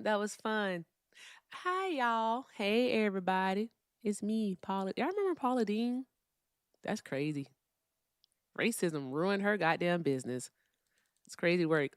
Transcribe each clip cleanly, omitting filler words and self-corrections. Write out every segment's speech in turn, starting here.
That was fun. Hi, y'all. Hey, everybody. It's me, Paula. Y'all remember Paula Dean? That's crazy. Racism ruined her goddamn business. It's crazy work.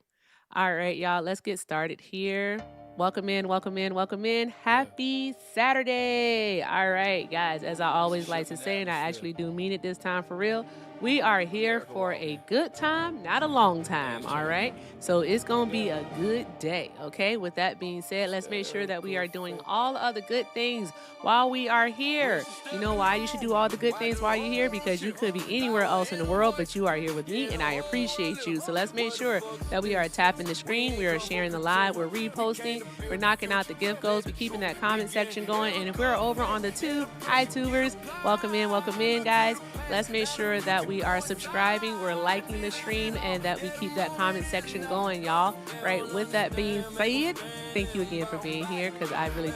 All right, y'all, let's get started here. Welcome in, welcome in, welcome in. Happy Saturday. All right, guys, as I always like to say, and I actually do mean it this time for real, we are here for a good time, not a long time. All right. So it's going to be a good day. Okay. With that being said, let's make sure that we are doing all of the good things while we are here. You know why you should do all the good things while you're here? Because you could be anywhere else in the world, but you are here with me, and I appreciate you. So let's make sure that we are tapping the screen, we are sharing the live, we're reposting, we're knocking out the gift goals, we're keeping that comment section going. And if we're over on the tube, hi tubers, welcome in, guys. Let's make sure that we are subscribing, we're liking the stream, and that we keep that comment section going, y'all. Right. With that being said, thank you again for being here, because I really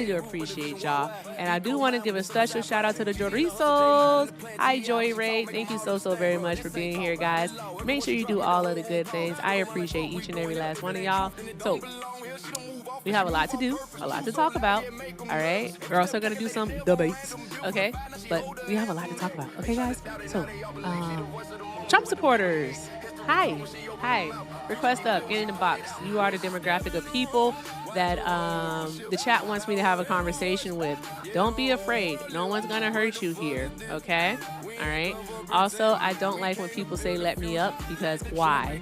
do appreciate y'all. And I do want to give a special shout out to the Jorizos. Hi, Joy Ray. Thank you so very much for being here, guys. Make sure you do all of the good things. I appreciate each and every last one of y'all. So we have a lot to do, a lot to talk about. All right. We're also going to do some debates. Okay. But we have a lot to talk about. Okay, guys. So, Trump supporters. Hi. Hi. Request up. Get in the box. You are the demographic of people that the chat wants me to have a conversation with. Don't be afraid. No one's going to hurt you here. Okay. All right. Also, I don't like when people say let me up, because why?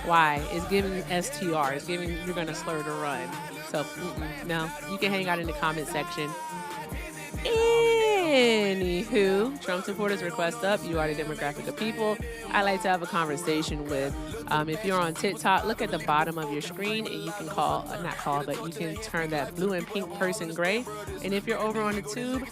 Why? It's giving STR. It's giving you're going to slur to run. So, no. You can hang out in the comment section. Anywho, Trump supporters request up. You are the demographic of people I like to have a conversation with. If you're on TikTok, look at the bottom of your screen and you can but you can turn that blue and pink person gray. And if you're over on the tube,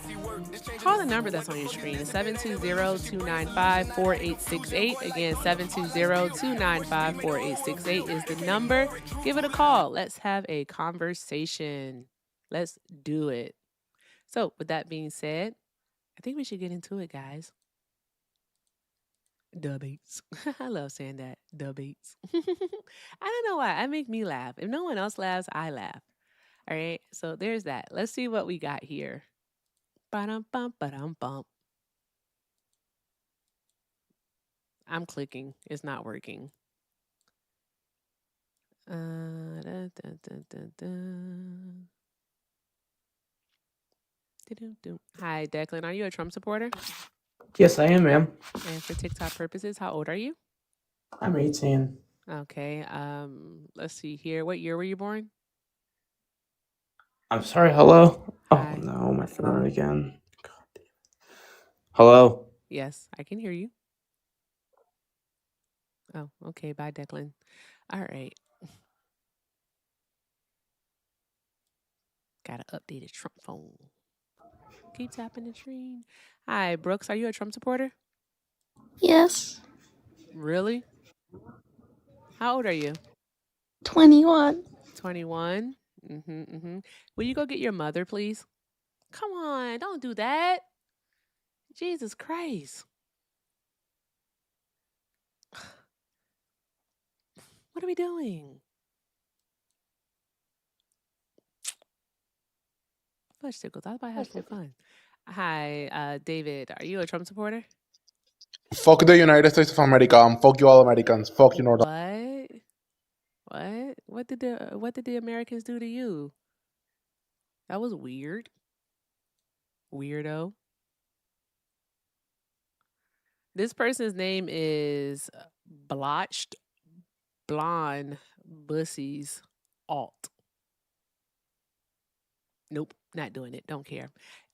call the number that's on your screen. It's 720-295-4868. Again, 720-295-4868 is the number. Give it a call. Let's have a conversation. Let's do it. So, with that being said, I think we should get into it, guys. Debates. I love saying that. Debates. I don't know why. It make me laugh. If no one else laughs, I laugh. All right. So there's that. Let's see what we got here. Ba-dum-bum, ba-dum-bum. I'm clicking. It's not working. Da, da, da, da. Hi, Declan. Are you a Trump supporter? Yes, I am, ma'am. And for TikTok purposes, how old are you? I'm 18. Okay. Let's see here. What year were you born? I'm sorry, hello? Oh, Hi. no, my phone again. God damn. Hello? Yes, I can hear you. Oh, okay. Bye, Declan. All right. Got to update a Trump phone. Keep tapping the screen. Hi, Brooks. Are you a Trump supporter? Yes. Really? How old are you? 21. 21. Will you go get your mother, please? Come on, don't do that. Jesus Christ. What are we doing? Fudge tickles. I was about to have some fun. Hi, David. Are you a Trump supporter? Fuck the United States of America and fuck you all Americans. Fuck you North. What? What did the Americans do to you? That was weird. Weirdo. This person's name is Blotched Blonde Bussies Alt. Nope, not doing it. Don't care.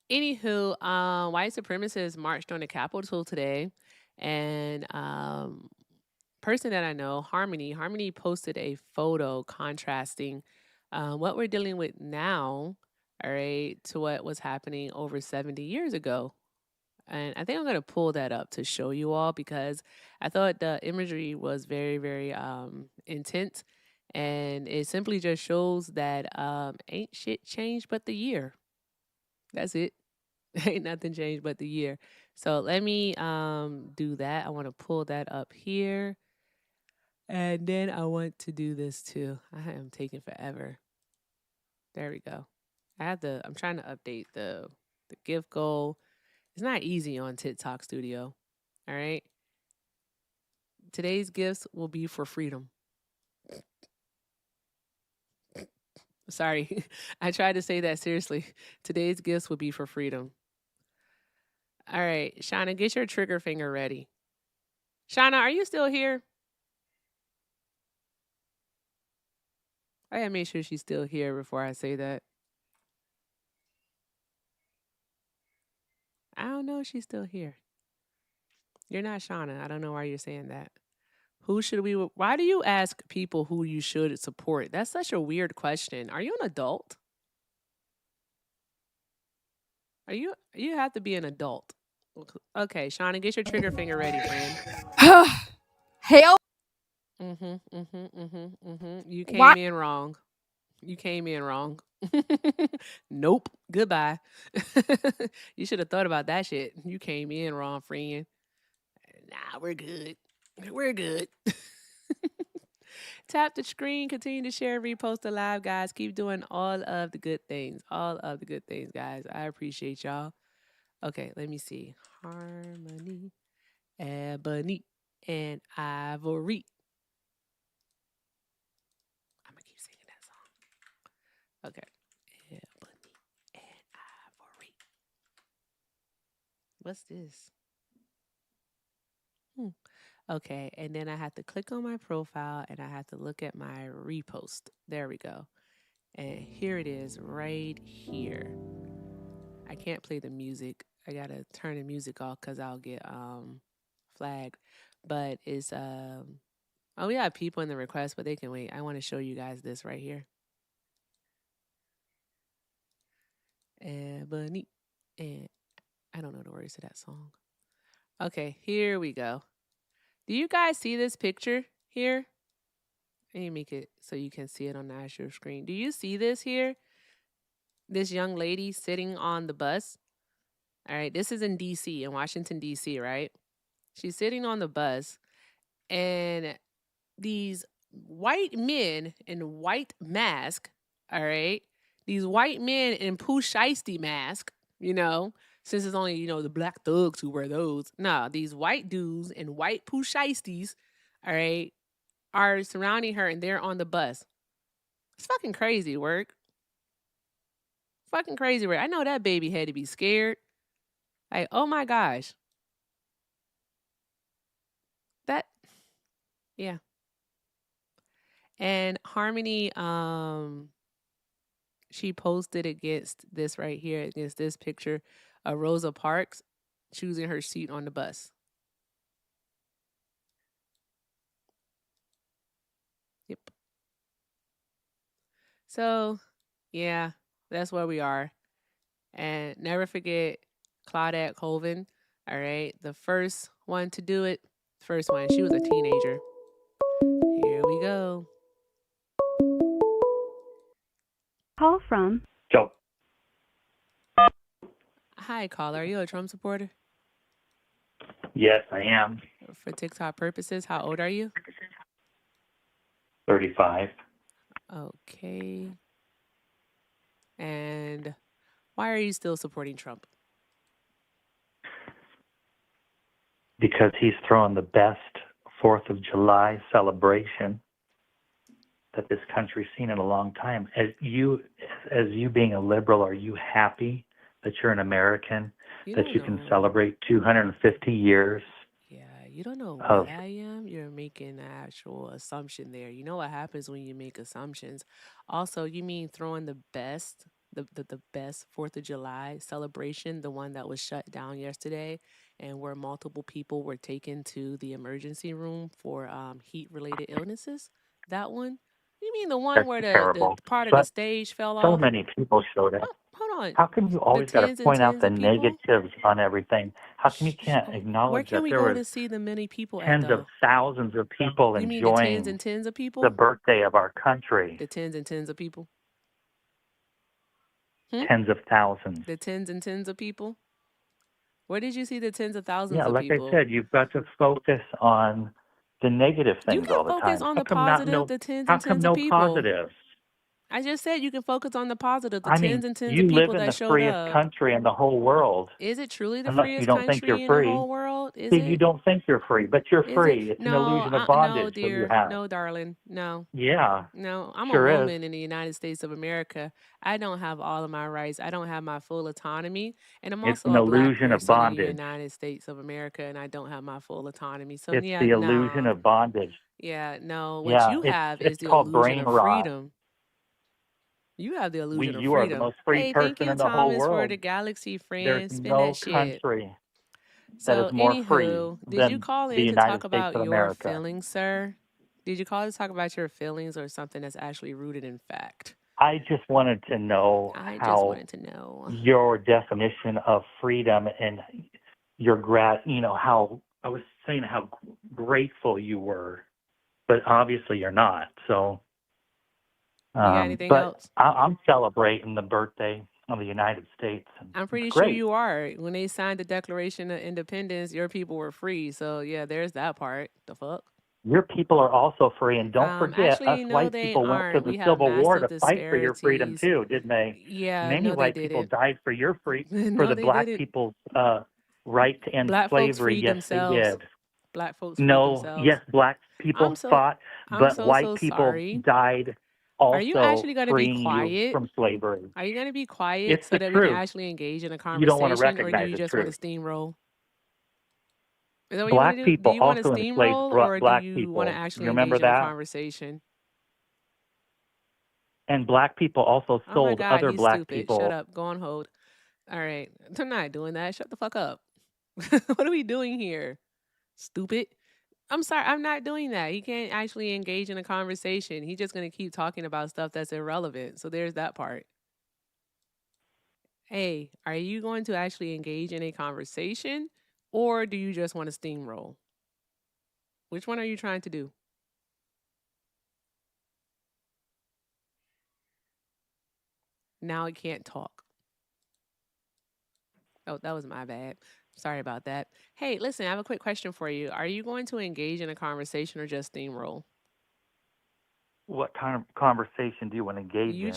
Anywho, white supremacists marched on the Capitol today, and person that I know, Harmony posted a photo contrasting what we're dealing with now, all right, to what was happening over 70 years ago. And I think I'm going to pull that up to show you all, because I thought the imagery was very, very intense. And it simply just shows that ain't shit changed but the year. That's it. Ain't nothing changed but the year. So let me do that. I want to pull that up here. And then I want to do this too. I am taking forever. There we go. I'm trying to update the gift goal. It's not easy on TikTok Studio. All right. Today's gifts will be for freedom. Sorry. I tried to say that seriously. Today's gifts will be for freedom. All right, Shauna, get your trigger finger ready. Shauna, are you still here? I gotta make sure she's still here before I say that. I don't know if she's still here. You're not Shauna. I don't know why you're saying that. Why do you ask people who you should support? That's such a weird question. Are you an adult? You have to be an adult. Okay, Shauna, get your trigger finger ready, friend. Hell. You came in wrong. You came in wrong. Nope. Goodbye. You should have thought about that shit. You came in wrong, friend. Nah, we're good. We're good. Tap the screen, continue to share, repost the live, guys. Keep doing all of the good things. All of the good things, guys. I appreciate y'all. Okay, let me see. Harmony, ebony, and ivory. I'm gonna keep singing that song. Okay. Ebony and ivory. What's this? Okay, and then I have to click on my profile and I have to look at my repost. There we go. And here it is right here. I can't play the music. I gotta turn the music off because I'll get flagged. But it's oh, we have people in the request, but they can wait. I want to show you guys this right here. Ebony, and I don't know the words to that song. Okay, here we go. Do you guys see this picture here? Let me make it so you can see it on the actual screen. Do you see this here? This young lady sitting on the bus. All right, this is in D.C., in Washington, D.C., right? She's sitting on the bus, and these white men in white mask, all right? These white men in Pooh Shiesty mask, since it's only, the black thugs who wear those. No, these white dudes in white Pooh Shiesties, all right, are surrounding her and they're on the bus. It's fucking crazy work. Fucking crazy work. I know that baby had to be scared. Like, oh my gosh. Yeah. And Harmony, she posted against this right here, against this picture of Rosa Parks choosing her seat on the bus. Yep. So, yeah, that's where we are. And never forget Claudette Colvin, all right? The first one to do it, first one. She was a teenager. Here we go. Call from Joe. Hi, caller. Are you a Trump supporter? Yes, I am. For TikTok purposes, how old are you? 35. Okay. And why are you still supporting Trump? Because he's throwing the best 4th of July celebration that this country's seen in a long time. As you being a liberal, are you happy that you're an American, that you can celebrate 250 years? Yeah, you don't know what I am. You're making an actual assumption there. You know what happens when you make assumptions. Also, you mean throwing the best 4th of July celebration, the one that was shut down yesterday and where multiple people were taken to the emergency room for heat-related illnesses? That one? You mean the one where the part of the stage fell off? So many people showed up. Hold on. How come you always got to point out the negatives on everything? How come you can't acknowledge where can that we there go was to see the many people tens of thousands of people you mean the enjoying tens and tens of people? the birthday of our country? The tens and tens of people? Tens of thousands. The tens and tens of people? Where did you see the tens of thousands of like people? I said, you've got to focus on the negative things all the time. You can focus on the positive, the tens and tens of people. How come no positives? I just said you can focus on the positive, the I mean, tens and tens of you live people in that the showed freest up. country in the whole world, Is it truly the unless you freest don't think you're country in the free. whole world? Is See, you it? don't think you're free, but you're Is it? free. It's an No, illusion of no, bondage that you dear. have. No, darling. No. Yeah, No, I'm a sure is. woman in the United States of America. I don't have all of my rights. I don't have my full autonomy. And I'm It's also an a black illusion of person in the bondage. United States of America, and I don't have my full autonomy. So, It's yeah, the illusion no. of bondage. Yeah, no. What Yeah, you have it's is the called illusion brain of rot. freedom. You have the illusion of You are the freedom. most free Hey, thank person you, in the whole Thomas, for world. the galaxy There's friend. Spin that no shit. country that is So, more free anywho, did you than call the in to talk United States about of your America. feelings, sir? Did you call to talk about your feelings or something that's actually rooted in fact? I just wanted to know I just how wanted to know. your definition of freedom and your how I was saying how grateful you were, but obviously you're not. So, You got anything but else? I'm celebrating the birthday of the United States, and I'm it's pretty sure great. you are. When they signed the Declaration of Independence, your people were free. So, yeah, there's that part. The fuck? Your people are also free, and don't forget, us Actually, no, white they people went to aren't. the We have Civil War massive to fight for your freedom disparities. too, didn't they? Yeah, Many no, they white people didn't. died for for No, the they black didn't. people's right to end Black folks slavery. freed Yes, they themselves. did. Black folks freed No, themselves. yes, black people I'm so, fought, I'm but so, white so people sorry. died Are you also actually going to be freeing you quiet? from slavery. Are you going to be quiet It's so the that we can truth. actually engage in a You don't want to conversation, or do recognize you the just want to truth. steamroll? Is that what you want Black to do? Do people you want to also enslaved steamroll, or do black you want to people. You actually remember engage in a that? conversation? And black people also Oh my sold God, other he's black stupid. Shut people. up. Go on hold. All right. I'm not doing that. Shut the fuck up. What are we doing here? Stupid. I'm sorry. I'm not doing that. He can't actually engage in a conversation. He's just going to keep talking about stuff that's irrelevant. So there's that part. Hey, are you going to actually engage in a conversation, or do you just want to steamroll? Which one are you trying to do? Now I can't talk. Oh, that was my bad. Sorry about that. Hey, listen, I have a quick question for you. Are you going to engage in a conversation or just steamroll? What kind of conversation do you want to engage in?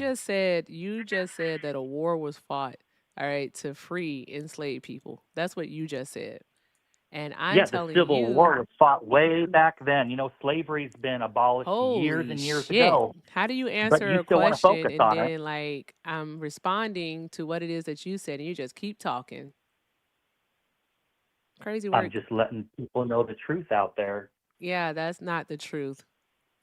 You just said that a war was fought, all right, to free enslaved people. That's what you just said. And I'm Yeah, the telling Civil you, War was fought way back then. Slavery's been abolished years holy and years shit. ago, How do you but answer you a still want to question focus and on it. then like I'm responding to what it is that you said and you just keep talking? Crazy I'm work. just letting people know the truth out there. Yeah, that's not the truth.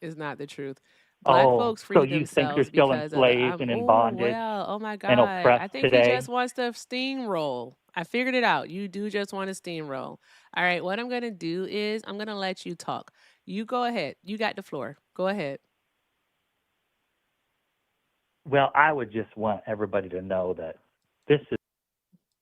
It's not the truth. Black Oh, folks so freed you think you're themselves still because of the enslaved and in oh bondage well, oh my and God. I oppressed think he today? just wants to steamroll. I figured it out. You do just want to steamroll. All right, what I'm gonna do is I'm gonna let you talk. You go ahead. You got the floor. Go ahead. Well, I would just want everybody to know that this is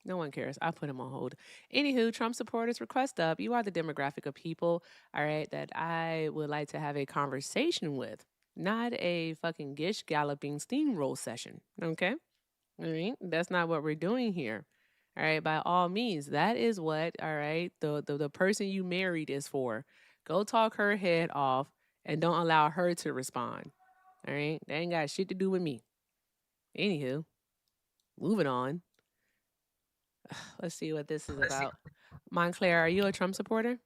No one cares. I put him on hold. Anywho, Trump supporters request up. You are the demographic of people, all right, that I would like to have a conversation with, not a fucking gish galloping steamroll session. Okay? All right. That's not what we're doing here. All right. By all means, that is what, all right, the person you married is for. Go talk her head off and don't allow her to respond. All right. That ain't got shit to do with me. Anywho, moving on. Let's see what this is about. Montclair, are you a Trump supporter?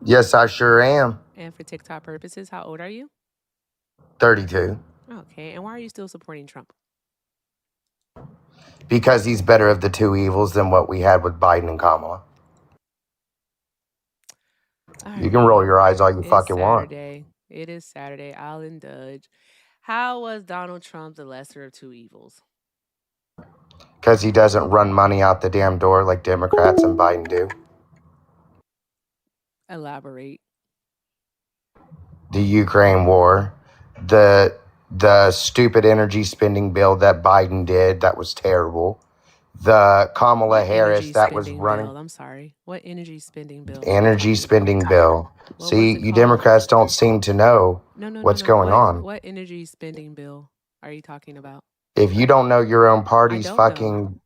Yes, I sure am. And for TikTok purposes, how old are you? 32. Okay. And why are you still supporting Trump? Because he's better of the two evils than what we had with Biden and Kamala. All You can roll right. your eyes all you It's fucking want. Saturday. It is Saturday. I'll indulge. How was Donald Trump the lesser of two evils? Because he doesn't run money out the damn door like Democrats and Biden do. Elaborate. The Ukraine war. The stupid energy spending bill that Biden did, that was terrible. The Kamala What Harris energy that was spending running. bill? I'm sorry. What energy spending bill? Energy spending bill. What was See, it you called? Democrats don't seem to know No, no, no, what's no. going on. What energy spending bill are you talking about? If you don't know your own I party's don't know. fucking,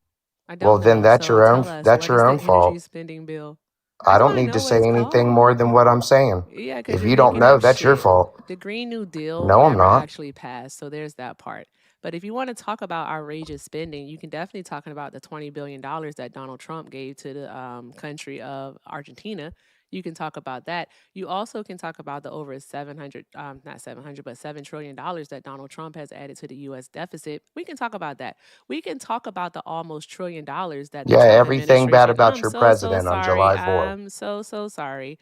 I well, don't then know. So tell us, that's what your is the own energy fault. spending bill? I just don't want to need to know what say it's anything called. more than what I'm saying. Yeah, because If you're you don't making know, up that's your shit. fault. The Green New Deal No, I'm never not. actually passed, so there's that part. But if you want to talk about outrageous spending, you can definitely talk about the $20 billion that Donald Trump gave to the country of Argentina. You can talk about that. You also can talk about the over 700, not 700, but $7 trillion that Donald Trump has added to the U.S. deficit. We can talk about that. We can talk about the almost $1 trillion that the Yeah, Trump everything bad administration. about I'm your so president on sorry. July 4th. I'm so sorry.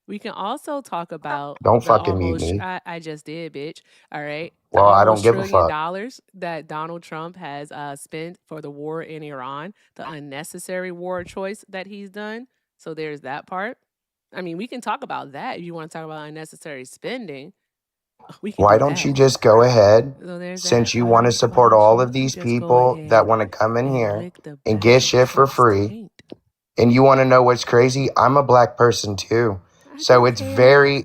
We can also talk about Don't the fucking mute almost, me. I just did, bitch. All right. The Well, I don't almost give a trillion fuck. dollars that Donald Trump has spent for the war in Iran, the unnecessary war choice that he's done. So there's that part. I mean, we can talk about that if you want to talk about unnecessary spending. We can Why do don't you that. just go ahead, So there's that. since you want to support all of these Just go people that ahead want to come in and here lick the and get back shit for fix the free, taint. and you want to know what's crazy? I'm a black person too. I So don't it's care. very,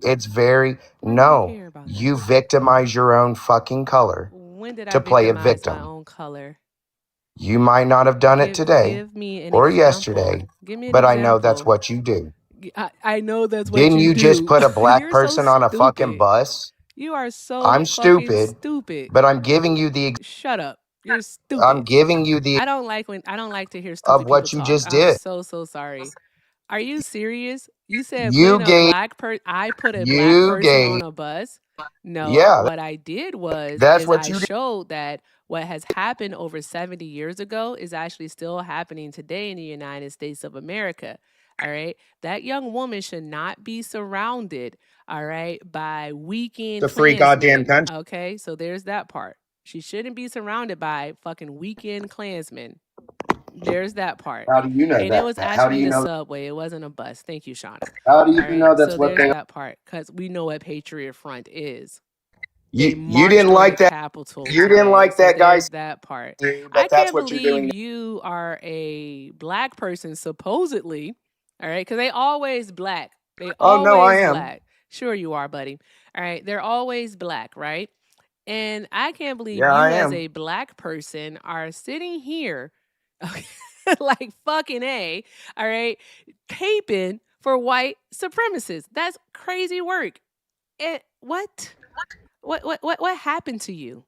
Why do I no, care about you that? victimize your own fucking color When did I to play a victimize my victim. own color? You might not have done it today Give me an or example. yesterday, Give me an but I know that's example. what you do. I know that's what Didn't you you just do. put a black You're so person on a fucking stupid. bus? You are so I'm fucking stupid, stupid. but I'm giving you Shut up. You're I'm stupid. giving you the I don't like to hear of stupid people what you talk. just I'm did. so sorry. Are you serious? You said You putting a gave, black I put a black you person gave, on a bus? No, yeah, what I did was that's is what I you did. showed that what has happened over 70 years ago is actually still happening today in the United States of America. All right? That young woman should not be surrounded, all right, by weekend The free goddamn Klansmen. country. Okay? So there's that part. She shouldn't be surrounded by fucking weekend Klansmen. There's that part. How do you know And it that? was How do actually you the know? subway. It wasn't a bus. Thank you, Shauna. How do All you right. know that's So what there's they? that part because we know what Patriot Front is. They You marched didn't on the like that. Capitol You didn't today. like So that guy, there's that part. I but that's can't what you're believe doing. you are a black person, supposedly. All right. Because they always black. They Oh no, I always am. black. Sure, you are, buddy. All right. They're always black, right? And I can't believe Yeah, I you, as am. a black person, are sitting here like fucking A, all right, caping for white supremacists. That's crazy work. And what? What happened to you?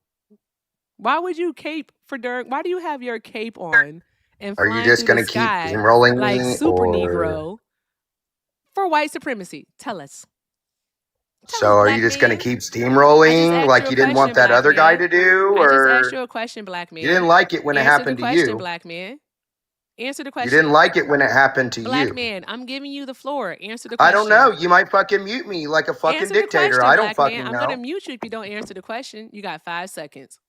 Why would you cape for Dirk? Why do you have your cape on and Are you flying just through the gonna keep sky steamrolling like me, super or Negro for white supremacy? Tell us. Tell so us, are you black just gonna man. keep I just steamrolling asked you like a you didn't want question, that black other guy man. to do, I just asked or you a question, black you didn't man. like it when it Answer the happened to question, you? black man. Answer the You didn't question. like it when it happened to Black you. man, I'm giving you the floor. Answer the I don't know. question. You might fucking mute me like a fucking Answer the dictator. question, I don't black man. fucking I'm going to know. mute you if you don't answer the question. You got 5 seconds.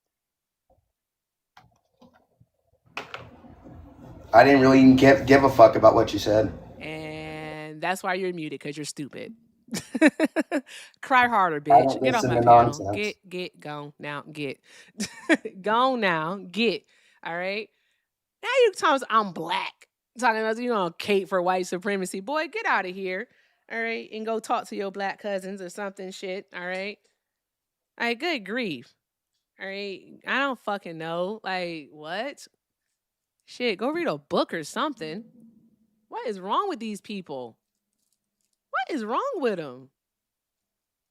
I didn't really even give a fuck about what you said. And that's why you're muted, because you're stupid. Cry harder, I bitch. don't Get off listen my to panel. nonsense. Gone now. Get. Gone now. Get. All right. Now you talking I'm black. Talking about, Kate for white supremacy. Boy, get out of here. All right. And go talk to your black cousins or something shit. All right. All right. Good grief. All right. I don't fucking know. Like, what? Shit, go read a book or something. What is wrong with these people? What is wrong with them?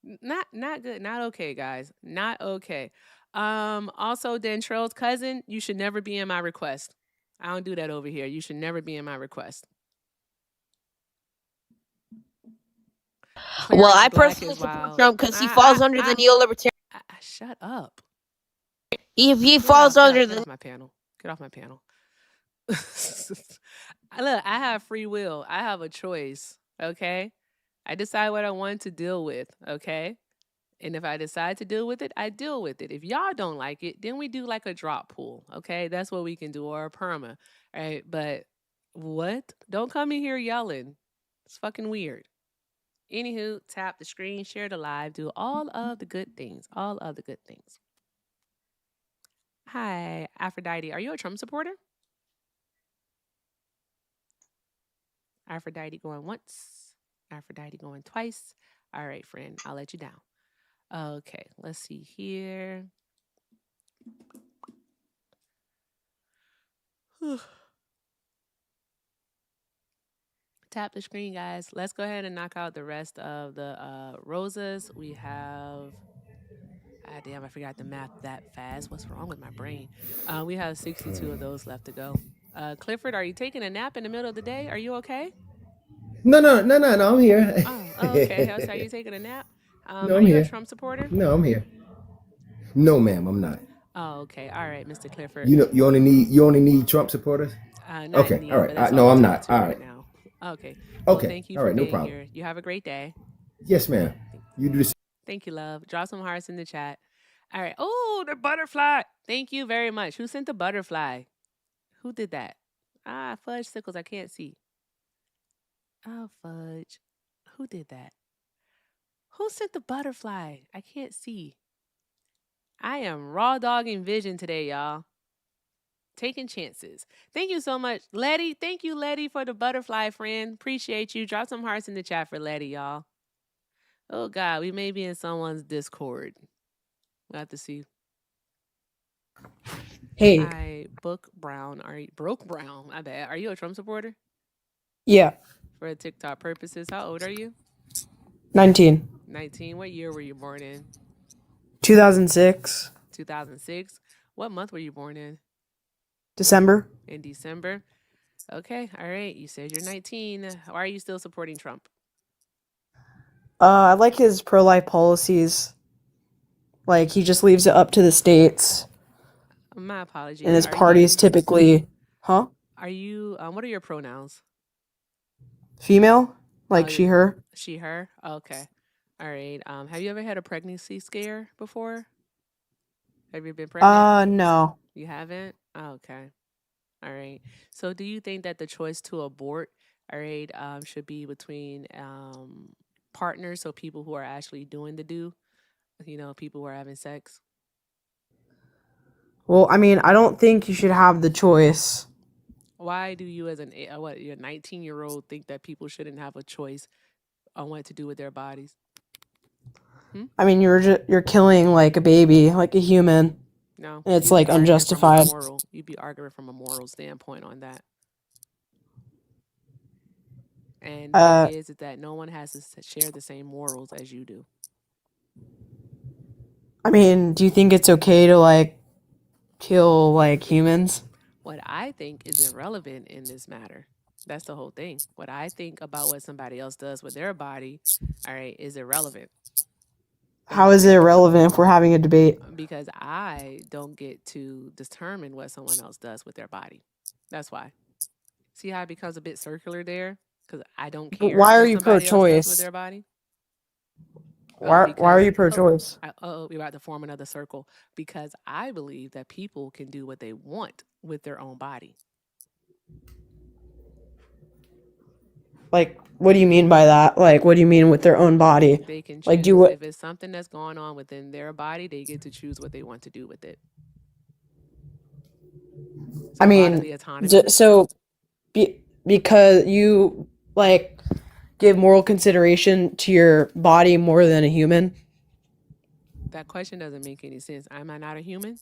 Not good. Not okay, guys. Not okay. Also, Dentrell's cousin, you should never be in my request. I don't do that over here. You should never be in my request. Well, Clarence I Black personally is support wild. Trump because he falls under the neo-libertarian. Shut up. He Get falls out. under Get the. off my panel. Get off my panel. Look, I have free will. I have a choice. Okay. I decide what I want to deal with. Okay. And if I decide to deal with it, I deal with it. If y'all don't like it, then we do like a drop pool. Okay. That's what we can do, or a perma. All right. But what? Don't come in here yelling. It's fucking weird. Anywho, tap the screen, share the live, do all of the good things. All of the good things. Hi, Aphrodite. Are you a Trump supporter? Aphrodite going once. Aphrodite going twice. All right, friend. I'll let you down. Okay, let's see here. Tap the screen, guys. Let's go ahead and knock out the rest of the roses. We have. Ah, damn, I forgot the math that fast. What's wrong with my brain? We have 62 of those left to go. Clifford, are you taking a nap in the middle of the day? Are you okay? No, I'm here. Oh, okay. So are you taking a nap? No, Are I'm you a here. Trump supporter? No, I'm here. No, ma'am, I'm not. Oh, okay. All right, Mr. Clifford. You know, you only need Trump supporters. Not Okay, need, all right. but that's No, all I'm I'm talking not. to All right right. now. Okay. Well, Okay, thank you all for right, no being problem. here. You have a great day. Yes, ma'am. You do the same. Thank you, love. Drop some hearts in the chat. All right. Oh, the butterfly. Thank you very much. Who sent the butterfly? Who did that? Ah, fudge sickles. I can't see. Oh, fudge. Who did that? Who sent the butterfly? I can't see. I am raw dogging vision today, y'all. Taking chances. Thank you so much, Letty. Thank you, Letty, for the butterfly friend. Appreciate you. Drop some hearts in the chat for Letty, y'all. Oh God, we may be in someone's Discord. We'll have to see. Hey. I Book Brown. Broke Brown? I bet. Are you a Trump supporter? Yeah. For TikTok purposes, how old are you? 19. 19. What year were you born in? 2006. 2006. What month were you born in? December. In December. Okay. All right. You said you're 19. Why are you still supporting Trump? I like his pro-life policies. Like, he just leaves it up to the states. My apologies. And his parties typically... Huh? Are you... what are your pronouns? Female? Like she, her? She, her? Okay. All right. Have you ever had a pregnancy scare before? Have you been pregnant? No. You haven't? Okay. All right. So do you think that the choice to abort, all right, should be between partners, so people who are actually doing the do, people who are having sex? Well, I mean, I don't think you should have the choice. Why do you, as your 19-year-old, think that people shouldn't have a choice on what to do with their bodies? I mean, you're killing like a baby, like a human. No, it's like unjustified. You'd be arguing from a moral standpoint on that. And the thing is that no one has to share the same morals as you do. I mean, do you think it's okay to like kill like humans? What I think is irrelevant in this matter. That's the whole thing. What I think about what somebody else does with their body, all right, is irrelevant. How is it irrelevant if we're having a debate? Because I don't get to determine what someone else does with their body. That's why. See how it becomes a bit circular there? Because I don't care. But why are you pro-choice with their body? Why are you pro-choice? We're about to form another circle. Because I believe that people can do what they want with their own body. Like, what do you mean by that? Like, what do you mean with their own body? They can choose, like, do what? If it's something that's going on within their body, they get to choose what they want to do with it. I mean, because you like give moral consideration to your body more than a human. That question doesn't make any sense. Am I not a human?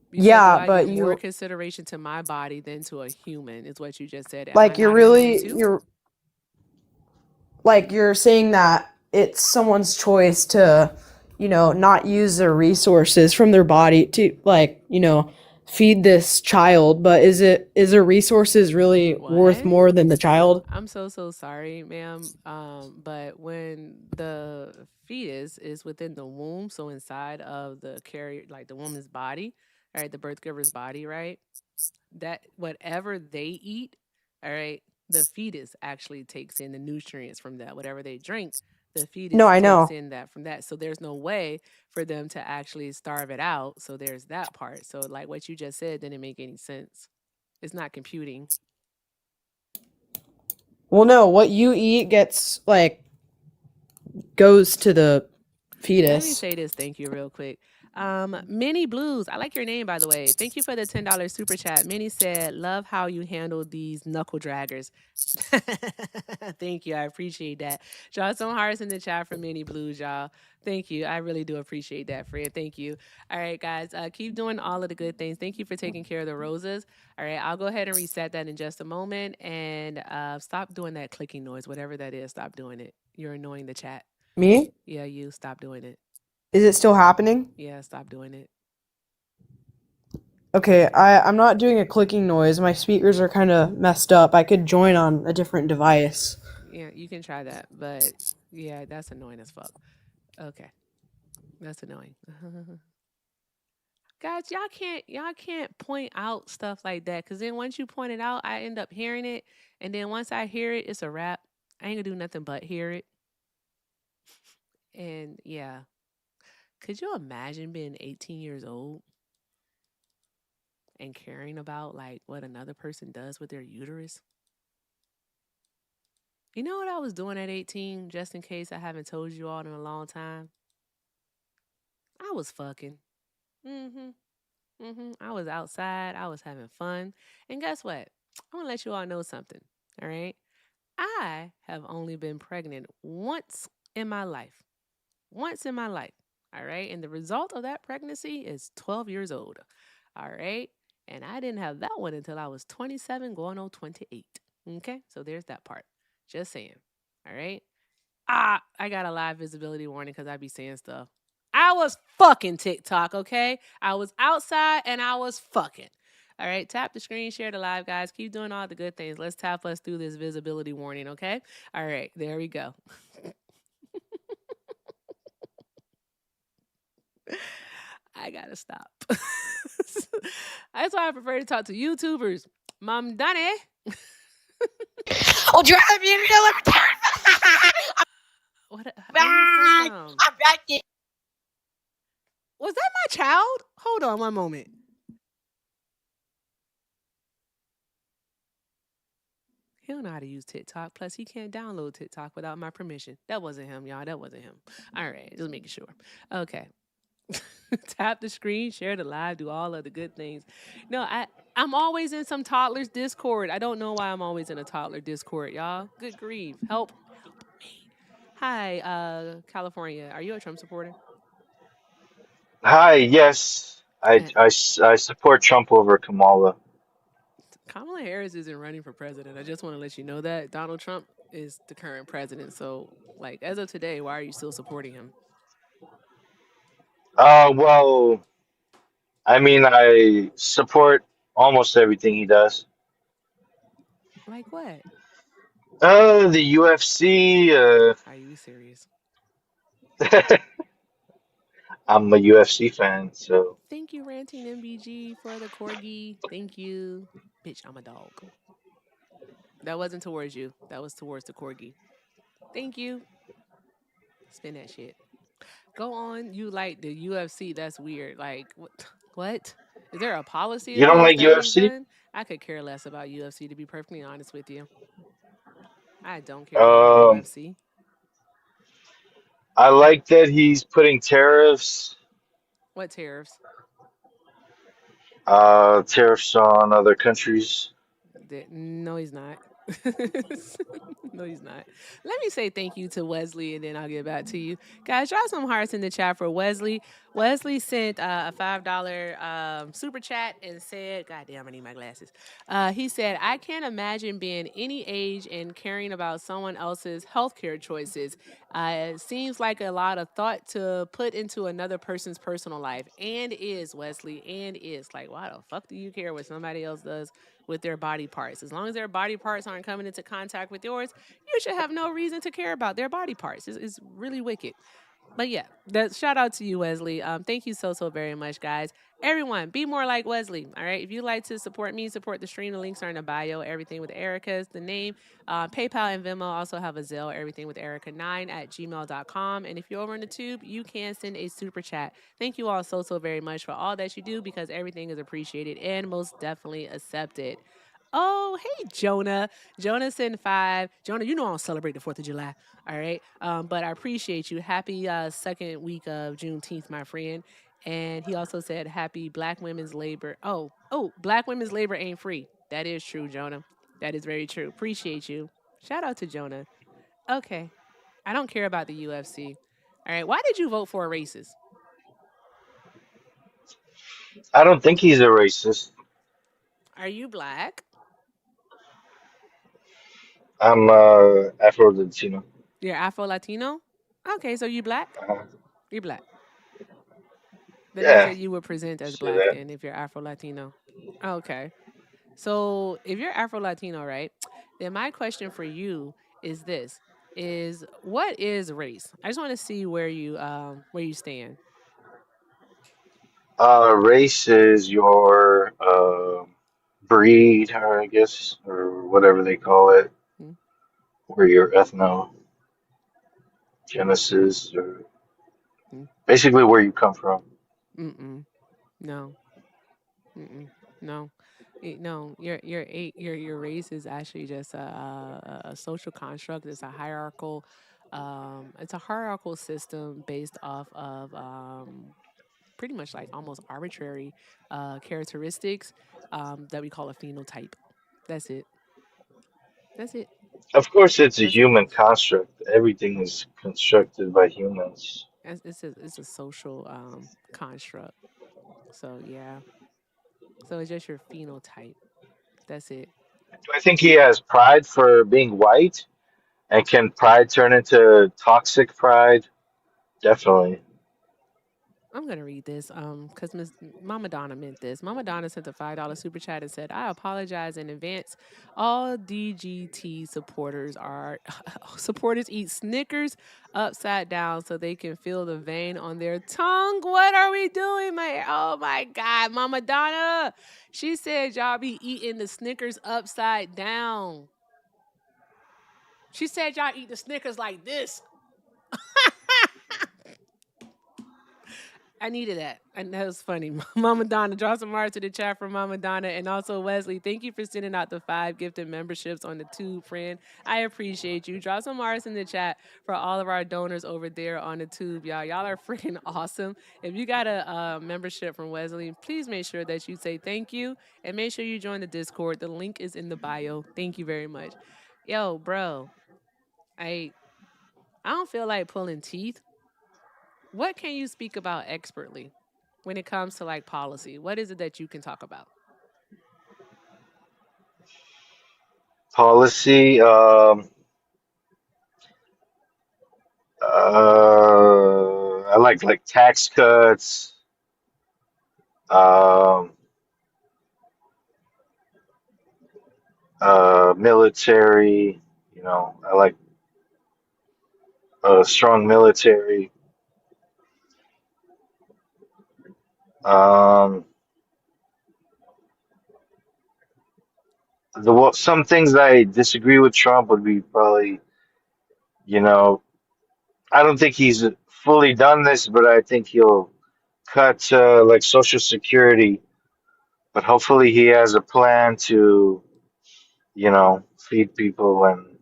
But give more consideration to my body than to a human is what you just said. Like you're saying that it's someone's choice to, not use their resources from their body to feed this child, but is their resources really worth more than the child? I'm so sorry, ma'am. But when the fetus is within the womb, so inside of the carrier, like the woman's body, all right, the birth giver's body, right? That whatever they eat, all right, the fetus actually takes in the nutrients from that. Whatever they drink, the fetus takes in that from that. So there's no way for them to actually starve it out. So there's that part. So like what you just said didn't make any sense. It's not computing. Well, no, what you eat goes to the fetus. Let me say this, thank you, real quick. Minnie Blues. I like your name, by the way. Thank you for the $10 super chat. Minnie said, "Love how you handle these knuckle draggers." Thank you. I appreciate that. Draw some hearts in the chat for Minnie Blues, y'all. Thank you. I really do appreciate that, Fred. Thank you. All right, guys. Keep doing all of the good things. Thank you for taking care of the roses. All right, I'll go ahead and reset that in just a moment. And stop doing that clicking noise, whatever that is. Stop doing it. You're annoying the chat. Me? Yeah, you. Stop doing it. Is it still happening? Yeah, stop doing it. Okay, I'm not doing a clicking noise. My speakers are kind of messed up. I could join on a different device. Yeah, you can try that. But yeah, that's annoying as fuck. Okay. That's annoying. Guys, y'all can't point out stuff like that, because then once you point it out, I end up hearing it, and then once I hear it, it's a wrap. I ain't gonna do nothing but hear it. And yeah, could you imagine being 18 years old and caring about like what another person does with their uterus? You know what I was doing at 18, just in case I haven't told you all in a long time? I was fucking. Mm-hmm. I was outside. I was having fun. And guess what? I want to let you all know something. All right. I have only been pregnant once in my life. Once in my life. All right. And the result of that pregnancy is 12 years old. All right. And I didn't have that one until I was 27, going on 28. Okay. So there's that part. Just saying. All right. I got a live visibility warning because I be saying stuff. I was fucking TikTok, okay? I was outside and I was fucking. All right, tap the screen, share the live, guys. Keep doing all the good things. Let's tap us through this visibility warning, okay? All right, there we go. I gotta stop. That's why I prefer to talk to YouTubers. Mom Dunny. Oh, drive me a real What? Where you back. from? I'm back there. Was that my child? Hold on one moment. He don't know how to use TikTok. Plus, he can't download TikTok without my permission. That wasn't him, y'all. That wasn't him. All right, just making sure. Okay. Tap the screen, share the live, do all of the good things. No, I'm always in some toddler's Discord. I don't know why I'm always in a toddler Discord, y'all. Good grief. Help me. Hi, California. Are you a Trump supporter? Hi, yes, Uh, I support Trump over Kamala. Kamala Harris isn't running for president. I just want to let you know that. Donald Trump is the current president. So, like, as of today, why are you still supporting him? Well, I mean, I support almost everything he does. Like what? The UFC, Are you serious? I'm a UFC fan, so. Thank you, Ranting MBG, for the corgi. Thank you. Bitch, I'm a dog. That wasn't towards you. That was towards the corgi. Thank you. Spin that shit. Go on. You like the UFC. That's weird. Like, what? What? Is there a policy You don't against like that being UFC? done? I could care less about UFC, to be perfectly honest with you. I don't care about no Um, UFC. I like that he's putting What tariffs? tariffs on other countries. No, he's not. No, he's not. Let me say thank you to Wesley, and then I'll get back to you guys. Drop some hearts in the chat for Wesley. Wesley sent a $5 super chat and said, "God damn, I need my glasses." He said, "I can't imagine being any age and caring about someone else's healthcare choices. It seems like a lot of thought to put into another person's personal life, and is Wesley, and is like, why the fuck do you care what somebody else does with their body parts? As long as their body parts aren't coming into contact with yours, you should have no reason to care about their body parts. It's really wicked." But yeah, that shout out to you, Wesley. Thank you so very much, guys. Everyone, be more like Wesley. All right. If you'd like to support me, support the stream. The links are in the bio. Everything with Erica is the name. PayPal and Venmo also have a Zelle. Everything with Erica9@gmail.com. And if you're over in the tube, you can send a super chat. Thank you all so very much for all that you do, because everything is appreciated and most definitely accepted. Oh, hey, Jonah. Jonah sent 5. Jonah, you know I don't celebrate the 4th of July. All right. But I appreciate you. Happy second week of Juneteenth, my friend. And he also said, "Happy Black Women's Labor." Oh, Black Women's Labor ain't free. That is true, Jonah. That is very true. Appreciate you. Shout out to Jonah. Okay, I don't care about the UFC. All right, why did you vote for a racist? I don't think he's a racist. Are you black? I'm Afro Latino. You're Afro Latino. Okay, so you black? Uh, You're black. That means yeah, that you would present as say black that. then if you're Afro Latino. Okay. So if you're Afro Latino, right? Then my question for you is this: is what is race? I just want to see where you stand. Race is your breed, or I guess, or whatever they call it, Mm, or your ethnogenesis, or mm, basically where you come from. Mm-mm. No. Mm-mm. No. No, your race is actually just a social construct. It's a hierarchical system based off of pretty much like almost arbitrary characteristics that we call a phenotype. That's it. That's it. Of course, it's a That's it. human construct. Everything is constructed by humans. It's a social construct. So yeah. So it's just your phenotype. That's it. Do I think he has pride for being white? And can pride turn into toxic pride? Definitely. I'm gonna read this because Miss Mama Donna meant this. Mama Donna sent a $5 super chat and said, "I apologize in advance. All DGT supporters eat Snickers upside down so they can feel the vein on their tongue. What are we doing, my? Oh my God, Mama Donna! She said y'all be eating the Snickers upside down. She said y'all eat the Snickers like this. I needed that. And that was funny. Mama Donna, draw some hearts to the chat for Mama Donna. And also, Wesley, thank you for sending out the 5 gifted memberships on the tube, friend. I appreciate you. Draw some hearts in the chat for all of our donors over there on the tube, y'all. Y'all are freaking awesome. If you got a membership from Wesley, please make sure that you say thank you and make sure you join the Discord. The link is in the bio. Thank you very much. Yo, bro, I I don't feel like pulling teeth. What can you speak about expertly when it comes to like policy? What is it that you can talk about? Policy. I like tax cuts. Um, Military. I like a strong military. Um, some things I disagree with Trump would be probably, you know, I don't think he's fully done this, but I think he'll cut like Social Security. But hopefully he has a plan to, feed people when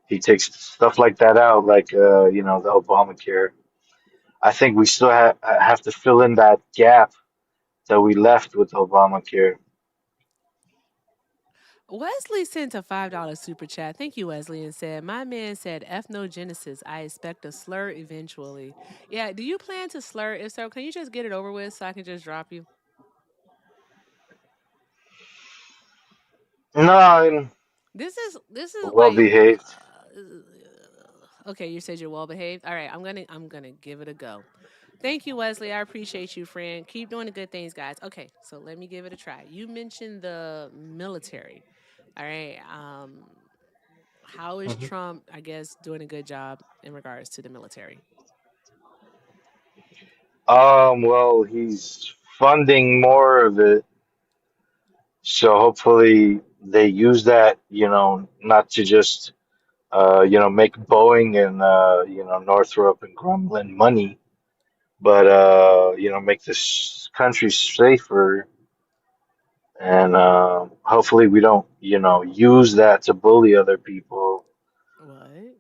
he takes stuff like that out, like the Obamacare. I think we still have to fill in that gap that we left with Obamacare. Wesley sent a $5 super chat. Thank you, Wesley, and said, "My man said ethnogenesis. I expect a slur eventually." Yeah, do you plan to slur? If so, can you just get it over with so I can just drop you? No, I'm This is well wait. behaved. Okay, you said you're well behaved. All right, I'm gonna give it a go. Thank you, Wesley. I appreciate you, friend. Keep doing the good things, guys. Okay, so let me give it a try. You mentioned the military. All right. How is Mhm. Trump, I guess, doing a good job in regards to the military? Well, he's funding more of it, so hopefully they use that, not to just, make Boeing and, Northrop and Grumman money, but, make this country safer. And hopefully we don't, use that to bully other people. What?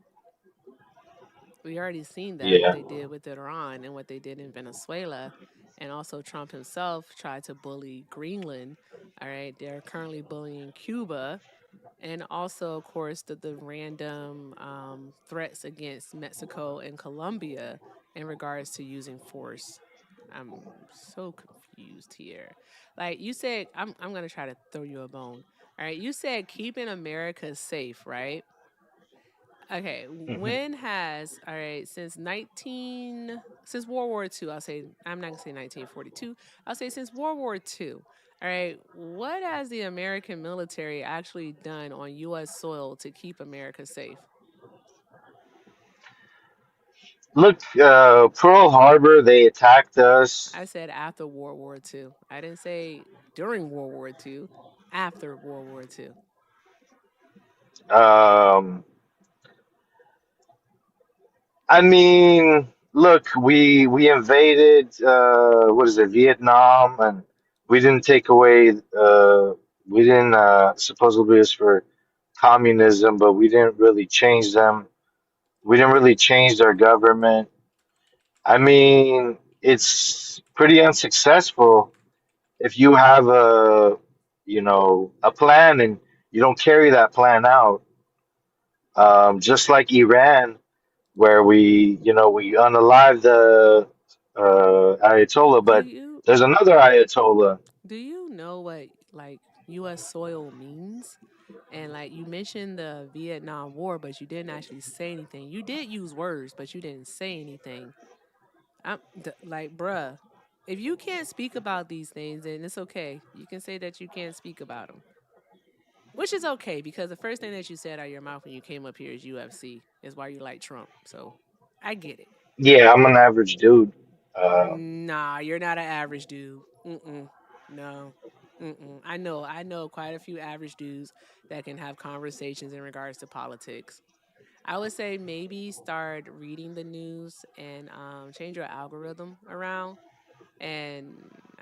We already seen that, what Yeah. they did with Iran and what they did in Venezuela. And also, Trump himself tried to bully Greenland. All right. They're currently bullying Cuba. And also, of course, the random threats against Mexico and Colombia in regards to using force. I'm so confused here. Like you said, I'm gonna try to throw you a bone. All right, you said keeping America safe, right? Okay, Hmm. when has all right since World War II? I'll say I'm not gonna say 1942. I'll say since World War II. All right, what has the American military actually done on U.S. soil to keep America safe? Look, Pearl Harbor, they attacked us. I said after World War II. I didn't say during World War II. After World War II. Um, I mean, look, we invaded what is it, Vietnam, and we didn't take away we didn't supposedly it's for communism, but we didn't really change them. We didn't really change their government. I mean, it's pretty unsuccessful if you have a plan and you don't carry that plan out. Just like Iran, where we unalive the Ayatollah, Do but you there's another Ayatollah. do you know what like U.S. soil means? And like you mentioned the Vietnam War, but you didn't actually say anything. You did use words, but you didn't say anything. Like, bruh, if you can't speak about these things, then it's okay. You can say that you can't speak about them, which is okay because the first thing that you said out of your mouth when you came up here is UFC, is why you like Trump. So I get it. Yeah, I'm an average dude. Uh, Nah, you're not an average dude. No. I know quite a few average dudes that can have conversations in regards to politics. I would say maybe start reading the news and change your algorithm around. And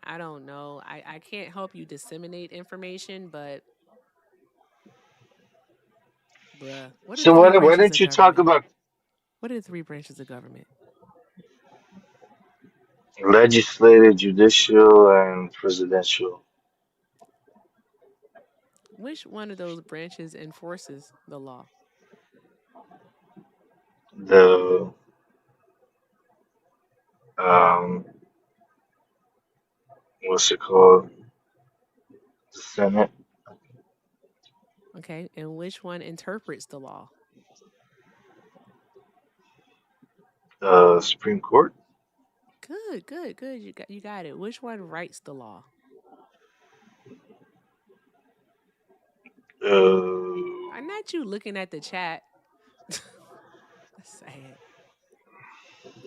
I don't know. I can't help you disseminate information, but bruh, what are the so three why branches didn't of you talk government? about What are the three branches of government? legislative, judicial, and presidential? Which one of those branches enforces the law? The um, what's it called? The Senate, Okay, and which one interprets the law? Supreme Court. Good, good, good. You got it. Which one writes the law? I'm Uh, not you looking at the chat. That's sad.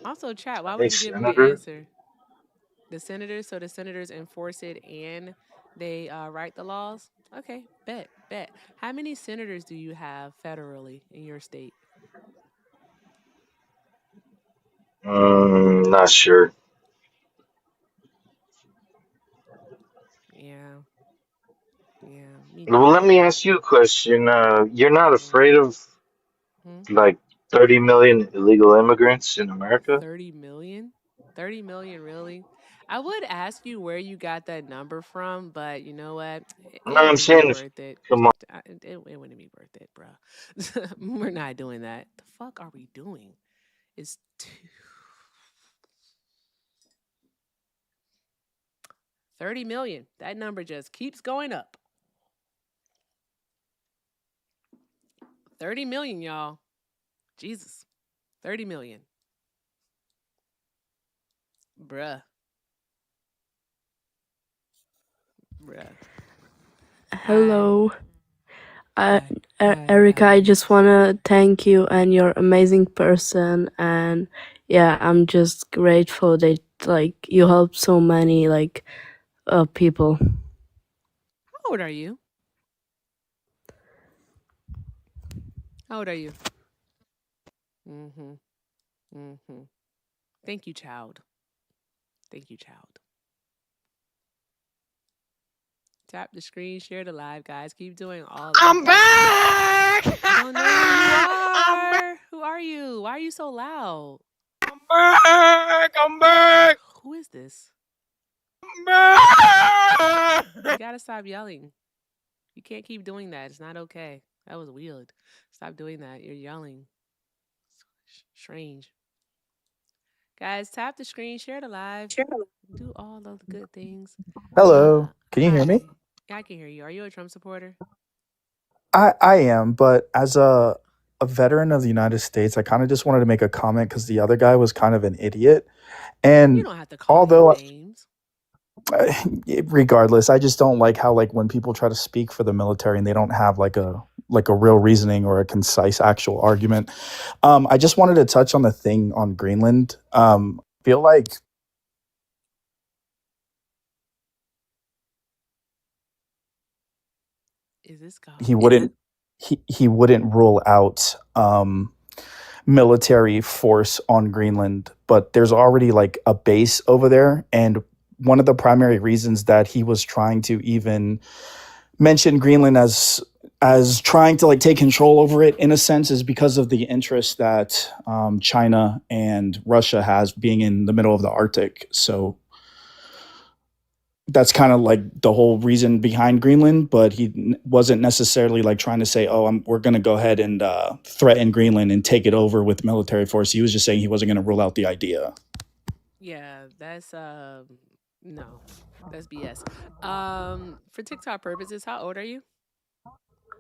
Also, chat. I Why would think you give him the senator. answer? The senators. So the senators enforce it and they write the laws. Okay, bet. How many senators do you have federally in your state? Not sure. Yeah, yeah. Me Well, let neither. me ask you a question. You're not afraid of Hmm. like 30 million illegal immigrants in America? 30 million? 30 million, really? I would ask you where you got that number from, but you know what? No, It I'm wouldn't be saying, worth it. come on. It wouldn't be worth it, bro. We're not doing that. The fuck are we doing? It's 30 million. That number just keeps going up. 30 million, y'all. Jesus. 30 million. Bruh. Bruh. Hi. Hello, Hi. Hi. Erica. I Hi. just wanna thank you and you're amazing person. And yeah, I'm just grateful that like you help so many people. How old are you? How old are you? Mm-hmm. Mm-hmm. Thank you, child. Thank you, child. Tap the screen, share the live, guys. Keep doing all of I'm this. back. I don't know who you I'm back. are. Who are you? Why are you so loud? I'm back. Who is this? I'm back. You gotta stop yelling. You can't keep doing that. It's not okay. That was weird. Stop doing that. You're yelling. Strange. Guys, tap the screen, share the live, do all of the good things. Hello. Can you hear me? Hi. Yeah, I can hear you. Are you a Trump supporter? I am, but as a veteran of the United States, I kind of just wanted to make a comment because the other guy was kind of an idiot. You And don't have to call him although, names. regardless, I just don't like how when people try to speak for the military and they don't have a real reasoning or a concise actual argument. I just wanted to touch on the thing on Greenland. I feel like Is this God? he wouldn't rule out military force on Greenland, but there's already a base over there. And one of the primary reasons that he was trying to even mention Greenland as trying to take control over it in a sense is because of the interest that China and Russia has being in the middle of the Arctic. So that's kind of the whole reason behind Greenland, but he wasn't necessarily trying to say, "Oh, we're going to go ahead and threaten Greenland and take it over with military force." He was just saying he wasn't going to rule out the idea. Yeah, that's no. That's BS. For TikTok purposes, how old are you?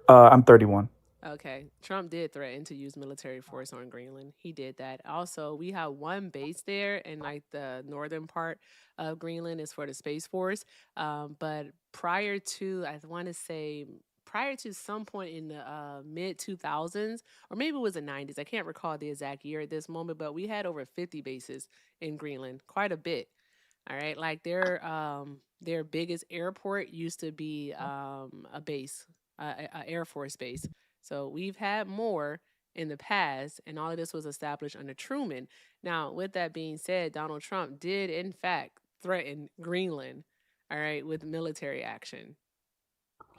I'm 31. Okay. Trump did threaten to use military force on Greenland. He did that. Also, we have one base there, and the northern part of Greenland is for the Space Force. But prior to, I want to say, prior to some point in the mid 2000s, or maybe it was the 90s, I can't recall the exact year at this moment, but we had over 50 bases in Greenland, quite a bit. All right, their biggest airport used to be a base, a Air Force base. So we've had more in the past, and all of this was established under Truman. Now, with that being said, Donald Trump did in fact threaten Greenland, all right, with military action.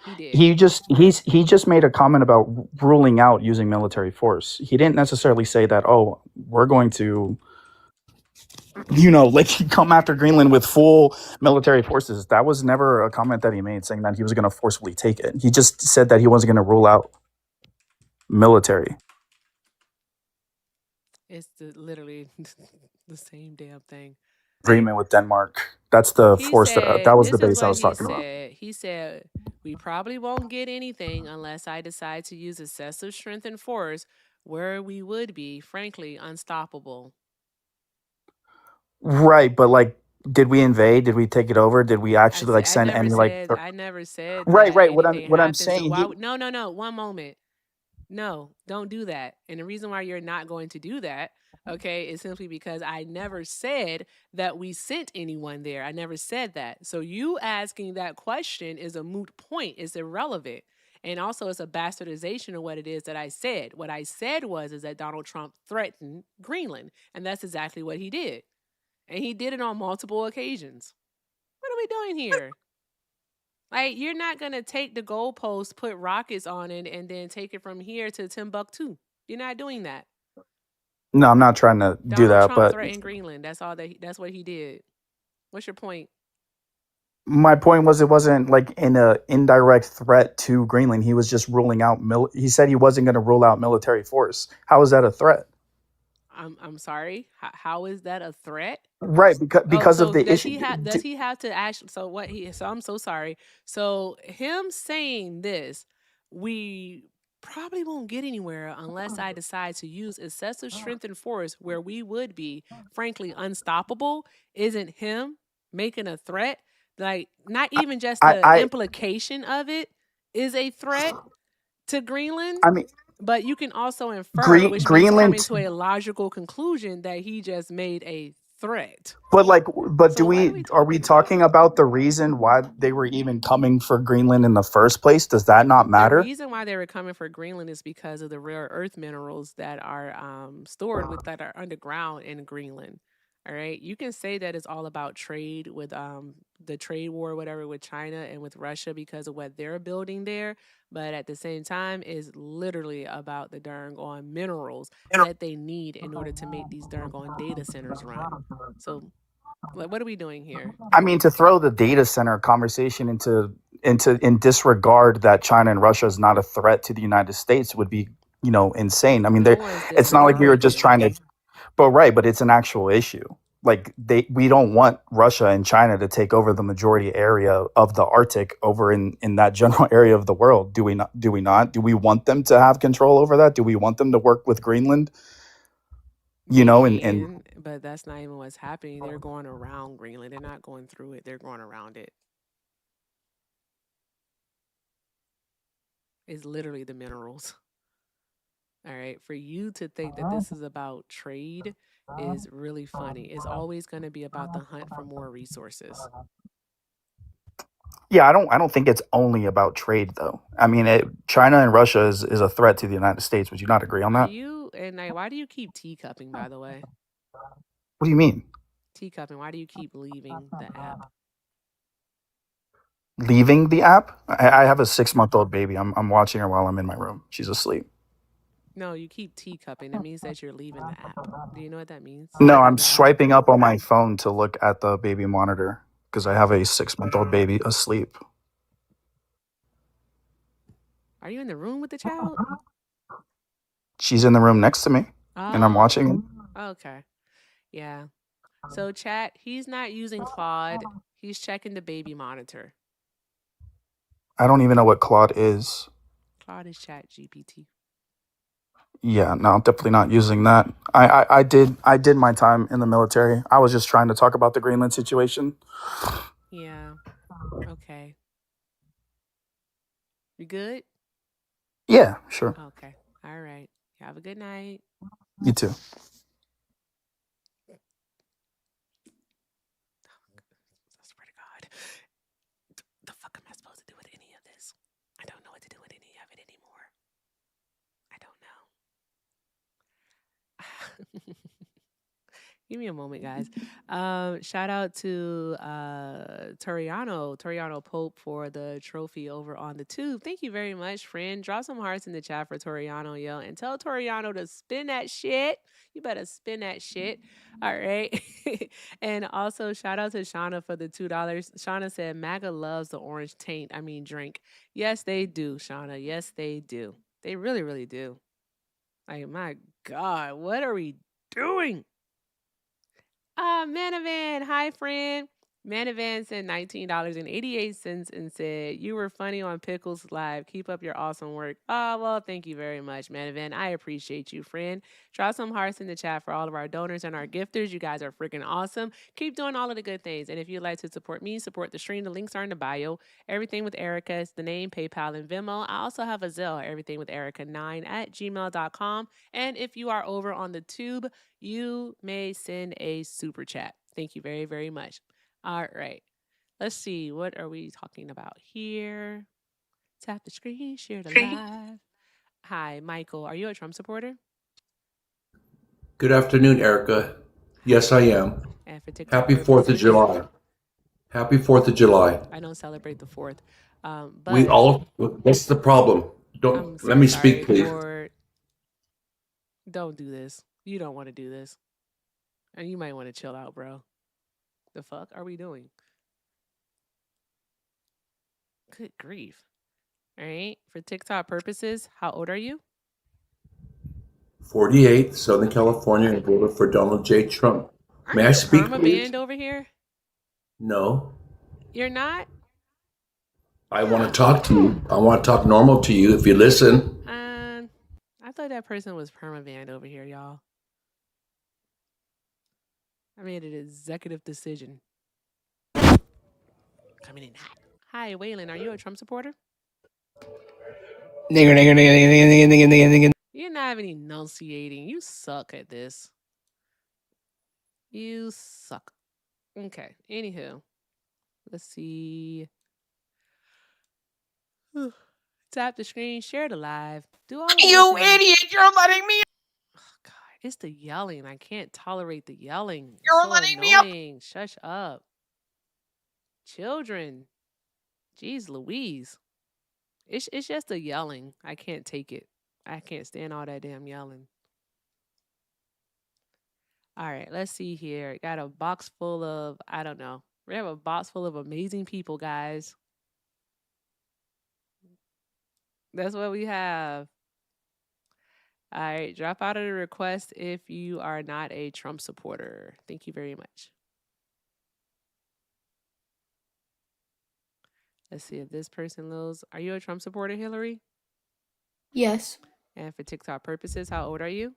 He did. He just made a comment about ruling out using military force. He didn't necessarily say that, "Oh, we're going to come after Greenland with full military forces." That was never a comment that he made saying that he was going to forcefully take it. He just said that he wasn't going to rule out military. It's literally the same damn thing. Agreement with Denmark. That's the force that was the base I was talking about. He said, "We probably won't get anything unless I decide to use excessive strength and force, where we would be, frankly, unstoppable." Right, but did we invade? Did we take it over? Did we actually send any I never said right, that right. anything What I'm happened. So saying, why? No. 1 moment. No, don't do that. And the reason why you're not going to do that, okay, is simply because I never said that we sent anyone there. I never said that. So you asking that question is a moot point. It's irrelevant. And also it's a bastardization of what it is that I said. What I said is that Donald Trump threatened Greenland. And that's exactly what he did. And he did it on multiple occasions. What are we doing here? You're not going to take the goalpost, put rockets on it, and then take it from here to Timbuktu. You're not doing that. No, I'm not trying to do that, Trump but threatened Greenland. That's all that's what he did. What's your point? my point was it wasn't in a indirect threat to Greenland. He was just ruling out he said he wasn't going to rule out military force. How is that a threat? I'm sorry. How is that a threat? Right, because of the issue. Does he have to actually? So I'm so sorry. So him saying this, we probably won't get anywhere unless I decide to use excessive strength and force, where we would be, frankly, unstoppable. Isn't him making a threat? Not even just the implication of it is a threat to Greenland. I mean, but you can also infer, which means coming to a logical conclusion, that he just made a threat. But are we talking about the reason why they were even coming for Greenland in the first place? Does that not matter? The reason why they were coming for Greenland is because of the rare earth minerals that are stored that are underground in Greenland. All right. You can say that it's all about trade with the trade war or whatever with China and with Russia because of what they're building there. But at the same time, is literally about the darn on minerals that they need in order to make these darn on data centers run. So like what are we doing here? I mean, to throw the data center conversation into in disregard that China and Russia is not a threat to the United States would be, insane. I mean, No one's it's not like we were disregarding just it. trying to, but right, but it's an actual issue. Like we don't want Russia and China to take over the majority area of the Arctic over in that general area of the world. Do we not? Do we not? Do we want them to have control over that? Do we want them to work with Greenland? We And can, but that's not even what's happening. They're going around Greenland. They're not going through it. They're going around it. It's literally the minerals. All right. For you to think that this is about trade is really funny. It's always going to be about the hunt for more resources. yeah, I don't think it's only about trade though. I mean, China and Russia is a threat to the United States. Would you not agree on Are that? you, and like, why do you keep teacupping, by the way? What do you mean? Teacupping, why do you keep leaving the app? Leaving the app? I have a 6-month-old baby. I'm watching her while I'm in my room. She's asleep. No, you keep teacupping. It means that you're leaving the app. Do you know what that means? No, I'm swiping up on my phone to look at the baby monitor because I have a 6-month-old baby asleep. Are you in the room with the child? She's in the room next to me, and I'm watching. Okay. Yeah. So chat, he's not using Claude. He's checking the baby monitor. I don't even know what Claude is. Claude is Chat GPT. Yeah, no, definitely not using that. I did my time in the military. I was just trying to talk about the Greenland situation. Yeah. Okay. You good? Yeah, sure. Okay. All right. Have a good night. You too. I swear to God. The fuck am I supposed to do with any of this? I don't know what to do with any of it anymore. I don't know. Give me a moment, guys. Shout out to Toriano Pope for the trophy over on the tube. Thank you very much, friend. Drop some hearts in the chat for Toriano, yo, and tell Toriano to spin that shit. You better spin that shit. All right. And also shout out to Shauna for the $2. Shauna said MAGA loves the orange drink. Yes, they do, Shauna. Yes, they do. They really, really do. Like, my God, what are we doing? Manavan, hi friend. Manavan sent $19.88 and said, "You were funny on Pickles Live. Keep up your awesome work." Oh, well, thank you very much, Manavan. I appreciate you, friend. Drop some hearts in the chat for all of our donors and our gifters. You guys are freaking awesome. Keep doing all of the good things. And if you'd like to support me, support the stream, the links are in the bio. Everything with Erica is the name, PayPal, and Venmo. I also have a Zelle, everything with Erica9 at gmail.com. And if you are over on the tube, you may send a super chat. Thank you very, very much. All right. Let's see. What are we talking about here? Tap the screen, share the live. Hi, Michael. Are you a Trump supporter? Good afternoon, Erica. Yes, I am. And for TikTok Happy purposes, 4th of July. Happy 4th of July. I don't celebrate the 4th. We all, what's the problem? I'm so Let me sorry, speak, please. Don't do this. You don't want to do this. And you might want to chill out, bro. The fuck are we doing? Good grief. All right. For TikTok purposes, how old are you? 48, Southern California, and voted for Donald J. Trump. May I speak, please? Perma-banned over here? No. You're not? I want to talk to you. I want to talk normal to you if you listen. I thought that person was perma-banned over here, y'all. I made an executive decision. Coming in hot. Hi, Waylon. Are you a Trump supporter? You're not even enunciating. You suck at this. You suck. Okay. Anywho, let's see. Tap the screen, share the live. Do all of You idiot! You're letting me. Oh, God. It's the yelling. I can't tolerate the yelling. It's You're so letting me up. annoying. Shush up. Children. Jeez Louise. It's just the yelling. I can't take it. I can't stand all that damn yelling. All right, let's see here. Got a box full of, I don't know. We have a box full of amazing people, guys. That's what we have. All right, drop out of the request if you are not a Trump supporter. Thank you very much. Let's see if this person knows. Are you a Trump supporter, Hillary? Yes. And for TikTok purposes, how old are you?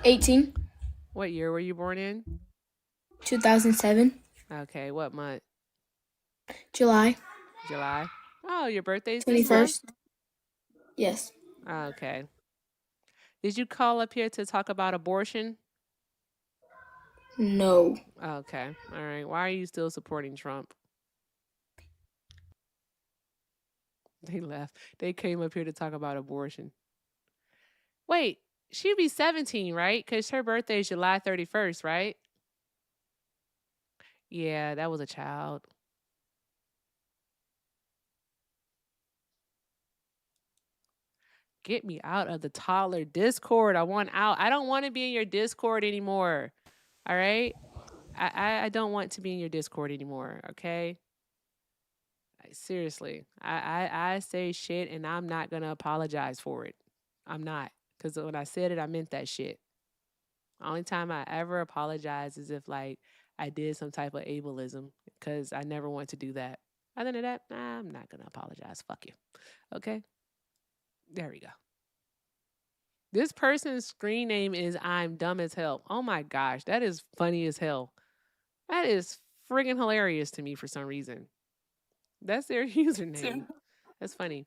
18. What year were you born in? 2007. Okay, what month? July. July. Oh, your birthday's this month? 21st. Yes. Okay. Did you call up here to talk about abortion? No. Okay. All right. Why are you still supporting Trump? They left. They came up here to talk about abortion. Wait, she'd be 17, right? Because her birthday is July 31st, right? Yeah, that was a child. Get me out of the toddler Discord. I want out. I don't want to be in your Discord anymore. All right? I don't want to be in your Discord anymore, okay? Seriously. I say shit and I'm not going to apologize for it. I'm not. Because when I said it, I meant that shit. Only time I ever apologize is if, like, I did some type of ableism, because I never want to do that. Other than that, I'm not going to apologize. Fuck you. Okay? There we go. This person's screen name is I'm dumb as hell. Oh my gosh, that is funny as hell. That is friggin' hilarious to me for some reason. That's their username. That's funny.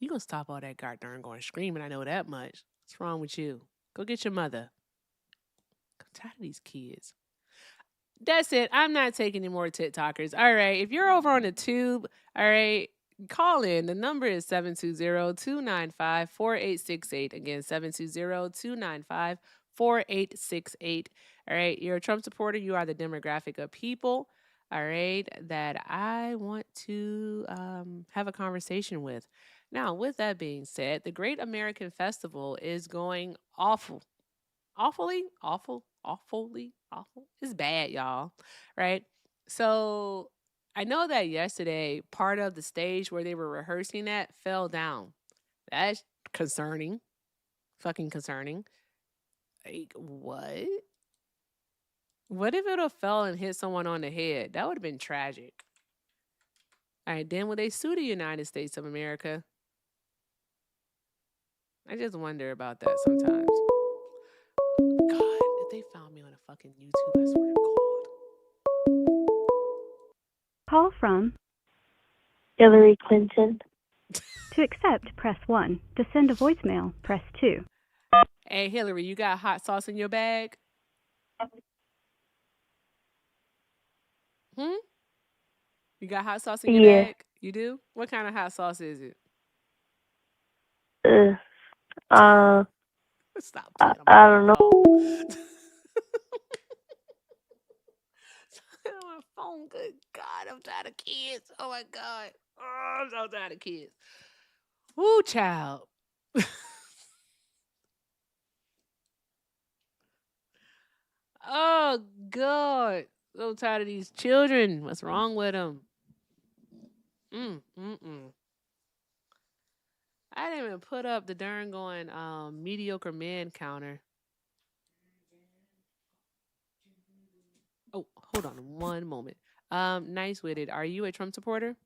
You gonna stop all that goddamn going screaming, I know that much. What's wrong with you? Go get your mother. I'm tired of these kids. That's it. I'm not taking any more TikTokers. All right. If you're over on the tube, all right, call in. The number is 720-295-4868. Again, 720-295-4868. All right. You're a Trump supporter. You are the demographic of people, all right, that I want to have a conversation with. Now, with that being said, the Great American Festival is going awful. Awfully. It's bad, y'all. Right? So I know that yesterday part of the stage where they were rehearsing at fell down. That's concerning. Fucking concerning. Like, what? What if it would have fell and hit someone on the head? That would have been tragic. All right, then would they sue the United States of America? I just wonder about that sometimes. God, if they found me on a fucking YouTube, I swear to God. Call from Hillary Clinton. to accept, press 1. To send a voicemail, press 2. Hey, Hillary, you got hot sauce in your bag? You got hot sauce in your bag? You do? What kind of hot sauce is it? Stop playing. I don't know. On my phone. Good God, I'm tired of kids. Oh my God. Oh, I'm so tired of kids. Woo, child. Oh God. So tired of these children. What's wrong with them? I didn't even put up the darn going mediocre man counter. Oh, hold on one moment. Nice witted. Are you a Trump supporter?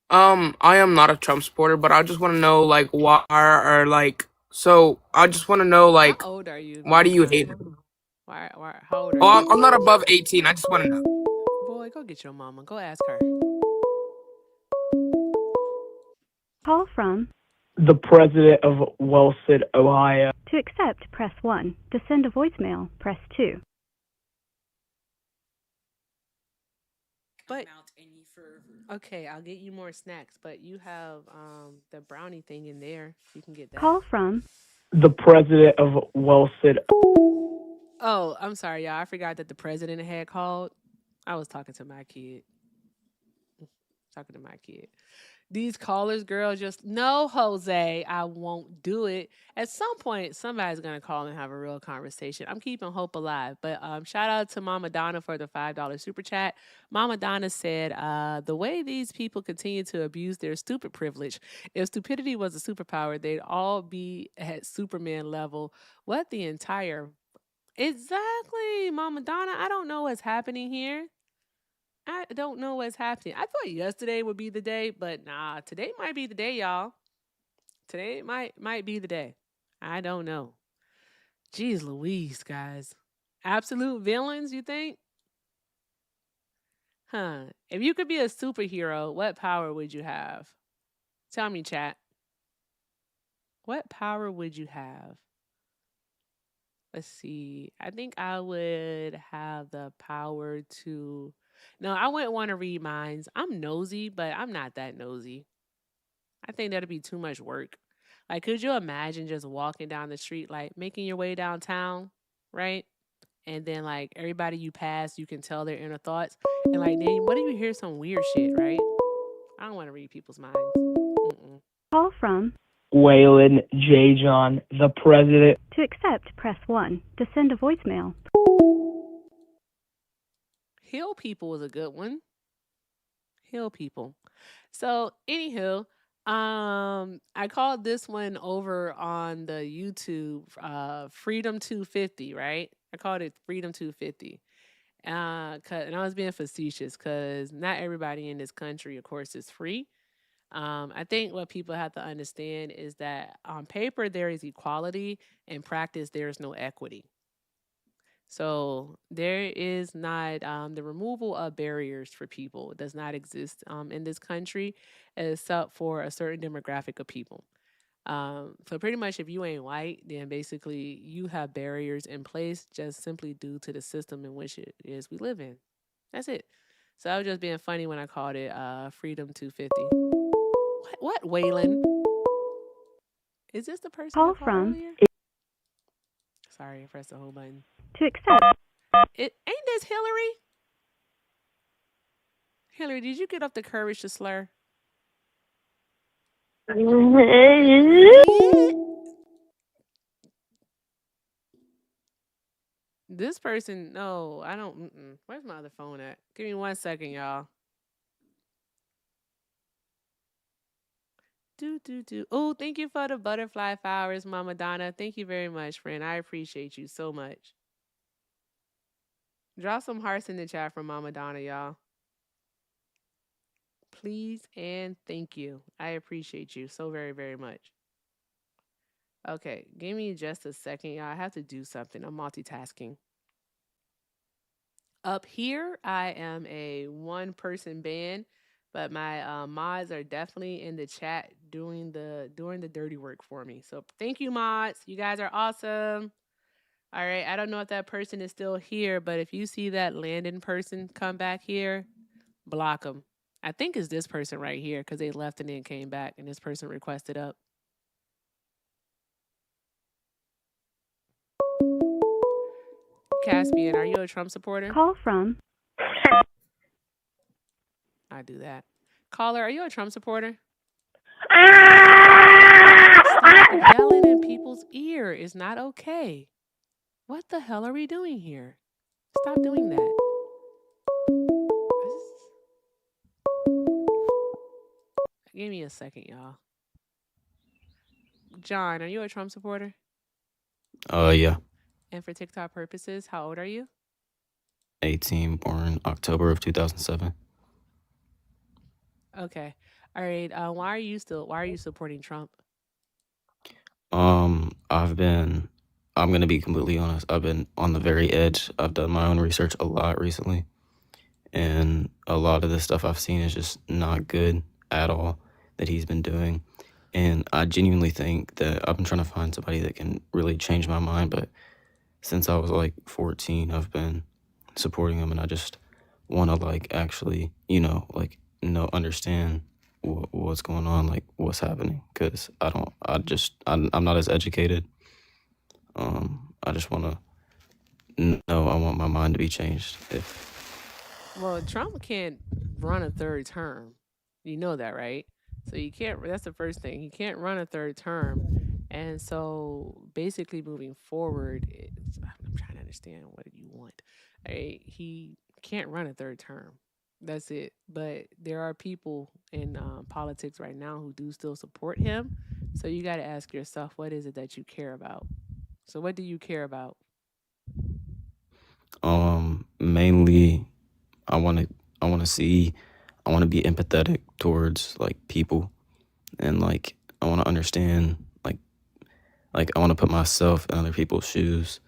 I am not a Trump supporter, but I just want to know, like, why, or like, so I just want to know, like, how old are you? Why do you hate him? Why? How old are Oh, you? I'm not above 18. I just want to know. Boy, go get your mama. Go ask her. Call from the president of Wellsted, Ohio. to accept, press 1. To send a voicemail, press 2. But Okay, I'll get you more snacks, but you have the brownie thing in there. You can get that. Call from The president of Wellsted. Oh, I'm sorry, y'all. I forgot that the president had called. I was talking to my kid. Talking to my kid. These callers, girl, just no, Jose, I won't do it. At some point, somebody's gonna call and have a real conversation. I'm keeping hope alive. But shout out to Mama Donna for the $5 super chat. Mama Donna said, the way these people continue to abuse their stupid privilege, if stupidity was a superpower, they'd all be at Superman level. What the entire exactly, Mama Donna? I don't know what's happening here. I don't know what's happening. I thought yesterday would be the day, but nah, today might be the day, y'all. Today might be the day. I don't know. Jeez Louise, guys. Absolute villains, you think? Huh. If you could be a superhero, what power would you have? Tell me, chat. What power would you have? Let's see. I think I would have the power to. No, I wouldn't want to read minds. I'm nosy, but I'm not that nosy. I think that'd be too much work. Like, could you imagine just walking down the street, like making your way downtown, right? And then, like, everybody you pass, you can tell their inner thoughts. And, like, then what if you hear some weird shit, right? I don't want to read people's minds. Mm-mm. Call from Waylon J. John, the president. To accept, press 1. To send a voicemail. Heal people is a good one. Heal people. So, anywho, I called this one over on the YouTube Freedom 250, right? I called it Freedom 250. And I was being facetious because not everybody in this country, of course, is free. I think what people have to understand is that on paper there is equality, in practice there is no equity. So there is not the removal of barriers for people. It does not exist in this country except for a certain demographic of people. So pretty much if you ain't white, then basically you have barriers in place just simply due to the system in which it is we live in. That's it. So I was just being funny when I called it Freedom 250. What Waylon? Is this the person Call I called from earlier? Sorry, I pressed the whole button. To accept. Ain't this Hillary? Hillary, did you get up the courage to slur? This person, no, I don't. Where's my other phone at? Give me 1 second, y'all. Oh, thank you for the butterfly flowers, Mama Donna. Thank you very much, friend. I appreciate you so much. Drop some hearts in the chat for Mama Donna, y'all. Please and thank you. I appreciate you so very, very much. Okay, give me just a second, y'all. I have to do something. I'm multitasking. Up here, I am a one-person band, but my mods are definitely in the chat doing the dirty work for me. So thank you, mods. You guys are awesome. All right, I don't know if that person is still here, but if you see that Landon person come back here, block them. I think it's this person right here because they left and then came back, and this person requested up. Caspian, are you a Trump supporter? Call from I do that. Caller, are you a Trump supporter? Stop yelling in people's ear. It's not okay. What the hell are we doing here? Stop doing that. Give me a second, y'all. John, are you a Trump supporter? Yeah. And for TikTok purposes, how old are you? 18, born October of 2007. Okay. All right. Why are you supporting Trump? I'm gonna be completely honest. I've been on the very edge. I've done my own research a lot recently, and a lot of the stuff I've seen is just not good at all that he's been doing. And I genuinely think that I've been trying to find somebody that can really change my mind, but since I was like 14, I've been supporting him, and I just want to like actually, understand what's going on, like what's happening, because I'm not as educated. I just want to know. I want my mind to be changed. Well, Trump can't run a third term. You know that, right? So you can't. That's the first thing. He can't run a third term, and so basically moving forward, I'm trying to understand what you want. He can't run a third term. That's it. But there are people in politics right now who do still support him. So you got to ask yourself, what is it that you care about? So what do you care about? Mainly, I want to I want to be empathetic towards like people, and like I want to understand like I want to put myself in other people's shoes.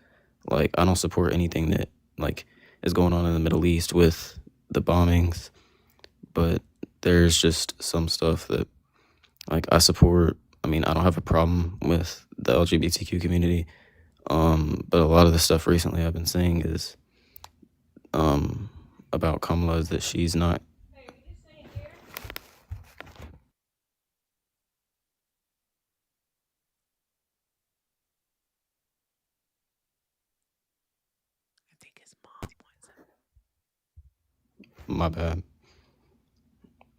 Like I don't support anything that like is going on in the Middle East with the bombings, but there's just some stuff that like I support. I mean, I don't have a problem with the LGBTQ community, but a lot of the stuff recently I've been seeing is about Kamala is that she's not. I think his mom wants My bad.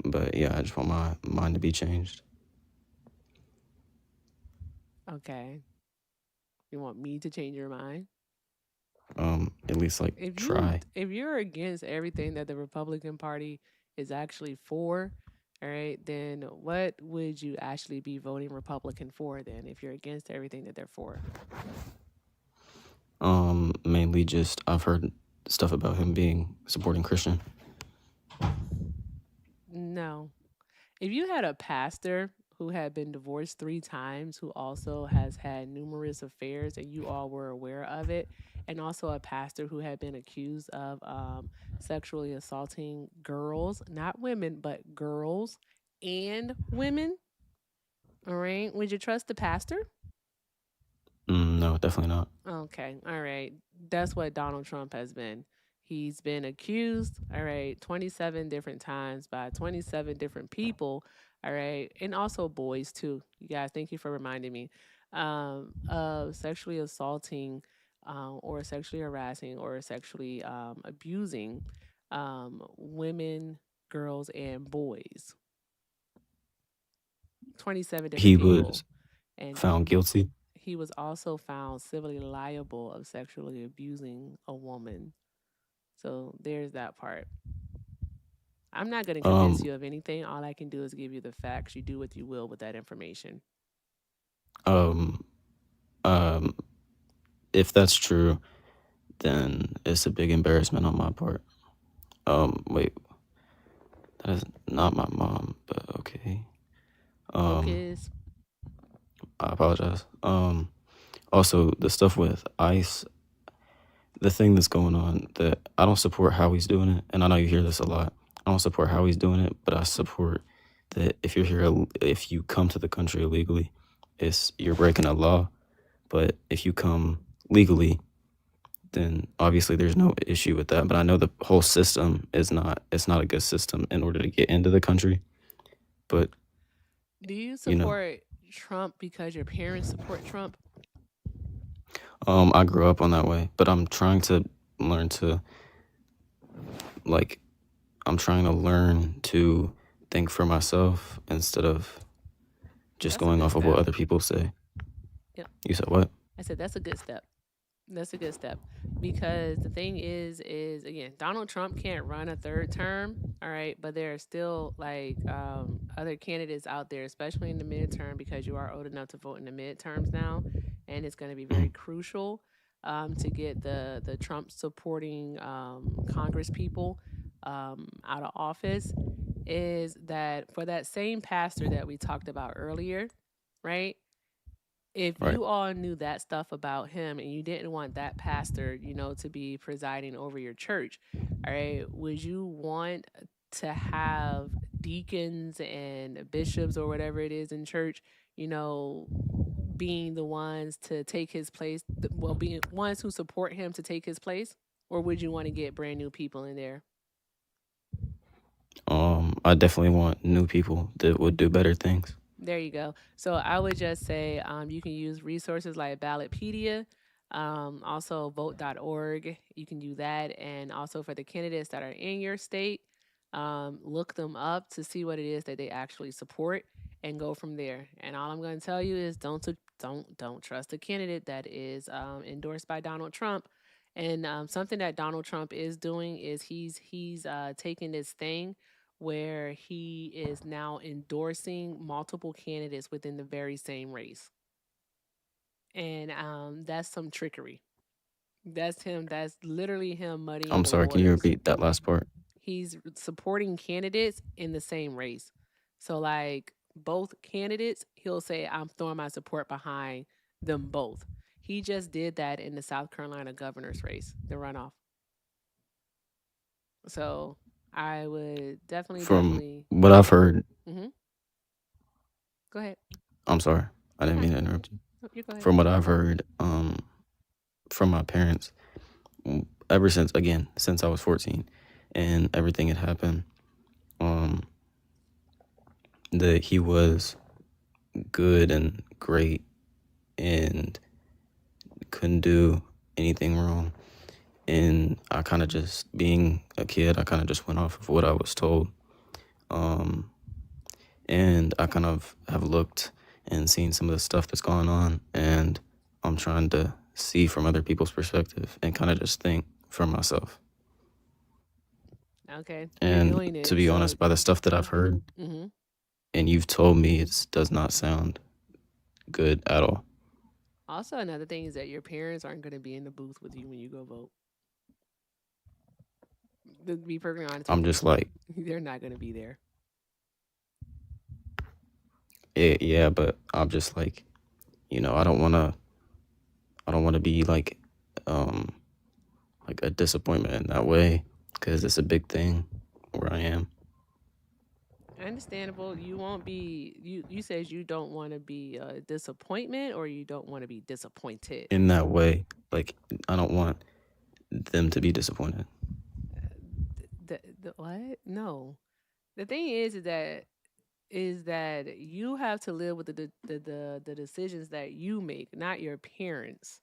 But yeah, I just want my mind to be changed. Okay. You want me to change your mind? At least like try. If you're against everything that the Republican Party is actually for, all right, then what would you actually be voting Republican for then if you're against everything that they're for? Mainly just I've heard stuff about him being supporting Christian. No. If you had a pastor who had been divorced 3 times, who also has had numerous affairs and you all were aware of it, and also a pastor who had been accused of sexually assaulting girls, not women, but girls and women, all right, would you trust the pastor? No, definitely not. Okay. All right. That's what Donald Trump has been. He's been accused, all right, 27 different times by 27 different people, all right, and also boys too. You guys, thank you for reminding me of sexually assaulting or sexually harassing or sexually abusing women, girls, and boys. 27 different He people. was And found guilty. he was also found civilly liable of sexually abusing a woman. So there's that part. I'm not going to convince you of anything. All I can do is give you the facts. You do what you will with that information. Um, um, if that's true, then it's a big embarrassment on my part. Wait, that is not my mom, but okay. Focus. I apologize. Also the stuff with ICE, the thing that's going on, that I don't support how he's doing it, and I know you hear this a lot. I don't support how he's doing it, but I support that if you're here, if you come to the country illegally, you're breaking a law. But if you come legally, then obviously there's no issue with that. But I know the whole system it's not a good system in order to get into the country. But Do you you know, support Trump because your parents support Trump? I grew up on that way, but I'm trying to learn to like I'm trying to learn to think for myself instead of just That's a going good off of what step. other people say. Yep. You said what? I said that's a good step. That's a good step because the thing is again, Donald Trump can't run a third term, all right, but there are still like other candidates out there, especially in the midterm, because you are old enough to vote in the midterms now, and it's going to be very crucial to get the Trump supporting Congress people out of office. Is that for that same pastor that we talked about earlier, right? If Right. you all knew that stuff about him and you didn't want that pastor, to be presiding over your church, all right, would you want to have deacons and bishops or whatever it is in church, being the ones to take his place, being ones who support him to take his place? Or would you want to get brand new people in there? I definitely want new people that would do better things. There you go. So I would just say you can use resources like Ballotpedia, also vote.org. You can do that. And also for the candidates that are in your state, look them up to see what it is that they actually support and go from there. And all I'm going to tell you is don't trust a candidate that is endorsed by Donald Trump. And something that Donald Trump is doing is he's taking this thing where he is now endorsing multiple candidates within the very same race. And that's some trickery. That's him. That's literally him muddying I'm the sorry, can you waters. repeat that last part? He's supporting candidates in the same race. So, like both candidates, he'll say, I'm throwing my support behind them both. He just did that in the South Carolina governor's race, the runoff. So, I would From definitely. what I've heard, Mm-hmm. Go ahead. I'm sorry, I You're didn't mean fine. to interrupt you. No, you go ahead. From what I've heard, from my parents, ever since I was 14, and everything had happened, that he was good and great and couldn't do anything wrong. And I kind of just, being a kid, I kind of just went off of what I was told. And I kind of have looked and seen some of the stuff that's going on, and I'm trying to see from other people's perspective and kind of just think for myself. Okay, you're And doing to it. be So, honest, by the stuff that I've heard, hmm and you've told me, it does not sound good at all. also another thing is that your parents aren't going to be in the booth with you when you go vote. To be perfectly honest I'm with just you, like, they're not going to be there. yeah, but I'm just like, I don't want to be um, like a disappointment in that way, because it's a big thing where I am. Understandable. You won't be. You says you don't want to be a disappointment, or you don't want to be disappointed. In that way, like, I don't want them to be disappointed. The what? No. The thing is that you have to live with the decisions that you make, not your parents.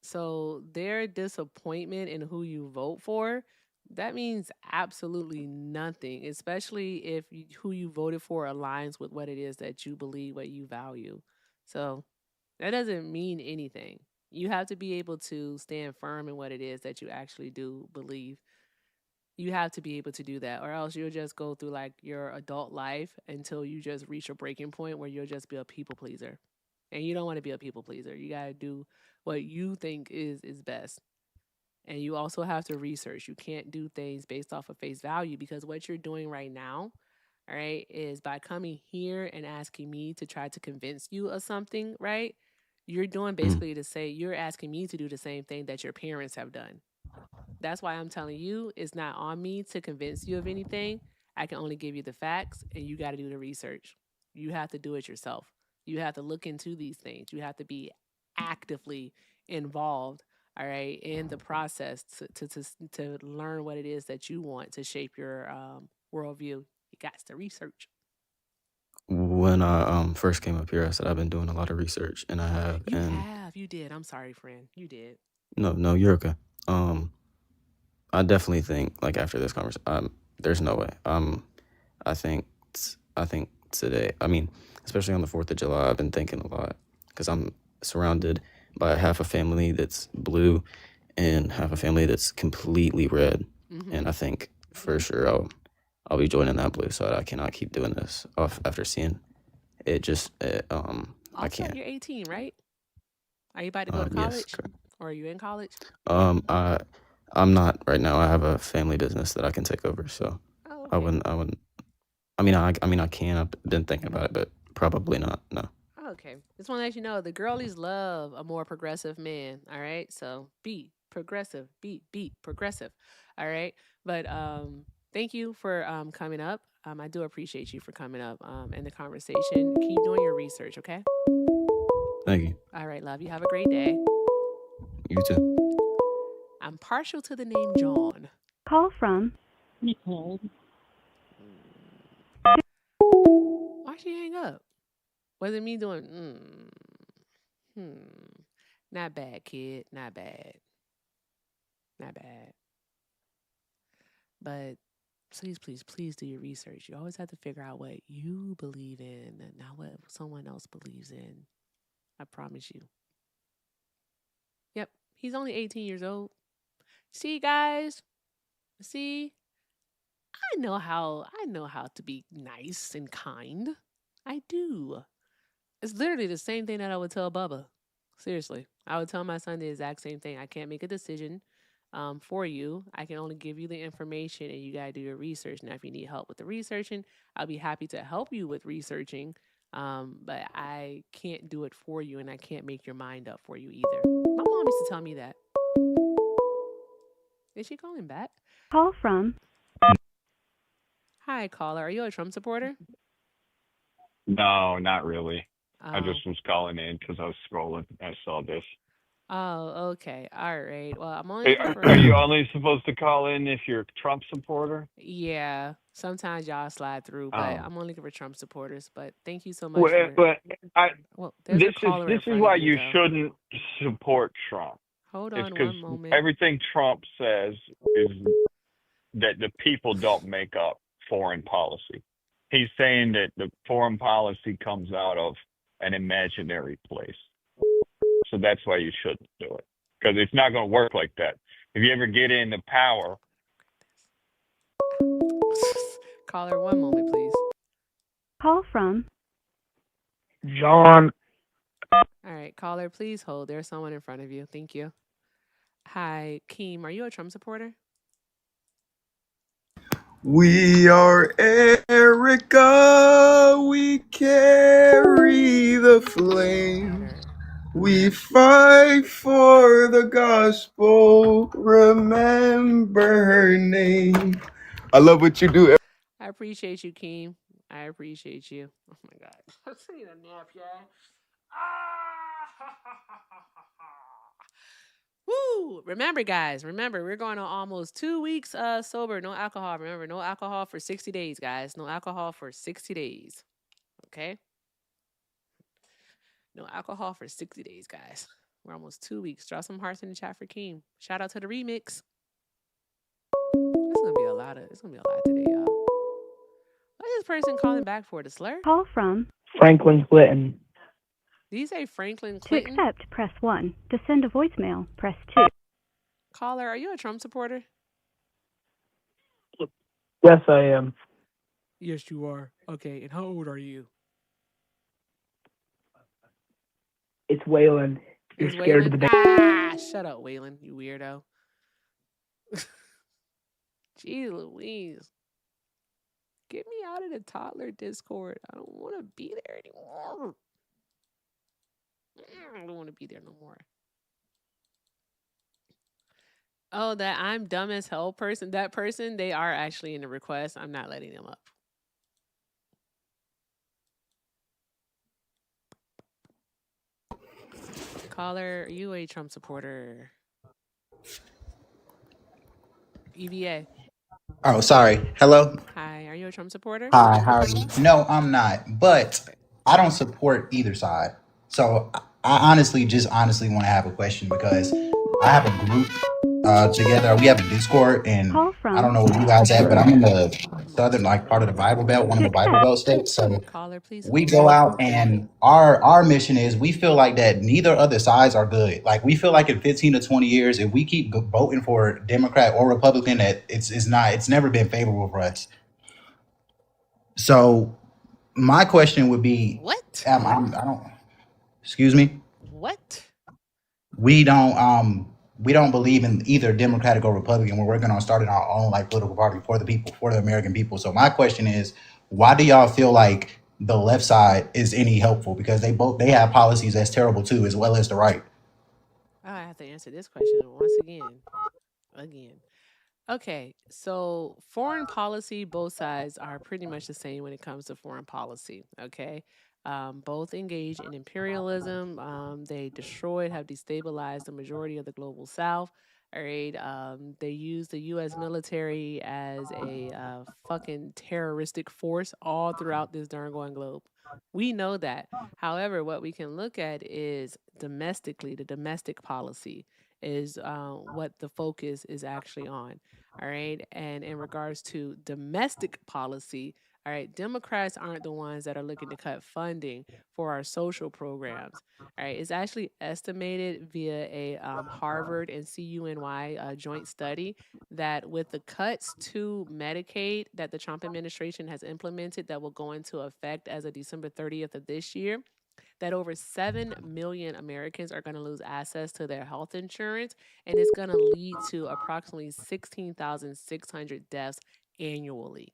So their disappointment in who you vote for, that means absolutely nothing, especially if who you voted for aligns with what it is that you believe, what you value. So that doesn't mean anything. You have to be able to stand firm in what it is that you actually do believe. You have to be able to do that, or else you'll just go through like your adult life until you just reach a breaking point where you'll just be a people pleaser. And you don't want to be a people pleaser. You got to do what you think is best. And you also have to research. You can't do things based off of face value, because what you're doing right now, all right, is by coming here and asking me to try to convince you of something, right? You're doing Mm. basically to say you're asking me to do the same thing that your parents have done. That's why I'm telling you it's not on me to convince you of anything. I can only give you the facts, and you got to do the research. You have to do it yourself. You have to look into these things. You have to be actively involved, all right, in the process to learn what it is that you want to shape your worldview. You got to research. When I first came up here, I said I've been doing a lot of research, and I have. You And have. You did. I'm sorry, friend. You did. no, you're okay. I definitely think, like, after this conversation, there's no way. I think I think today, I mean, especially on the 4th of July, I've been thinking a lot, because I'm surrounded by half a family that's blue and half a family that's completely red. Mm-hmm. And I think for sure I'll be joining that blue side. I cannot keep doing this after seeing it. I Also, can't. you're 18, right? Are you about to go to Yes, college? correct. Or are you in college? I'm not right now. I have a family business that I can take over, so Oh, I okay. wouldn't. I can. I've been thinking about it, but probably not. No. Okay. Just want to let you know the girlies love a more progressive man. All right. So be progressive. Be progressive. All right. But thank you for coming up. I do appreciate you for coming up in the conversation. Keep doing your research, okay? Thank you. All right, love. You have a great day. You too. I'm partial to the name John. Call from Nicole. she hang up? Was it me doing? Not bad, kid. Not bad. Not bad. But please, please, please do your research. You always have to figure out what you believe in and not what someone else believes in. I promise you. Yep, he's only 18 years old. See, guys, see, I know how to be nice and kind. I do. It's literally the same thing that I would tell Bubba. Seriously, I would tell my son the exact same thing. I can't make a decision for you. I can only give you the information, and you gotta do your research. Now, if you need help with the researching, I'll be happy to help you with researching. But I can't do it for you, and I can't make your mind up for you either. My mom used to tell me that. Is she calling back? Call from Hi, caller. Are you a Trump supporter? No, not really. I Oh. just was calling in because I was scrolling. I saw this. Oh, okay. All right. Well, I'm only Hey, looking for. are you only supposed to call in if you're a Trump supporter? Yeah. Sometimes y'all slide through, but Oh, I'm only looking for Trump supporters. But thank you so much well, for. but I Well, there's a caller this in is front of why you, you though. shouldn't support Trump. Hold It's on because one moment. everything Trump says is that the people don't make up foreign policy. He's saying that the foreign policy comes out of an imaginary place. So that's why you shouldn't do it. Because it's not going to work like that. If you ever get into power, Caller, one moment, please. call from John. All right, caller, please hold. There's someone in front of you. Thank you. Hi, Keem. Are you a Trump supporter? We are Erica, we carry the flame. We fight for the gospel, remember her name. I love what you do. I appreciate you, Keem. I appreciate you. Oh my God. Let's see the nap, y'all. Woo! Remember, guys, we're going on almost 2 weeks sober, no alcohol. Remember, no alcohol for 60 days, guys. No alcohol for 60 days. Okay? No alcohol for 60 days, guys. We're almost 2 weeks. Drop some hearts in the chat for Keem. Shout out to the remix. It's gonna be a lot today, y'all. What is this person calling back for? The slur? call from Franklin Clinton. Did you say Franklin to Clinton? accept, press 1. To send a voicemail, press 2. Caller, are you a Trump supporter? Yes, I am. Yes, you are. Okay, and how old are you? It's Waylon. You're Is scared of Waylon? the Shut up, Waylon, you weirdo. Jeez Louise. Get me out of the toddler Discord. I don't want to be there anymore. I don't want to be there no more. Oh, that I'm dumb as hell person. That person, they are actually in the request. I'm not letting them up. Caller, are you a Trump supporter? EVA. Oh, sorry. Hello. Hi, are you a Trump supporter? Hi, how are you? No, I'm not. But Okay. I don't support either side. So I honestly want to have a question because I have a group together. We have a Discord, and Call I don't from know where you guys at, but I'm in the southern part of the Bible Belt, one of to the Bible accept, Belt states. So Caller, please we hold. go out, and our mission is we feel like that neither other sides are good. Like we feel like in 15 to 20 years, if we keep voting for Democrat or Republican, that it's never been favorable for us. So my question would be, What? I don't. Excuse me. What? We don't we don't believe in either Democratic or Republican. We're working on starting our own political party for the people, for the American people. So my question is, why do y'all feel like the left side is any helpful? Because they have policies that's terrible too, as well as the right. I have to answer this question once again. Okay, so foreign policy, both sides are pretty much the same when it comes to foreign policy. Okay, both engage in imperialism. They destroyed, have destabilized the majority of the global South. All right. They use the U.S. military as a fucking terroristic force all throughout this darn going globe. We know that. However, what we can look at is domestically, the domestic policy is what the focus is actually on. All right. And in regards to domestic policy, all right, Democrats aren't the ones that are looking to cut funding for our social programs. All right, it's actually estimated via a Harvard and CUNY joint study that with the cuts to Medicaid that the Trump administration has implemented that will go into effect as of December 30th of this year, that over 7 million Americans are going to lose access to their health insurance, and it's going to lead to approximately 16,600 deaths annually.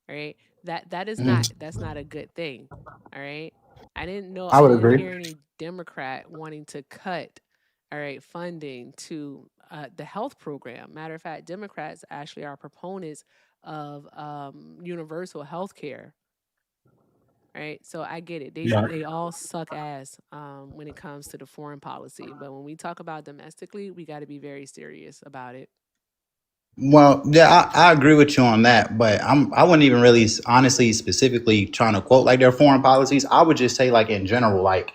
Right? That is Mhm. that's not a good thing. All right? I I would didn't agree. hear any Democrat wanting to cut all right funding to the health program. Matter of fact, Democrats actually are proponents of universal health care. Right? So I get it. Yeah. They all suck ass when it comes to the foreign policy, but when we talk about domestically, we got to be very serious about it. Well, yeah, I agree with you on that, but I wouldn't even really honestly specifically trying to quote like their foreign policies. I would just say like in general, like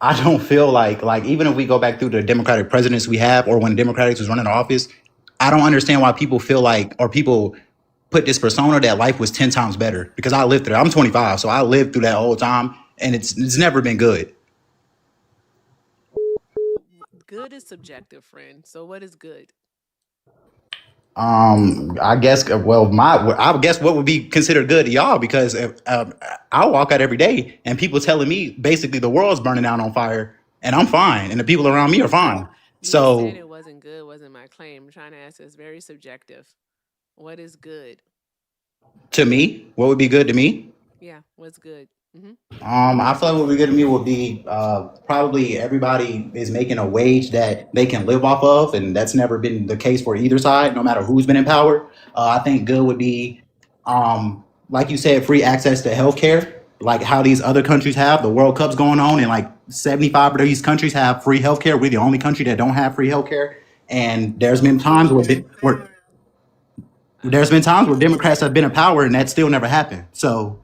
I don't feel like even if we go back through the Democratic presidents we have or when Democrats was running office, I don't understand why people feel like or people put this persona that life was 10 times better because I lived through it. I'm 25, so I lived through that whole time and it's never been good. Good is subjective, friend. So what is good? I guess I would guess what would be considered good to y'all because I walk out every day and people telling me basically the world's burning down on fire and I'm fine and the people around me are fine. Me saying So it wasn't good wasn't my claim. I'm trying to ask it's very subjective. What is good? to me, what would be good to me? Yeah, what's good? Hmm. I feel like what would be good to me would be probably everybody is making a wage that they can live off of, and that's never been the case for either side, no matter who's been in power. I think good would be, like you said, free access to healthcare, like how these other countries have. The World Cup's going on, and like 75 of these countries have free healthcare. We're the only country that don't have free healthcare, and there's been times where Democrats have been in power, and that still never happened. So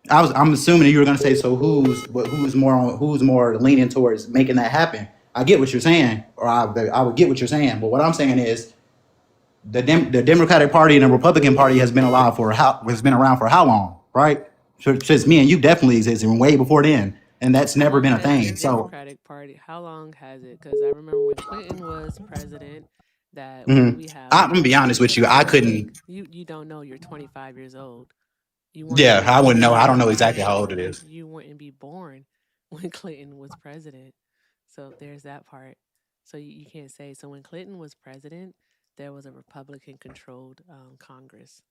I'm assuming that you were going to say, so who's more leaning towards making that happen? I get what you're saying, or I would get what you're saying. But what I'm saying is the Democratic Party and the Republican Party has been around for how long, right? Since me and you definitely existed way before then, and that's How never long been a has the thing. So Democratic Party? How long has it? Because I remember when Clinton was president, that what did mhm. we have? I'm We gonna be had honest with the you, I pandemic. couldn't. You don't know. You're 25 years old. You weren't Yeah, even I wouldn't know. I don't born. know You exactly wouldn't how be old it is. you wouldn't be born when Clinton was president. So there's that part. So you can't say. So when Clinton was president, there was a Republican controlled Congress.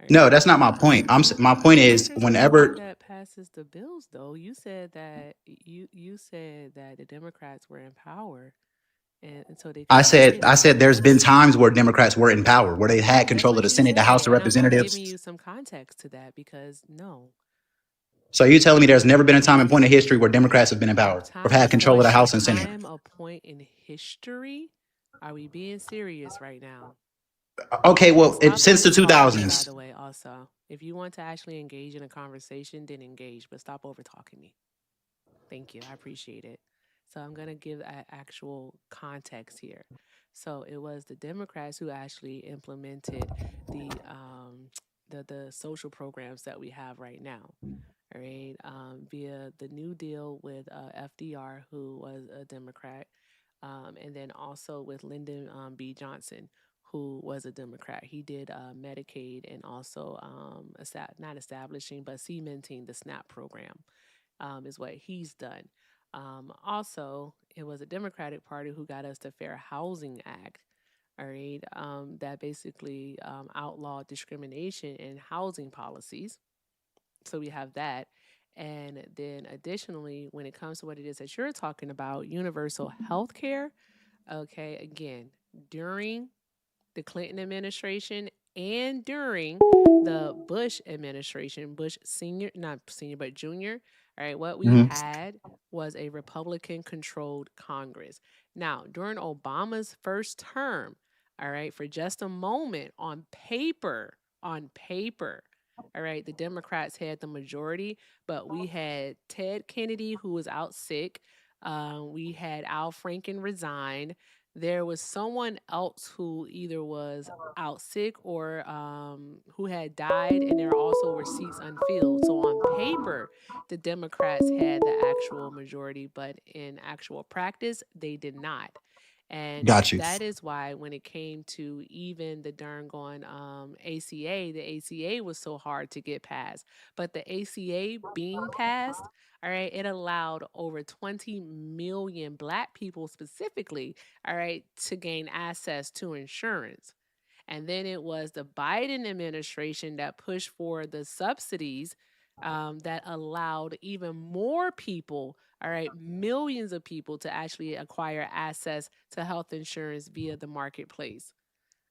All No, right. that's not my point. My point is Congress is the one whenever that passes the bills, though. You said that you said that the Democrats were in power, and so they could create I said there's laws. been times where Democrats were in power, where they had That's control of what the you Senate, the House said, of and I'm giving Representatives. you some context to that because no So you telling me there's never been a time in point of history where Democrats have been in power or time had control of the a House and Senate? time a point in history. Are we being serious right now? Okay, And well, stop since the over talking me. By 2000s. the way, also, if you want to actually engage in a conversation, then engage, but stop over talking me. Thank you. I appreciate it. So I'm going to give actual context here. So it was the Democrats who actually implemented the the social programs that we have right now. All right, via the New Deal with FDR, who was a Democrat, and then also with Lyndon B. Johnson, who was a Democrat. He did Medicaid and also not establishing, but cementing the SNAP program is what he's done. Also, it was a Democratic Party who got us the Fair Housing Act, all right, that basically outlawed discrimination in housing policies. So we have that. And then additionally, when it comes to what it is that you're talking about, universal health care, okay, again, during the Clinton administration and during the Bush administration, Bush senior, not senior, but junior, All right, what we Hmm. had was a Republican controlled Congress. Now, during Obama's first term, all right, for just a moment, on paper, all right, the Democrats had the majority, but we had Ted Kennedy, who was out sick. We had Al Franken resign. There was someone else who either was out sick or who had died, and there also were seats unfilled. So on paper, the Democrats had the actual majority, but in actual practice, they did not. And Got you. that is why when it came to even the darn gone ACA, the ACA was so hard to get passed. But the ACA being passed, all right, it allowed over 20 million Black people specifically, all right, to gain access to insurance. And then it was the Biden administration that pushed for the subsidies that allowed even more people, all right, millions of people to actually acquire access to health insurance via the marketplace.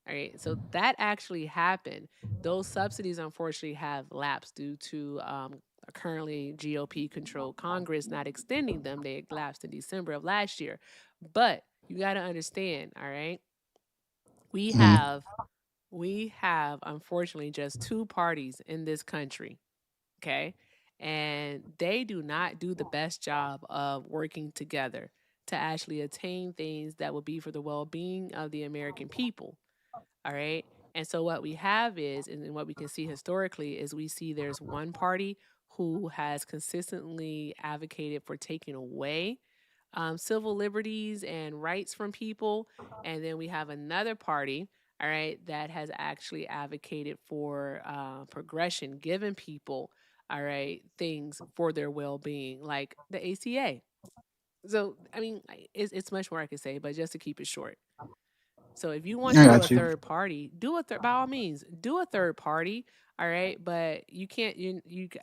All right, so that actually happened. Those subsidies, unfortunately, have lapsed due to a currently GOP controlled Congress not extending them. They lapsed in December of last year. But you got to understand, all right, we Mhm. have we have unfortunately just two parties in this country, okay? And they do not do the best job of working together to actually attain things that would be for the well-being of the American people. All right. And so what we have is, and what we can see historically is we see there's one party who has consistently advocated for taking away civil liberties and rights from people. And then we have another party, all right, that has actually advocated for progression, giving people, all right, things for their well being, like the ACA. So, I mean, it's much more I could say, but just to keep it short. So if you want to I do a got you. third party, do a by all means, do a third party. All right, but you can't.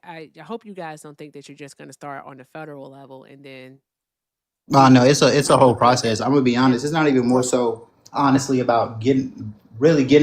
I hope you guys don't think that you're just going to start on the federal level and then Oh do no, this it's a whole nationally. process. I'm gonna be Yeah. honest. It's not even more so honestly about getting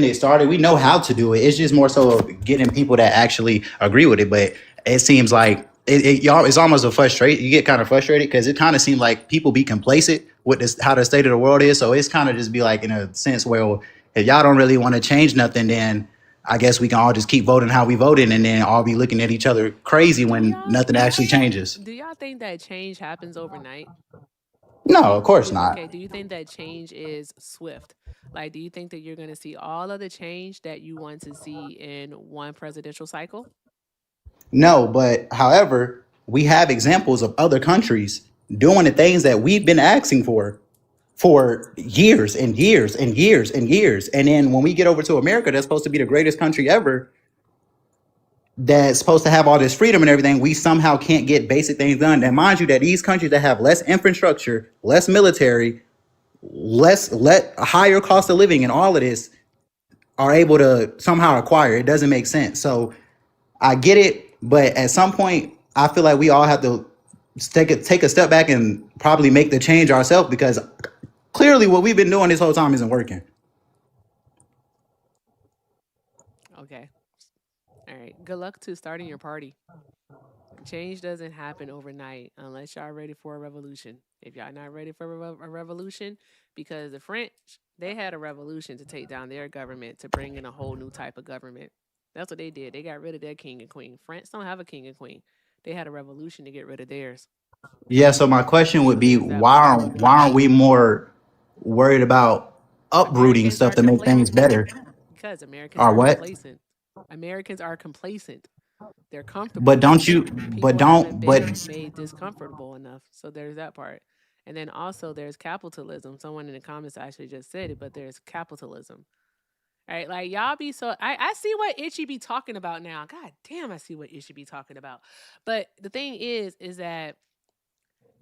it started. We know how to do it. It's just more so of getting people that actually agree with it. But it seems like y'all it's almost a frustrate. You get kind of frustrated because it kind of seems like people be complacent with this how the state of the world is. So it's kind of just be like in a sense where well, if y'all don't really want to change nothing, then I guess we can all just keep voting how we voting, and then all be looking at each other crazy when nothing actually changes. Do y'all think that change happens overnight? No, of course not. Okay, do you think that change is swift? Like, do you think that you're going to see all of the change that you want to see in one presidential cycle? No, but however, we have examples of other countries doing the things that we've been asking for years and years and years and years. And then when we get over to America, that's supposed to be the greatest country ever, that's supposed to have all this freedom and everything, we somehow can't get basic things done. And mind you, that these countries that have less infrastructure, less military, let a higher cost of living and all of this are able to somehow acquire. It doesn't make sense. So I get it, but at some point, I feel like we all have to take a step back and probably make the change ourselves because clearly what we've been doing this whole time isn't working. Okay. All right. Good luck to starting your party. Change doesn't happen overnight unless y'all ready for a revolution. If y'all not ready for a revolution, because the French, they had a revolution to take down their government to bring in a whole new type of government. That's what they did. They got rid of their king and queen. France don't have a king and queen. They had a revolution to get rid of theirs. Yeah. So my question would So be, there's that part. why aren't we more worried about uprooting Americans stuff are to make things complacent better? because Americans Or are what? complacent. Americans are complacent. They're But comfortable. don't you? But People haven't don't. But been made discomfortable enough. So there's that part. And then also there's capitalism. Someone in the comments actually just said it, but there's capitalism. All right, like y'all be so I see what Itchy be talking about now. God damn, I see what Itchy be talking about. But the thing is that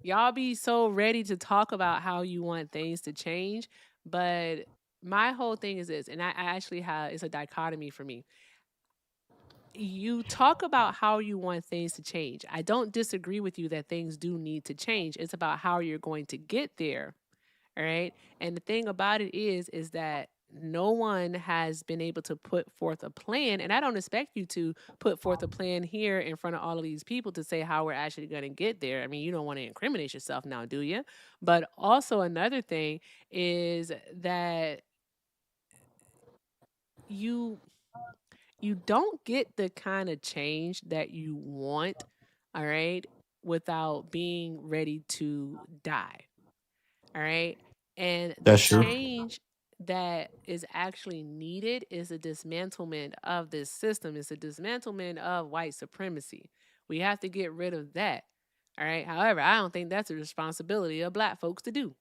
y'all be so ready to talk about how you want things to change. But my whole thing is this, and I actually have it's a dichotomy for me. You talk about how you want things to change. I don't disagree with you that things do need to change. It's about how you're going to get there. All right. And the thing about it is that no one has been able to put forth a plan. And I don't expect you to put forth a plan here in front of all of these people to say how we're actually going to get there. I mean, you don't want to incriminate yourself now, do you? But also, another thing is that you you don't get the kind of change that you want, all right, without being ready to die. All right. And the That's true. change that is actually needed is a dismantlement of this system. It's a dismantlement of white supremacy. We have to get rid of that. All right. However, I don't think that's a responsibility of black folks to do.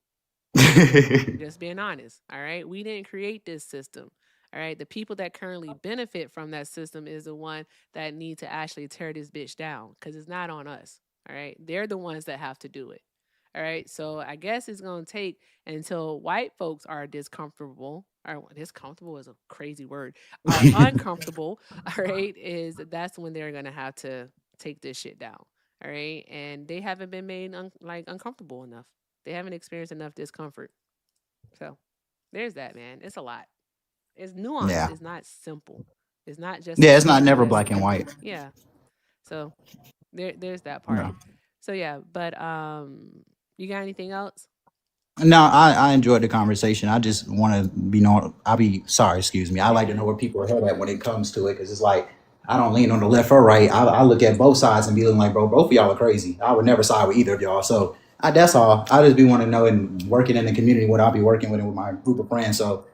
Just being honest. All right. We didn't create this system. All right. The people that currently benefit from that system is the one that need to actually tear this bitch down because it's not on us. All right. They're the ones that have to do it. All right. So I guess it's going to take until white folks are discomfortable, or discomfortable is a crazy word, are uncomfortable. All right. That's when they're going to have to take this shit down. All right. And they haven't been made uncomfortable enough. They haven't experienced enough discomfort. So there's that, man. It's a lot. It's nuanced. Yeah. It's not simple. It's not just Yeah, as it's not simple never as black and white. yeah. So there's that part. No. So yeah, but you got anything else? No, I enjoyed the conversation. I just want to be know. I'll be sorry, excuse me. I You're like to know good. where people are head at when it comes to it, because it's like I don't lean on the left or right. I look at both sides and be like, bro, both of y'all are crazy. I would never side with either of y'all. So that's all. I just be want to know, and working in the community, what I'll be working with and with my group of friends. So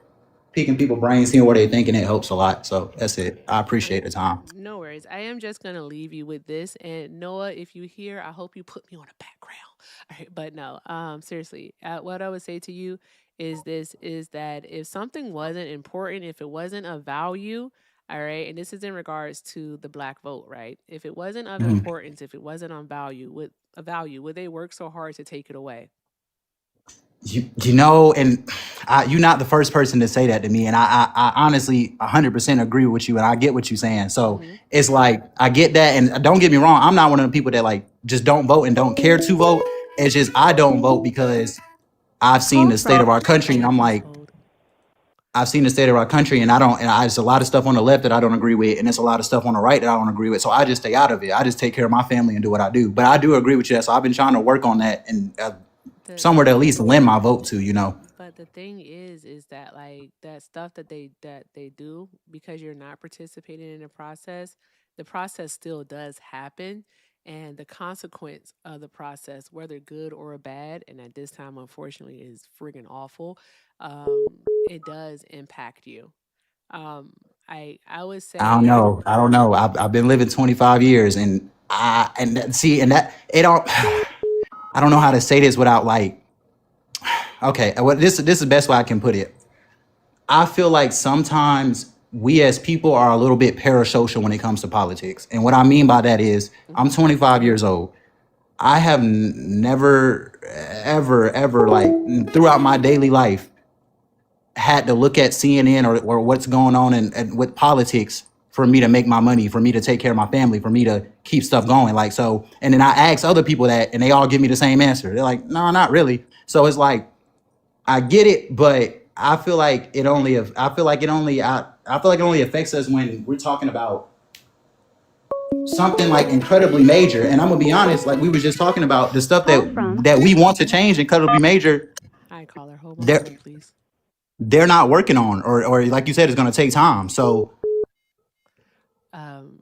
picking people's brains, seeing what they thinking, it helps a lot. So that's it. I appreciate the time. No worries. I am just gonna leave you with this. And Noah, if you hear, I hope you put me on a background. All right, but no, seriously, what I would say to you is this: is that if something wasn't important, if it wasn't of value, all right, and this is in regards to the black vote, right? If it wasn't of Mhm. importance, if it wasn't on value, with a value, would they work so hard to take it away? You know, and you're not the first person to say that to me, and I honestly 100% agree with you, and I get what you're saying. So Mm-hmm. it's like I get that, and don't get me wrong, I'm not one of the people that like just don't vote and don't care to vote. It's just I don't vote because I've seen the state of our country, and Oh, I'm please like, hold. I've seen the state of our country, and there's a lot of stuff on the left that I don't agree with, and there's a lot of stuff on the right that I don't agree with. So I just stay out of it. I just take care of my family and do what I do. But I do agree with you. So I've been trying to work on that and The somewhere to at least lend my vote to. You know. But the thing is that like that stuff that they do because you're not participating in the process still does happen, and the consequence of the process, whether good or bad, and at this time unfortunately is friggin' awful, it does impact you. Um, I would I don't say know. I don't know. I've been living 25 years, and see, and that it don't. I don't know how to say this without like. Okay, what this is the best way I can put it. I feel like sometimes we as people are a little bit parasocial when it comes to politics, and what I mean by that is I'm 25 years old. I have never, ever like throughout my daily life had to look at CNN or what's going on and with politics for me to make my money, for me to take care of my family, for me to keep stuff going. Like so, and then I ask other people that, and they all give me the same answer. They're like, "No, not really." So it's like I get it, but I feel like it only. I feel like it only. I feel like it only affects us when we're talking about something like incredibly major. And I'm gonna be honest, like we were just talking about the stuff Call from that we want to change incredibly major. I call her. Hold one They're moment, please. they're not working on, or like you said, it's gonna take time. So Um,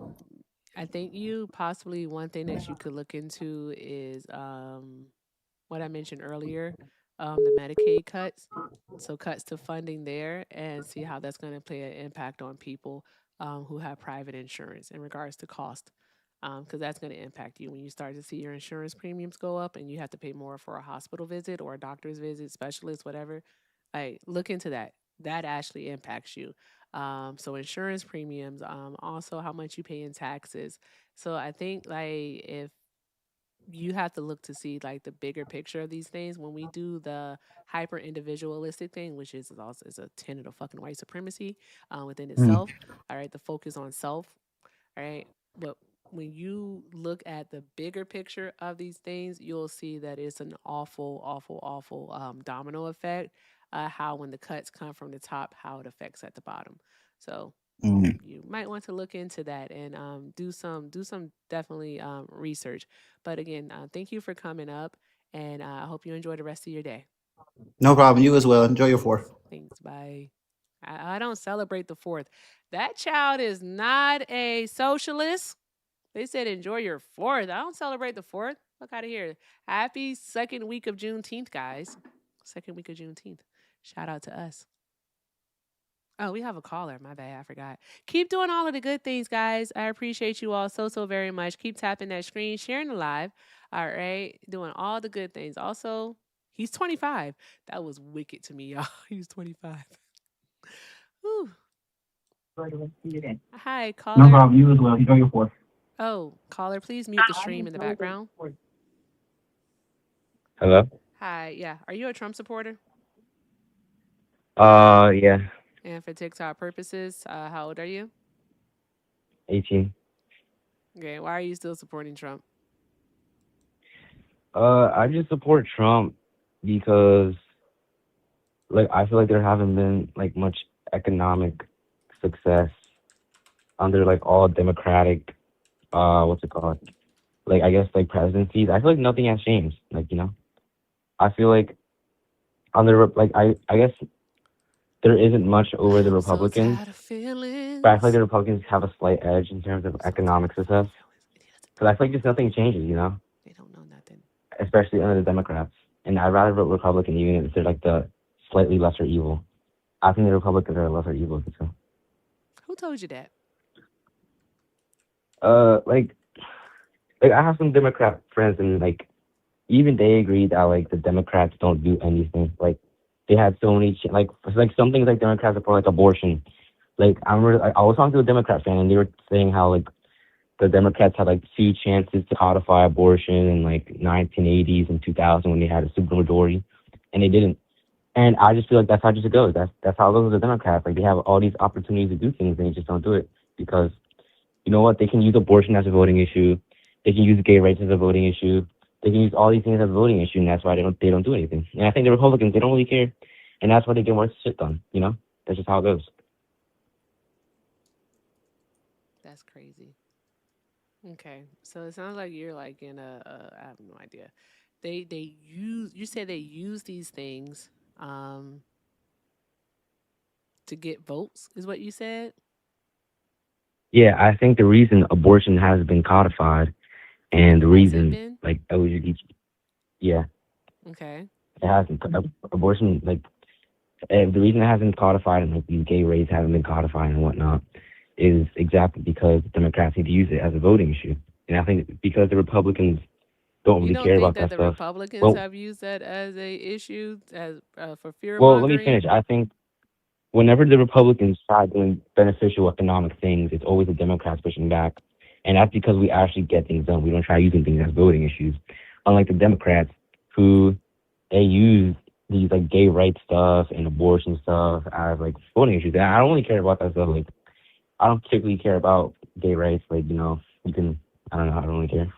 I think you possibly one thing that you could look into is what I mentioned earlier, the Medicaid cuts. So cuts to funding there, and see how that's going to play an impact on people who have private insurance in regards to cost. Because that's going to impact you when you start to see your insurance premiums go up and you have to pay more for a hospital visit or a doctor's visit, specialist, whatever. Like, look into that. That actually impacts you. So insurance premiums, also how much you pay in taxes. So I think like if you have to look to see like the bigger picture of these things when we do the hyper individualistic thing, which is also is a tenet of fucking white supremacy within itself. All right, the focus on self. All right, but when you look at the bigger picture of these things, you'll see that it's an awful, awful, awful domino effect. how when the cuts come from the top, how it affects at the bottom. So Mm. you might want to look into that and do some definitely research. But again, thank you for coming up, and I hope you enjoy the rest of your day. No problem. You as well. Enjoy your fourth. Thanks. Bye. I don't celebrate the fourth. That child is not a socialist. They said enjoy your fourth. I don't celebrate the fourth. Fuck out of here. Happy second week of Juneteenth, guys. Second week of Juneteenth. Shout out to us. Oh, we have a caller. My bad. I forgot. Keep doing all of the good things, guys. I appreciate you all so very much. Keep tapping that screen, sharing the live. All right. Doing all the good things. Also, he's 25. That was wicked to me, y'all. He's 25. Whew. Hi, No caller. problem. You as well. Enjoy your fourth. Oh, caller, please mute the stream in the background. Hello? Hi, yeah. Are you a Trump supporter? Yeah, And for TikTok purposes, how old are you? 18. Okay, why are you still supporting Trump? I just support Trump because, like, I feel like there haven't been, like, much economic success under, like, all Democratic, what's it called? Like, I guess, like, presidencies. I feel like nothing has changed, like, you know? I feel like under, like, I guess there isn't much over the I'm so Republicans, tired of but I feel like feelings. the Republicans have a slight edge in terms of economic success. Because I feel like just nothing changes, you know? They don't know nothing. Especially under the Democrats. And I'd rather vote Republican even if they're like the slightly lesser evil. I think the Republicans are a lesser evil. So, Who told you that? like I have some Democrat friends and like even they agree that like the Democrats don't do anything. Like they had so many like some things like Democrats are for like abortion. Like I remember I was talking to a Democrat fan and they were saying how like the Democrats had like 2 chances to codify abortion in like 1980s and 2000 when they had a supermajority, and they didn't. And I just feel like that's how it just goes. That's how it goes with the Democrats. Like they have all these opportunities to do things and they just don't do it because you know what? They can use abortion as a voting issue. They can use gay rights as a voting issue. They can use all these things as a voting issue, and that's why they don't do anything. And I think the Republicans they don't really care, and that's why they get more shit done. You know, that's just how it goes. That's crazy. Okay, so it sounds like you're like in I have no idea. They use you said they use these things um to get votes is what you said? Yeah, I think the reason abortion has been codified, and the Has it reason been? like LGBT, yeah, Okay. it hasn't. Abortion like the reason it hasn't codified and like these gay rights haven't been codified and whatnot is exactly because Democrats need to use it as a voting issue. And I think because the Republicans don't You really don't care think about that that the stuff. Republicans Well, have used that as a issue as for fear let me mongering? finish. I think whenever the Republicans try doing beneficial economic things, it's always the Democrats pushing back. And that's because we actually get things done. We don't try using things as voting issues. Unlike the Democrats who they use these like gay rights stuff and abortion stuff as like voting issues. And I don't really care about that stuff. Like I don't particularly care about gay rights. Like, you know, you can I don't know, I don't really care.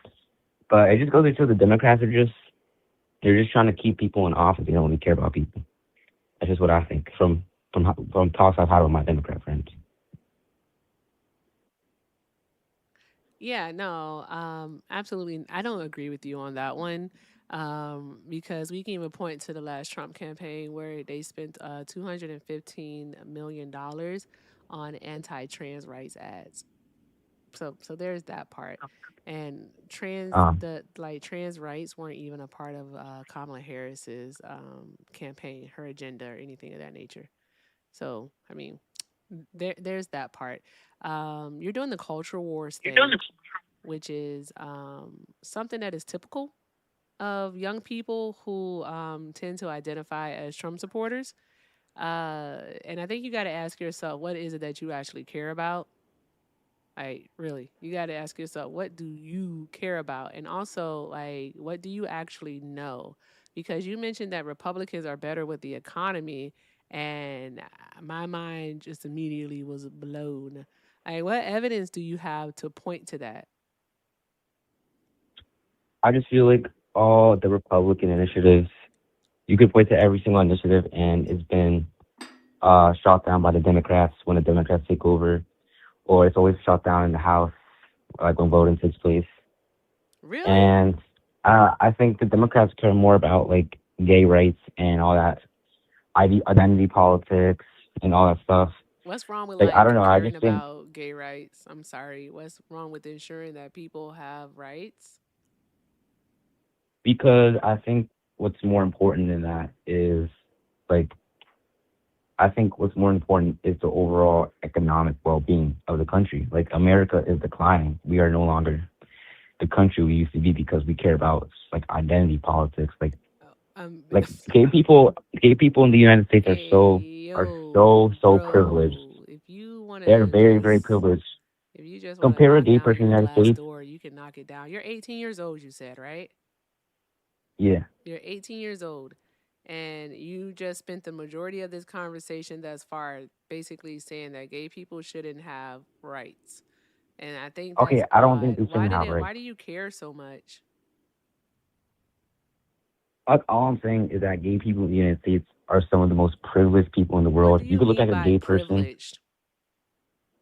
But it just goes to show the Democrats are just they're just trying to keep people in office. They don't really care about people. That's just what I think from talks I've had with my Democrat friends. Yeah, no, absolutely. I don't agree with you on that one. Because we can even point to the last Trump campaign where they spent $215 million on anti-trans rights ads. So there's that part. And trans rights weren't even a part of Kamala Harris's campaign, her agenda or anything of that nature. So I mean, there's that part. You're doing the culture wars thing, which is something that is typical of young people who tend to identify as Trump supporters. And I think you got to ask yourself, what is it that you actually care about? Like, really, you got to ask yourself, what do you care about? And also, like, what do you actually know? Because you mentioned that Republicans are better with the economy, and my mind just immediately was blown. Like, what evidence do you have to point to that? I just feel like all the Republican initiatives You could point to every single initiative, and it's been shot down by the Democrats when the Democrats take over, or it's always shot down in the House, like when voting takes place. Really? And I think the Democrats care more about like gay rights and all that identity politics and all that stuff. What's wrong with Like I don't like know. I caring just think about gay rights? I'm sorry. What's wrong with ensuring that people have rights? because I think what's more important than that is like I think what's more important is the overall economic well-being of the country. Like America is declining. We are no longer the country we used to be because we care about like identity politics. Like gay people in the United States are so Hey, are yo, so so privileged. bro. They're If very privileged. you just want to Compare a knock gay down person in your the United glass States. door, you can knock it down. You're 18 years old, you said, right? Yeah. You're 18 years old, and you just spent the majority of this conversation thus far basically saying that gay people shouldn't have rights. And I think Okay, that's I don't think odd. they shouldn't have Why rights. do you care so much? Like, all I'm saying is that gay people in the United States are some of the most privileged people in the What do world. You you could look mean at a by gay person. privileged?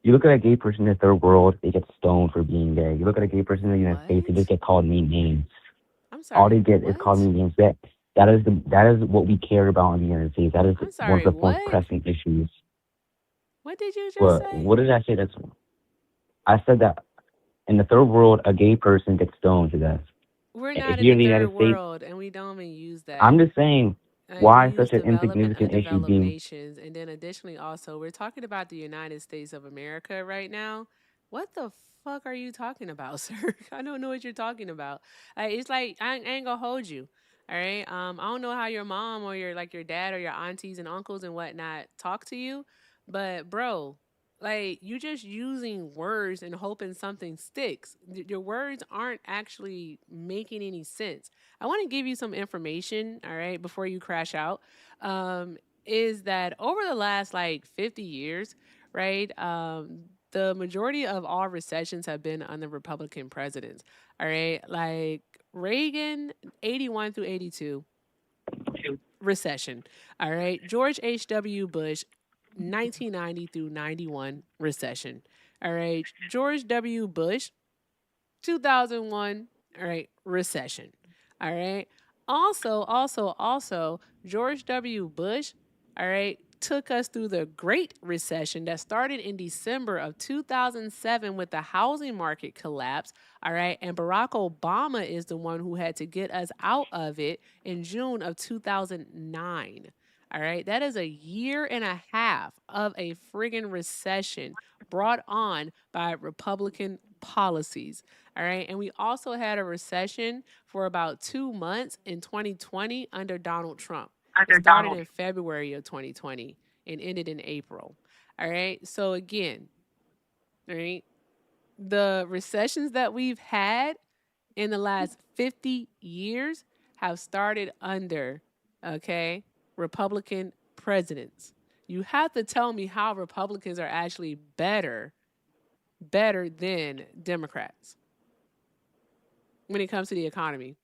You look at a gay person in the third world, they get stoned for being gay. You look at a gay person in the United States, they just What? get called mean names. I'm All sorry, they get is called what? mean names. That is what we care about in the United States. That is I'm one of sorry, the most what? pressing issues. What did you just But say? what did I say? I said that in the third world, a gay person gets stoned to death. We're not in Here the in the third United States, world, and we don't even use I'm that. just saying, We why use such an developed and insignificant issue undeveloped being nations. And then additionally, also, we're talking about the United States of America right now. What the fuck are you talking about, sir? I don't know what you're talking about. It's like, I ain't gonna hold you. All right. I don't know how your mom or your dad or your aunties and uncles and whatnot talk to you, but bro, like you just using words and hoping something sticks. Your words aren't actually making any sense. I want to give you some information, all right, before you crash out. Um, is that over the last like 50 years, right? The majority of all recessions have been under Republican presidents, all right? Like Reagan, 81 through 82, recession, all right? George H.W. Bush, 1990 through 91, recession, all right? George W. Bush, 2001, all right, recession. All right. Also, George W. Bush, all right, took us through the Great Recession that started in December of 2007 with the housing market collapse. All right. And Barack Obama is the one who had to get us out of it in June of 2009. All right. That is a year and a half of a friggin' recession brought on by Republican policies. All right. And we also had a recession for about 2 months in 2020 under Donald Trump. It started in February of 2020 and ended in April. All right. So, again, all right, the recessions that we've had in the last 50 years have started under, okay, Republican presidents. You have to tell me how Republicans are actually better than Democrats when it comes to the economy.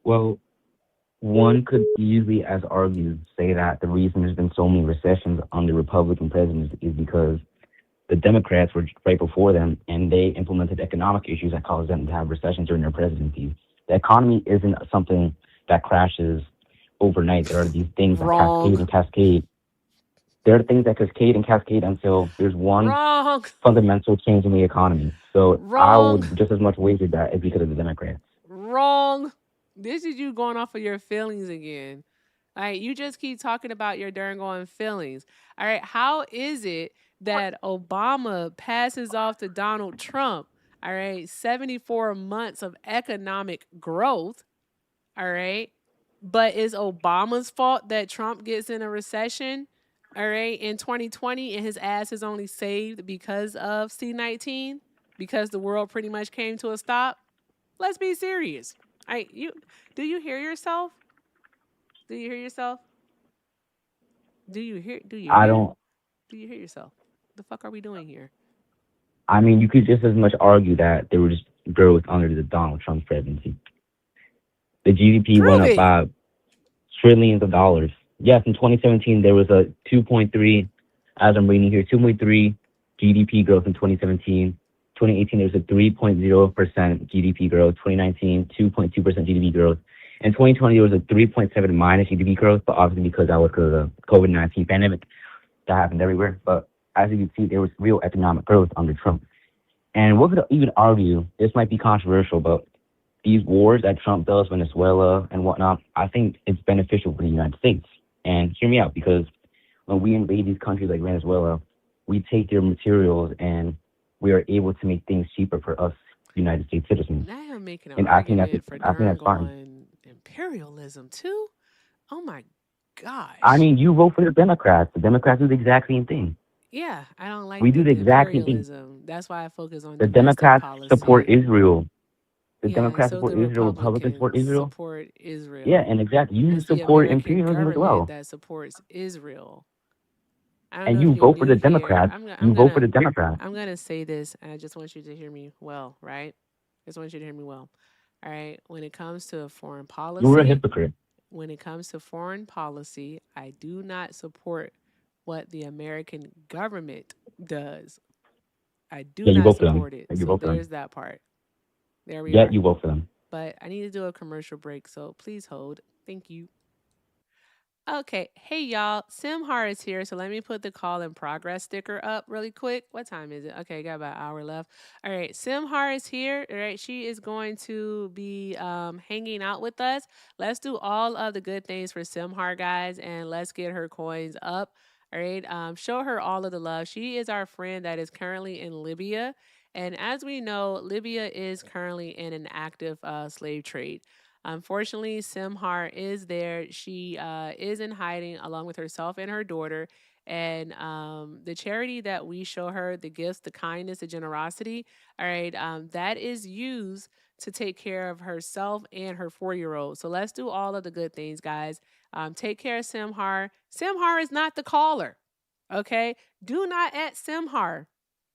well, one could easily, as argued, say that the reason there's been so many recessions under Republican presidents is because the Democrats were right before them and they implemented economic issues that caused them to have recessions during their presidency. The economy isn't something that crashes overnight. There are these things that cascade Wrong. and cascade. There are things that cascade and cascade until there's one Wrong. fundamental change in the economy. So I Wrong. would just as much wager that it's because of the Democrats. Wrong. This is you going off of your feelings again. All right, you just keep talking about your darn going feelings. All right, how is it that Obama passes off to Donald Trump? All right, 74 months of economic growth. All right, but it's Obama's fault that Trump gets in a recession. All right, in 2020, and his ass is only saved because of C-19, because the world pretty much came to a stop. Let's be serious. Do you hear yourself? Do you hear yourself? Do you hear I don't. do you hear yourself? The fuck are we doing here? I mean, you could just as much argue that there was growth under the Donald Trump presidency. The GDP went Prove up it. by trillions of dollars. Yes, in 2017 there was a 2.3, as I'm reading here, 2.3 GDP growth in 2017. 2018 there was a 3.0% GDP growth. 2019 2.2% GDP growth. In 2020 there was a 3.7 minus GDP growth, but obviously because that was because of the COVID-19 pandemic that happened everywhere. But as you can see, there was real economic growth under Trump. And we're going to even argue, this might be controversial, but these wars that Trump does, Venezuela and whatnot, I think it's beneficial for the United States. And hear me out, because when we invade these countries like Venezuela, we take their materials and we are able to make things cheaper for us United States citizens. Now you're making an And I think argument for darn that's fine. on imperialism too. Oh my gosh. I mean, you vote for the Democrats. The Democrats do the exact same thing. Yeah, I don't like We do the exact same thing. imperialism. That's why I focus on The domestic Democrats support policy. Israel. The Yeah, and Democrats so support the Israel. Republicans support Republicans Israel. support Yeah, Israel. and exactly. You It's the support American imperialism as government well. that supports Israel. I don't And know you if you're vote for the new here. Democrats. You vote for the Democrats. I'm gonna say this, and I just want you to hear me well, right? I just want you to hear me well. All right. When it comes to foreign You're a policy, hypocrite. I do not support what the American government does. I do Yeah, you not vote for them. support it. Yeah, you So vote for them. there's that part. There we Yeah, are. you vote for them. But I need to do a commercial break, so please hold. Thank you. Okay, hey y'all, Simhar is here, so let me put the call in progress sticker up really quick. What time is it? Okay, got about an hour left. All right, Simhar is here. All right, she is going to be hanging out with us. Let's do all of the good things for Simhar, guys, and let's get her coins up. All right, show her all of the love. She is our friend that is currently in Libya, and as we know, Libya is currently in an active slave trade. Unfortunately, Simhar is there. She is in hiding along with herself and her daughter. And the charity that we show her, the gifts, the kindness, the generosity, all right, that is used to take care of herself and her 4-year-old. So let's do all of the good things, guys. Take care of Simhar. Simhar is not the caller, okay? Do not at Simhar.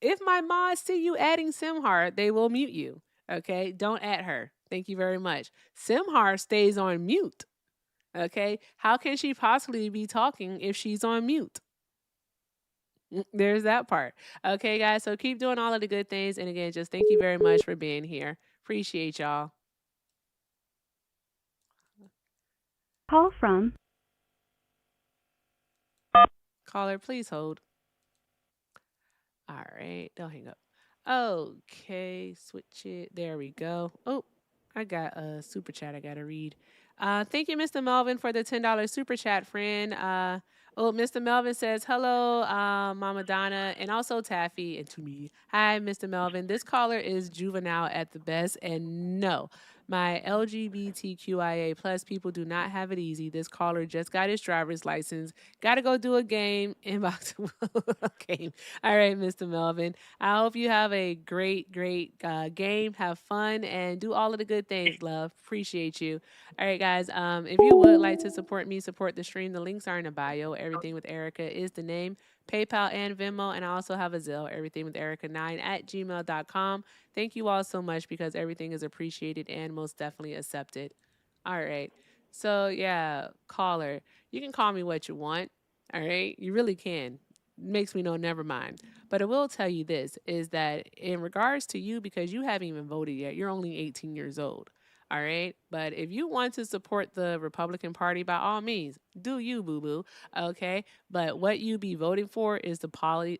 If my mods see you adding Simhar, they will mute you. Okay, don't at her. Thank you very much. Simhar stays on mute. Okay, how can she possibly be talking if she's on mute? There's that part. Okay, guys, so keep doing all of the good things. And again, just thank you very much for being here. Appreciate y'all. Call from. Caller, please hold. All right, don't hang up. Okay, switch it. There we go. Oh, I got a super chat I got to read. Thank you, Mr. Melvin, for the $10 super chat, friend. Mr. Melvin says, hello, Mama Donna, and also Taffy, and to me. Hi, Mr. Melvin. This caller is juvenile at the best, and no, my LGBTQIA plus people do not have it easy. This caller just got his driver's license. Got to go do a game. Inbox game. All right, Mr. Melvin. I hope you have a great game. Have fun and do all of the good things, love. Appreciate you. All right, guys. If you would like to support me, support the stream, the links are in the bio. Everything with Erica is the name. PayPal and Venmo, and I also have a Zelle, everything with Erica9@gmail.com. Thank you all so much because everything is appreciated and most definitely accepted. All right. So yeah, caller, you can call me what you want. All right. You really can. Makes me know, never mind. But I will tell you this is that in regards to you, because you haven't even voted yet, you're only 18 years old. All right. But if you want to support the Republican Party, by all means, do you, boo boo. Okay. But what you be voting for is the party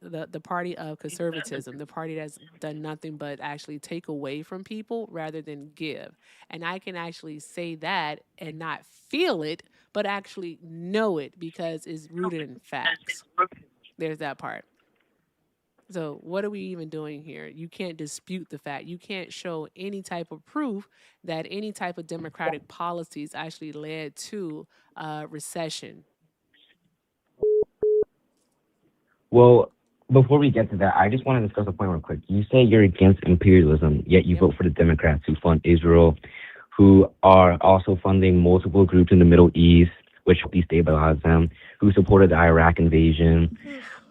of conservatism, the party that's done nothing but actually take away from people rather than give. And I can actually say that and not feel it, but actually know it because it's rooted in facts. There's that part. So what are we even doing here? You can't dispute the fact. You can't show any type of proof that any type of democratic policies actually led to recession. Well, before we get to that, I just want to discuss a point real quick. You say you're against imperialism, yet you vote for the Democrats who fund Israel, who are also funding multiple groups in the Middle East, which destabilize them, who supported the Iraq invasion,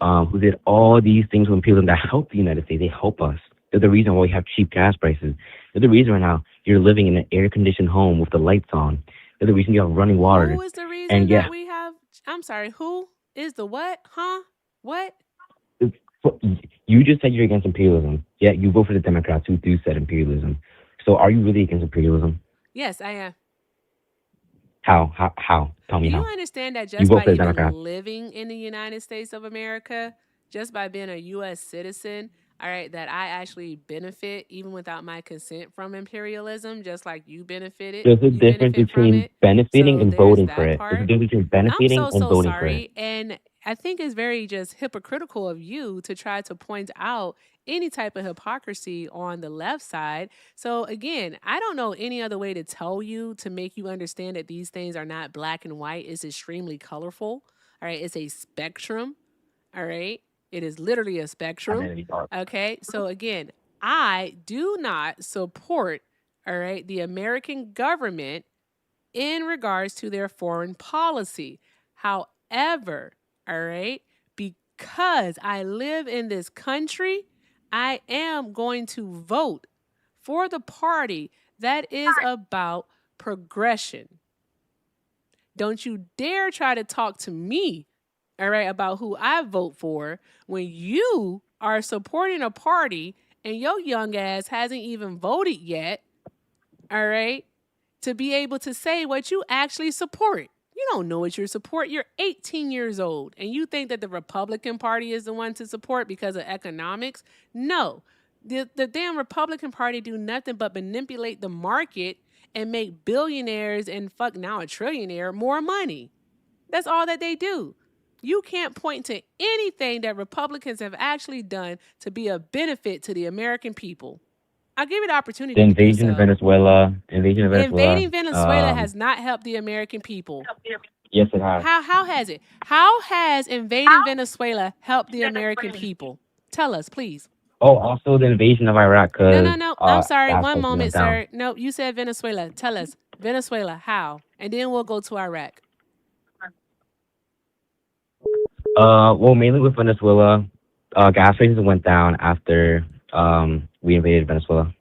who did all these things with imperialism that help the United States. They help us. They're the reason why we have cheap gas prices. They're the reason right now you're living in an air-conditioned home with the lights on. They're the reason you have running water. Who is the reason And yeah, that we have? I'm sorry. Who is the what? Huh? What? you just said you're against imperialism. Yeah, you vote for the Democrats who do said imperialism. So are you really against imperialism? Yes, I am. How? Tell me Do you how. understand that You just vote by for the even Democrats. living in the United States of America, just by being a U.S. citizen, all right, that I actually benefit even without my consent from imperialism, just like you benefited. There's a You difference benefit from between it. benefiting So and there's voting for that it. There's a part. difference between I'm benefiting so and voting for it. sorry. And I think it's very just hypocritical of you to try to point out any type of hypocrisy on the left side. So again, I don't know any other way to tell you to make you understand that these things are not black and white. It's extremely colorful. All right. It's a spectrum. All right. It is literally a spectrum. Okay. So again, I do not support, all right, the American government in regards to their foreign policy. However, all right, because I live in this country, I am going to vote for the party that is about progression. Don't you dare try to talk to me, all right, about who I vote for when you are supporting a party and your young ass hasn't even voted yet, all right, to be able to say what you actually support. You don't know what you support. You're 18 years old and you think that the Republican Party is the one to support because of economics. No, the damn Republican Party do nothing but manipulate the market and make billionaires and fuck now a trillionaire more money. That's all that they do. You can't point to anything that Republicans have actually done to be a benefit to the American people. I'll give you the opportunity The to do invasion of so. Venezuela. Invading Venezuela has not helped the American people. Yes, it has. How has it? How has invading Venezuela helped the American people? Tell us, please. Oh, also the invasion of Iraq, No. because I'm sorry. that's One supposed to moment, went down. sir. No, you said Venezuela. Tell us. Venezuela, how? And then we'll go to Iraq. Well, mainly with Venezuela, gas prices went down after we invaded Venezuela.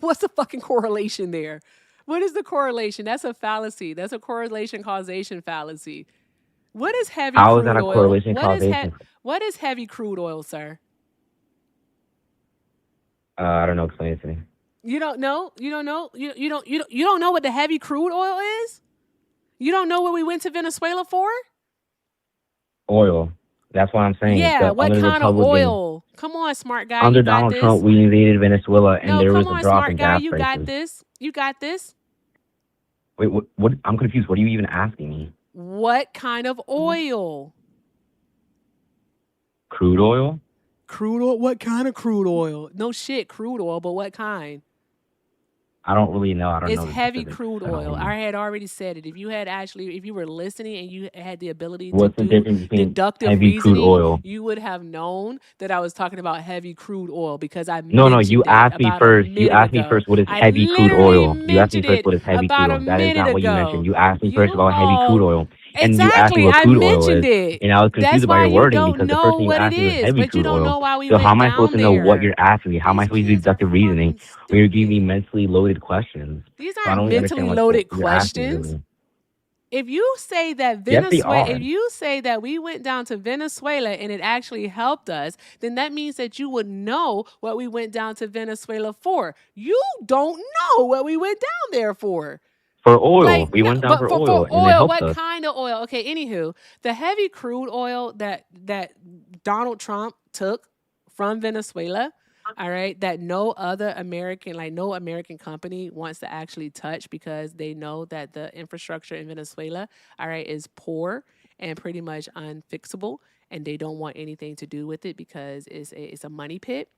What's the fucking correlation there? What is the correlation? That's a fallacy. That's a correlation causation fallacy. What is heavy How is that crude a oil? correlation causation? What is heavy crude oil, sir? I don't know. Explain it to me. You don't know? You don't know? You don't know what the heavy crude oil is? You don't know what we went to Venezuela for? Oil. That's what I'm saying. Yeah, what Under kind of Republican, oil? Come on, smart guy, under you got Donald this. Trump, we invaded Venezuela, and No, there come was a on, drop smart in guy, gas you prices. got this. You got this. Wait, what? I'm confused. What are you even asking me? What kind of oil? Crude oil? Crude oil? What kind of crude oil? No shit, crude oil, but what kind? I don't really know. I don't It's know the heavy specifics. crude I don't oil. really I know. had already said it. If you were listening and you had the ability to What's the do difference between deductive heavy crude reasoning, oil? you would have known that I was talking about heavy crude oil because I No, you mentioned it asked me about a first. You minute asked me ago. first what is I heavy crude literally oil. You asked me mentioned first it what is heavy crude about a oil. That is minute not what you mentioned. ago. You asked me first You about heavy crude all oil. And you asked me exactly. what I crude oil mentioned is. it. And I was confused That's about why your you wording don't because the know first thing you what it asked me was is, heavy but you crude don't oil. know why we So how went am I supposed down to know what there. you're asking me? How am I These supposed to do kids are deductive reasoning fucking when you're giving me stupid. mentally loaded questions? These So I aren't don't really understand mentally what loaded you're asking questions. really. If you say that Yes, they Venezuela, are. if you say that we went down to Venezuela and it actually helped us, then that means that you would know what we went down to Venezuela for. You don't know what we went down there for. For oil. Like, We no, went down but for for oil and it oil, helped what us. kind of oil? Okay, anywho, the heavy crude oil that Donald Trump took from Venezuela, all right, that no American company wants to actually touch because they know that the infrastructure in Venezuela, all right, is poor and pretty much unfixable, and they don't want anything to do with it because it's a money pit,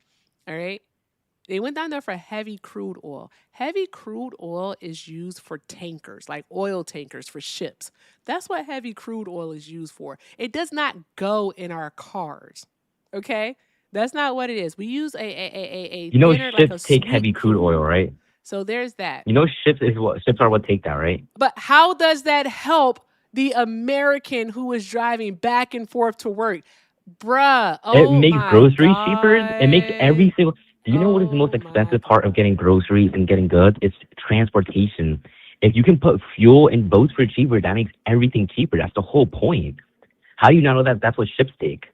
all right. They went down there for heavy crude oil. Heavy crude oil is used for tankers, like oil tankers for ships. That's what heavy crude oil is used for. It does not go in our cars. Okay? That's not what it is. We use a You know, thinner, like a ships take sweet heavy crude oil, right? So there's that. You know, ships are what take that, right? But how does that help the American who is driving back and forth to work? Bruh, It oh makes my groceries cheaper. It makes God. every single. Do you know what is the most Oh my expensive part of God. getting groceries and getting goods? It's transportation. If you can put fuel in boats for cheaper, that makes everything cheaper. That's the whole point. How do you not know that that's what ships take?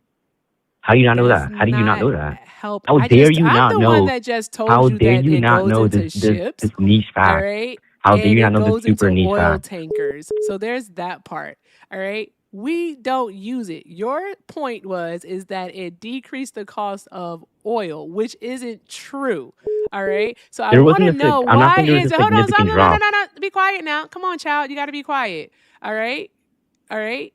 How do you not know That's that? How do you not not know that? help. How dare you I'm not the one know? that just told How you dare that you it not goes know this into this ships, this niche all fact? right? How dare And you it not know this goes super into niche oil fact? tankers. So there's that part, all right? We don't use it. Your point is that it decreased the cost of oil, which isn't true. All right. So I There want wasn't to a know I'm not why saying there was is a it hold on, significant no, no, no, drop. no, no. Be quiet now. Come on, child. You gotta be quiet. All right. All right.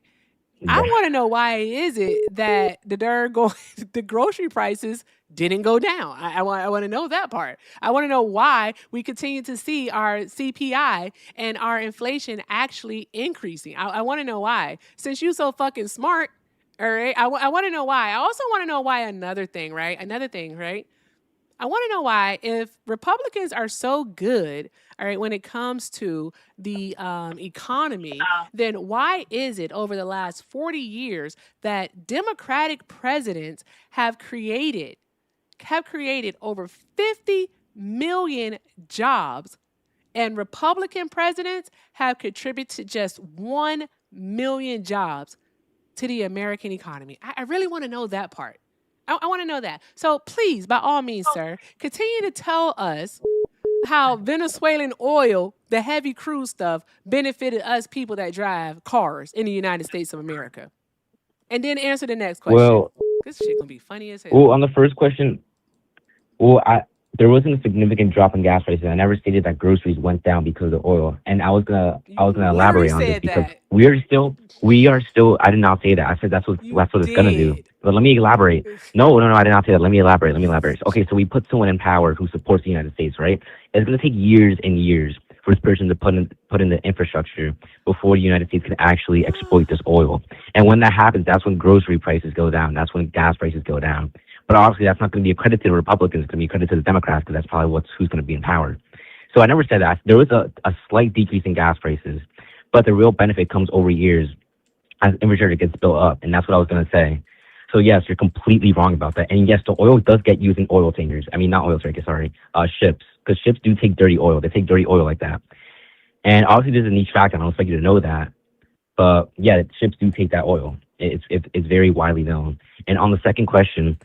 I Yeah. want to know why is it that the grocery prices didn't go down. I want to know that part. I want to know why we continue to see our CPI and our inflation actually increasing. I want to know why. Since you so fucking smart, all right. I want to know why. I also want to know why another thing, right? I want to know why, if Republicans are so good, all right, when it comes to the economy, then why is it over the last 40 years that Democratic presidents have created over 50 million jobs, and Republican presidents have contributed just 1 million jobs to the American economy? I really want to know that part. I want to know that. So please, by all means, sir, continue to tell us how Venezuelan oil, the heavy crude stuff, benefited us people that drive cars in the United States of America. And then answer the next question. Well, This shit gonna be funny as hell. on the first question, there wasn't a significant drop in gas prices. I never stated that groceries went down because of oil, and I was gonna You literally elaborate on this said because that. we are still. I did not say that. I said You that's what it's gonna do. did. But let me elaborate. No, no, no, I did not say that. Let me elaborate. Okay, so we put someone in power who supports the United States, right? It's gonna take years and years for this person to put in the infrastructure before the United States can actually exploit this oil. And when that happens, that's when grocery prices go down. That's when gas prices go down. But obviously, that's not going to be a credit to the Republicans. It's going to be a credit to the Democrats because that's probably who's going to be in power. So I never said that. There was a slight decrease in gas prices, but the real benefit comes over years as infrastructure gets built up, and that's what I was going to say. So yes, you're completely wrong about that. And yes, the oil does get used in oil tankers. I mean, not oil tankers, sorry, ships, because ships do take dirty oil. They take dirty oil like that. And obviously, there's a niche fact. I don't expect you to know that, but yeah, ships do take that oil. It's very widely known. And on the second question,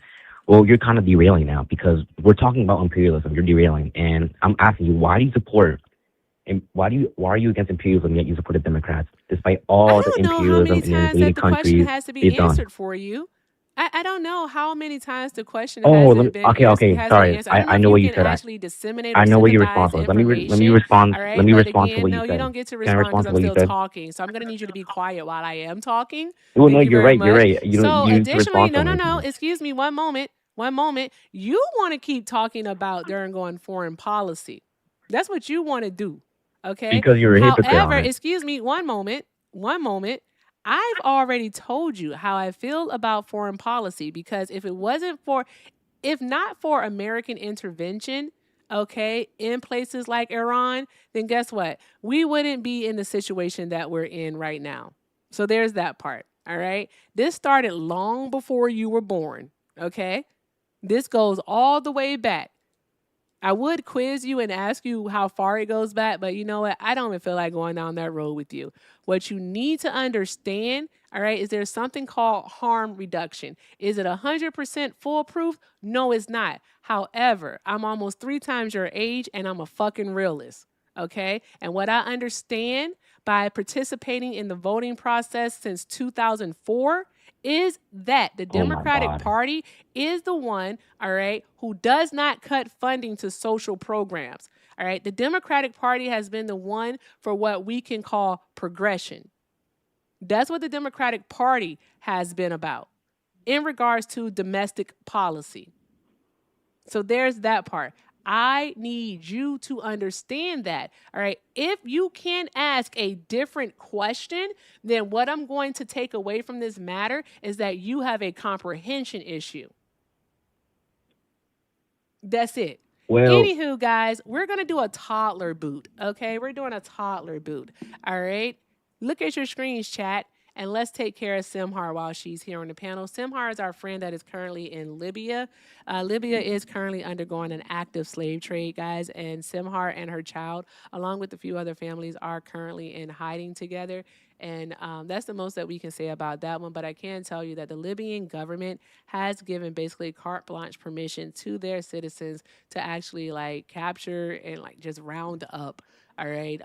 well, you're kind of derailing now because we're talking about imperialism. You're derailing, and I'm asking you, why do you support and why are you against imperialism yet you support the Democrats despite I all the don't know how imperialism many and times that invaded the question countries has to be they've done? answered for you. I don't know how many times the question Oh, has it been okay. has been Sorry, answered. I don't know I if know you what you can said. actually disseminate I or know what your synthesize response the was. Let me information. respond. All Let right. me But respond to again, what you no, you said. don't get to Can I respond because respond to I'm what you still said? talking. So I'm going to need you to be quiet while I am talking. Well, no, Thank you you're very right. You're much. right. So You need to additionally, respond to no, no, me. no. Excuse me. One moment. One moment. You want to keep talking about during going foreign policy. That's what you want to do. Okay. Because you're a hypocrite However, on it. excuse me, one moment. One moment. I've already told you how I feel about foreign policy because if not for American intervention, okay, in places like Iran, then guess what? We wouldn't be in the situation that we're in right now. So there's that part. All right. This started long before you were born. Okay. This goes all the way back. I would quiz you and ask you how far it goes back, but you know what? I don't even feel like going down that road with you. What you need to understand, all right, is there's something called harm reduction. Is it 100% foolproof? No, it's not. However, I'm almost 3 times your age and I'm a fucking realist, okay? And what I understand by participating in the voting process since 2004 is that the Oh my Democratic God. Party is the one, all right, who does not cut funding to social programs. All right. The Democratic Party has been the one for what we can call progression. That's what the Democratic Party has been about in regards to domestic policy. So there's that part. I need you to understand that. All right. If you can ask a different question, then what I'm going to take away from this matter is that you have a comprehension issue. That's it. Well, Anywho, guys, we're going to do a toddler boot. Okay. We're doing a toddler boot. All right. Look at your screens, chat. And let's take care of Simhar while she's here on the panel. Simhar is our friend that is currently in Libya. Libya is currently undergoing an active slave trade, guys, and Simhar and her child, along with a few other families, are currently in hiding together. And that's the most that we can say about that one. But I can tell you that the Libyan government has given basically carte blanche permission to their citizens to actually like capture and like just round up, all right,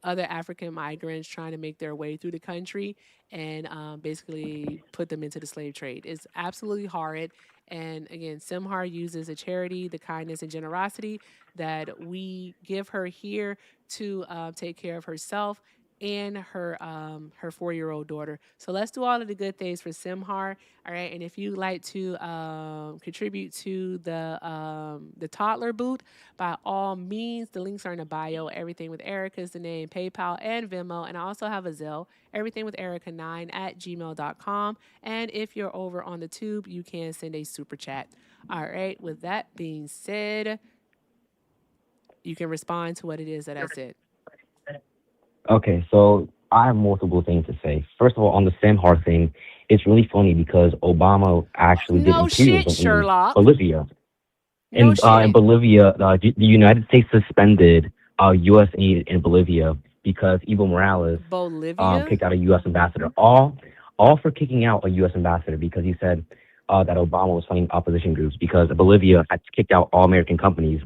other African migrants trying to make their way through the country and basically put them into the slave trade. It's absolutely horrid. And again, Simhar uses a charity, the kindness and generosity that we give her here to take care of herself and her 4-year-old daughter. So let's do all of the good things for Simhar. All right. And if you'd like to contribute to the toddler boot, by all means, the links are in the bio. Everything with Erica is the name, PayPal and Venmo. And I also have a Zelle, everything with Erica9@gmail.com. And if you're over on the tube, you can send a super chat. All right. With that being said, you can respond to what it is that I said. Okay, so I have multiple things to say. First of all, on the Simhar thing, it's really funny because Obama actually did No shit, imperialism in Sherlock. Bolivia. No In shit. Bolivia, the United States suspended U.S. aid in Bolivia because Evo Morales Bolivia? kicked out a U.S. ambassador. All for kicking out a U.S. ambassador because he said that Obama was funding opposition groups because Bolivia had kicked out all American companies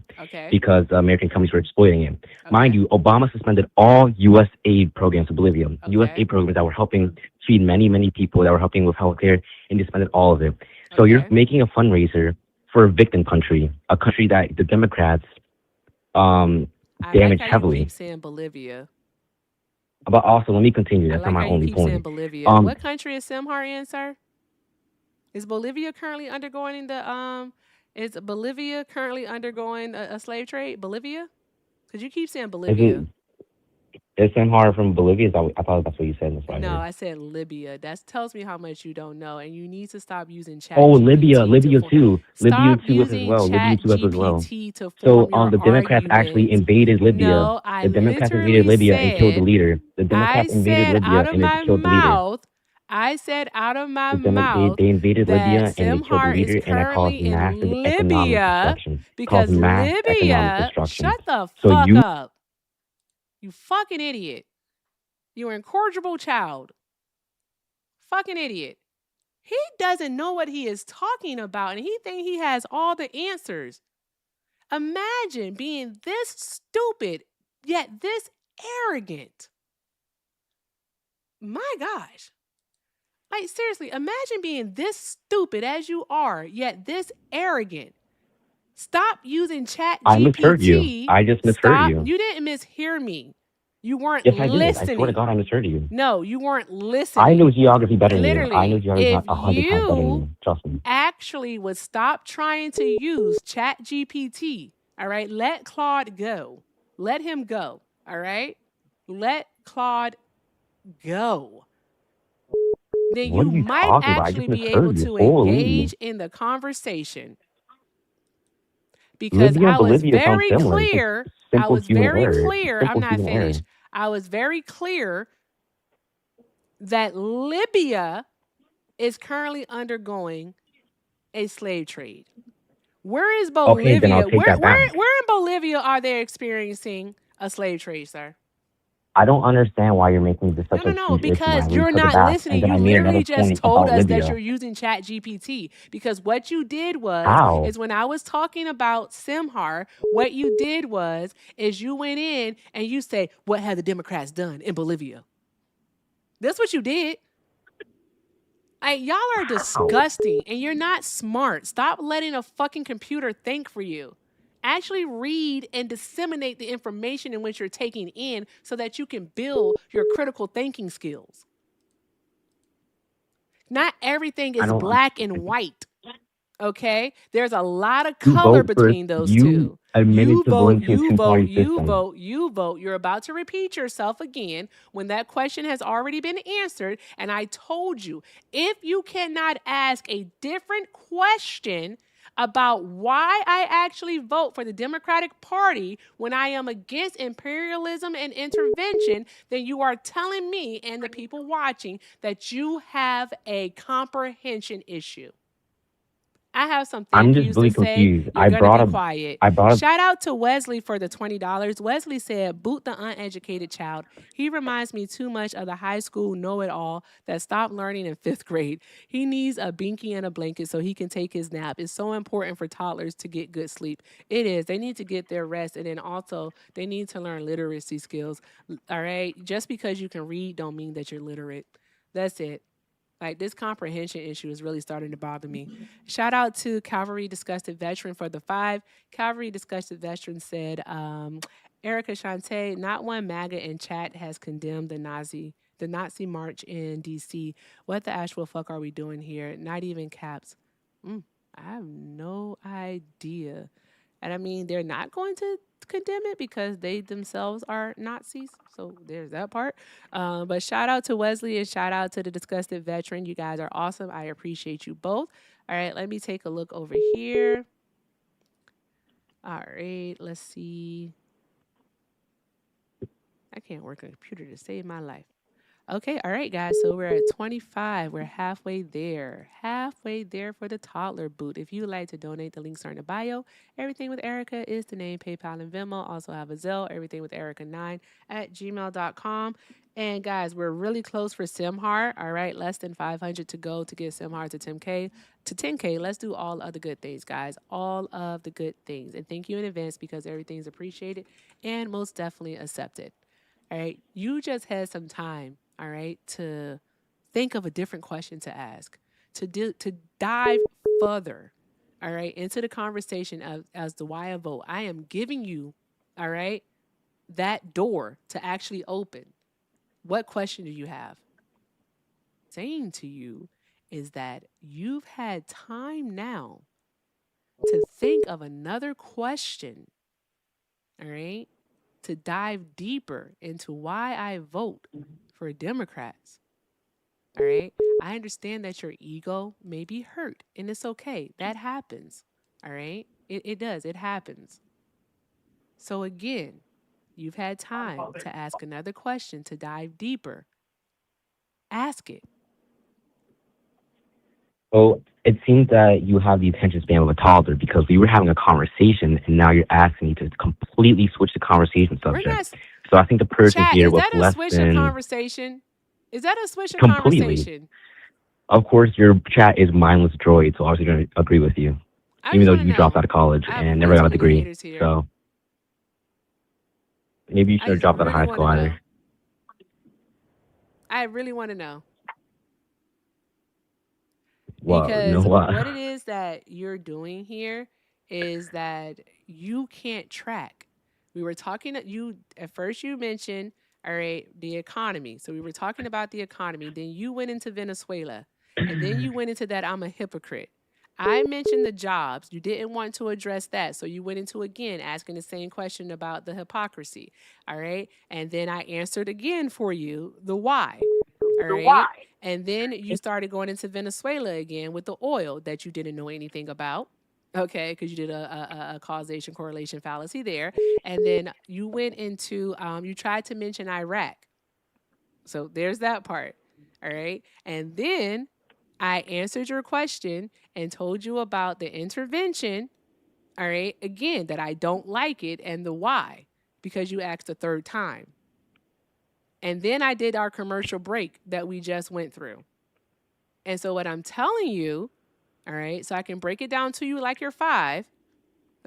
because American companies were exploiting it. Mind you, Obama suspended all U.S. aid programs to Bolivia, U.S. aid programs that were helping feed many, many people, that were helping with healthcare, and they suspended all of it. So you're making a fundraiser for a victim country, a country that the Democrats damaged heavily. You keep saying Bolivia. But also, let me continue. That's not my only Keep saying point. Bolivia. What country is Simhar in, sir? Is Bolivia currently undergoing is Bolivia currently undergoing a slave trade? Bolivia? Because you keep saying Bolivia. Is Simhar from Bolivia? I thought that's what you said. No, I said Libya. That tells me how much you don't know, and you need to stop using chat. Libya too. Libya too as well. Chat Libya too as well. GPT to So form your the Democrats actually invaded Libya. No, I the Democrats literally invaded Libya and killed the said- leader. The Democrats invaded Libya and then killed the leader. I said out of my mouth They invaded Libya and they killed the Simhar leader, is and that caused currently in massive economic Libya destruction. because Caused mass economic Libya. destruction. Shut the So fuck you- up, you fucking idiot. You're an incorrigible child. Fucking idiot. He doesn't know what he is talking about, and he thinks he has all the answers. Imagine being this stupid, yet this arrogant. My gosh. Like, seriously, imagine being this stupid as you are, yet this arrogant. Stop using Chat GPT. I misheard you. I just misheard you. You didn't mishear me. You weren't Yes, I listening. did. I swear to God, I misheard you. No, you weren't listening. I know geography better than you. Literally, I know geography if 100 times better than you. Trust me. actually would stop trying to use Chat GPT, all right? Let Claude go. Let him go, all right? Let Claude go. Then What you are you might talking about? I actually just be able misheard you. to Holy. engage in the conversation. Because Libya and I was Bolivia sound very similar. It's clear. just simple human error. I'm Simple not human error. finished. I was very clear that Libya is currently undergoing a slave trade. Where is Bolivia? Okay, then I'll take that back. Where in Bolivia are they experiencing a slave trade, sir? I don't understand why you're making this such a No, huge issue. because when I you're took it not back, listening. and then You I made literally another just point told about us that Libya. you're using Chat GPT. Because what you did was, How? is when I was talking about Simhar, what you did was, is you went in and you say, what have the Democrats done in Bolivia? That's what you did. Like, y'all are disgusting and you're not smart. Stop letting a fucking computer think for you. Actually read and disseminate the information in which you're taking in so that you can build your critical thinking skills. Not everything is black and white. Okay? There's a lot of color between those two. You vote. You're about to repeat yourself again when that question has already been answered. And I told you, if you cannot ask a different question about why I actually vote for the Democratic Party when I am against imperialism and intervention, then you are telling me and the people watching that you have a comprehension issue. I have some I'm thank just yous really to say. confused. You're going to be quiet. Shout out to Wesley for the $20. Wesley said, boot the uneducated child. He reminds me too much of the high school know-it-all that stopped learning in 5th grade. He needs a binky and a blanket so he can take his nap. It's so important for toddlers to get good sleep. It is. They need to get their rest. And then also, they need to learn literacy skills. All right? Just because you can read don't mean that you're literate. That's it. Like, this comprehension issue is really starting to bother me. Shout out to Calvary Disgusted Veteran for the 5. Calvary Disgusted Veteran said, Erica Shante, not one MAGA in chat has condemned the Nazi march in DC. What the actual fuck are we doing here? Not even caps. I have no idea. And I mean, they're not going to condemn it because they themselves are Nazis. So there's that part. But shout out to Wesley and shout out to the Disgusted Veteran. You guys are awesome. I appreciate you both. All right, let me take a look over here. All right, let's see. I can't work on a computer to save my life. Okay, all right, guys. So we're at 25. We're halfway there. Halfway there for the toddler boot. If you would like to donate, the links are in the bio. Everything with Erica is the name, PayPal, and Venmo. Also have a Zelle, everything with Erica9@gmail.com. And guys, we're really close for Simhart. All right, less than 500 to go to get Simhart to 10K. To 10K, let's do all of the good things, guys. All of the good things. And thank you in advance because everything's appreciated and most definitely accepted. All right, you just had some time, all right, to think of a different question to ask, to dive further, all right, into the conversation as to why I vote. I am giving you, all right, that door to actually open. What question do you have? Saying to you is that you've had time now to think of another question, all right, to dive deeper into why I vote for Democrats. All right. I understand that your ego may be hurt, and it's okay. That happens. All right. It does. It happens. So, again, you've had time to ask another question to dive deeper. Ask it. Well, it seems that you have the attention span of a toddler because we were having a conversation and now you're asking me to completely switch the conversation subject. So I think the person Chat, here is was that a less switch of than conversation? Is that a switch of completely. conversation? Of course, your chat is mindless droid, so obviously going to agree with you, even though you dropped out of college and never got a degree. So maybe you should have dropped out of high school either. I really want to know. Well, Because what it is that you're doing here is that you can't track. We were talking at first you mentioned, all right, the economy. So we were talking about the economy. Then you went into Venezuela. And then you went into that I'm a hypocrite. I mentioned the jobs. You didn't want to address that. So you went into again asking the same question about the hypocrisy. All right. And then I answered again for you the why. All right. And then you started going into Venezuela again with the oil that you didn't know anything about. Okay, because you did a causation correlation fallacy there. And then you went into, you tried to mention Iraq. So there's that part. All right. And then I answered your question and told you about the intervention. All right. Again, that I don't like it and the why, because you asked a third time. And then I did our commercial break that we just went through. And so what I'm telling you, all right, so I can break it down to you like you're 5,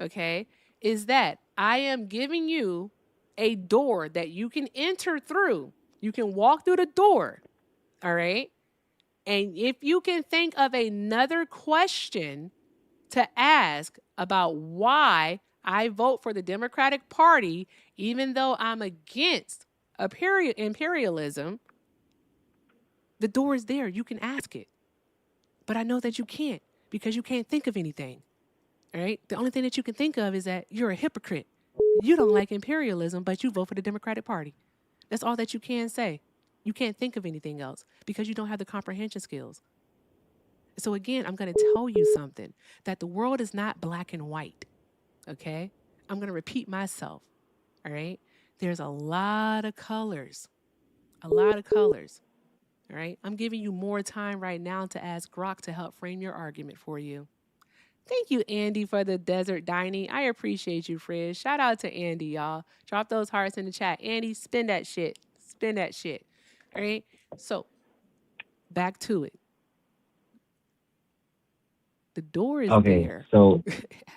okay, is that I am giving you a door that you can enter through. You can walk through the door, all right? And if you can think of another question to ask about why I vote for the Democratic Party, even though I'm against imperialism, the door is there. You can ask it. But I know that you can't because you can't think of anything. All right? The only thing that you can think of is that you're a hypocrite. You don't like imperialism, but you vote for the Democratic Party. That's all that you can say. You can't think of anything else because you don't have the comprehension skills. So again, I'm going to tell you something, that the world is not black and white. Okay? I'm going to repeat myself. All right? There's a lot of colors. A lot of colors. All right? I'm giving you more time right now to ask Grok to help frame your argument for you. Thank you, Andy, for the desert dining. I appreciate you, Frizz. Shout out to Andy, y'all. Drop those hearts in the chat. Andy, spin that shit. Spin that shit. All right? So, back to it. The door is Okay, there. so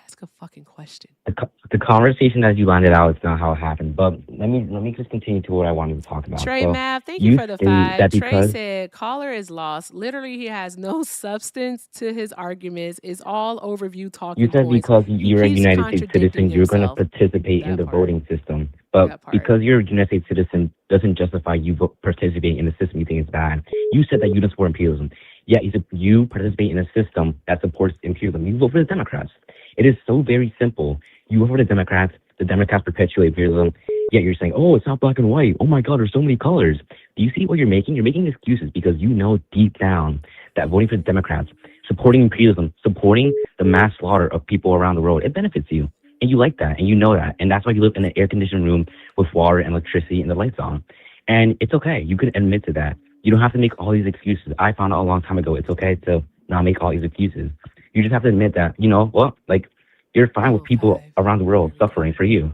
Ask a fucking question. the conversation as you landed out is not how it happened. But let me just continue to what I wanted to talk about. Trey So Mav, thank you you for the state 5. that Trey because said, caller is lost. Literally, he has no substance to his arguments. It's all overview you talking said points. because He you're a keeps United States contradicting citizen, you're going to himself. participate in That the part. voting system. But That part. because you're a United States citizen doesn't justify you participating in the system you think is bad. You said that you don't support imperialism. Yet you participate in a system that supports imperialism. You vote for the Democrats. It is so very simple. You vote for the Democrats perpetuate imperialism. Yet you're saying, oh, it's not black and white. Oh my God, there's so many colors. Do you see what you're making? You're making excuses because you know deep down that voting for the Democrats, supporting imperialism, supporting the mass slaughter of people around the world, it benefits you. And you like that, and you know that. And that's why you live in an air-conditioned room with water and electricity and the lights on. And it's okay. You can admit to that. You don't have to make all these excuses. I found out a long time ago it's okay to not make all these excuses. You just have to admit that, well, like, you're fine with people around the world suffering for you.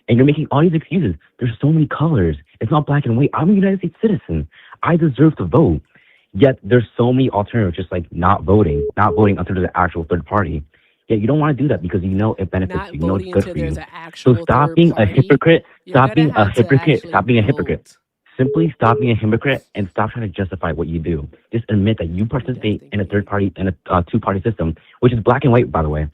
And you're making all these excuses. There's so many colors. It's not black and white. I'm a United States citizen. I deserve to vote. Yet there's so many alternatives, just like not voting until there's an actual third party. Yet you don't want to do that because you know it benefits Not you. You know it's voting good until for you. there's an So actual stop third being a party. hypocrite. You're Stop going being to a have to hypocrite. actually Stop being a hypocrite. vote. Simply stop being a hypocrite and stop trying to justify what you do. Just admit that you participate in a third party, in a two-party system, which is black and white, by the way.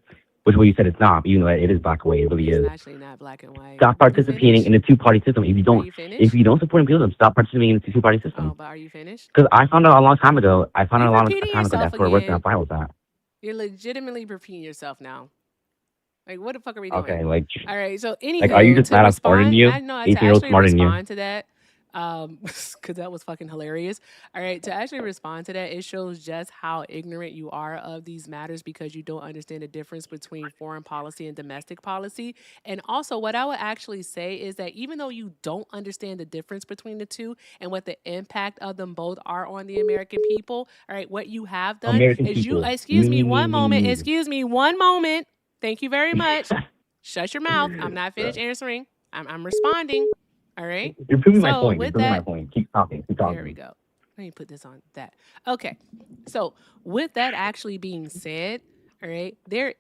Which is what you said it's not, even though it is black and white. It really It's is. actually not black and white. Stop participating in a two-party system. If you don't support imperialism, stop participating in a two-party system. Oh, but are you finished? Because I found out a long time ago. You're repeating yourself That's where again. I filed with that. You're legitimately repeating yourself now. Like, what the fuck are we doing? Okay, like. All right. So, anywho, Like, are you just to mad I'm smarter than respond, you? I know to 18-year-old actually smarter than you. respond to that, because that was fucking hilarious. All right, to actually respond to that, it shows just how ignorant you are of these matters because you don't understand the difference between foreign policy and domestic policy. And also, what I would actually say is that even though you don't understand the difference between the two and what the impact of them both are on the American people, all right, what you have done American is people. excuse me one moment. Thank you very much. Shut your mouth. I'm not finished answering. I'm responding. All right. You're proving my So point. with You're proving my that, point. Keep talking. Keep talking. there we go. Let me put this on that. Okay. So with that actually being said, all right,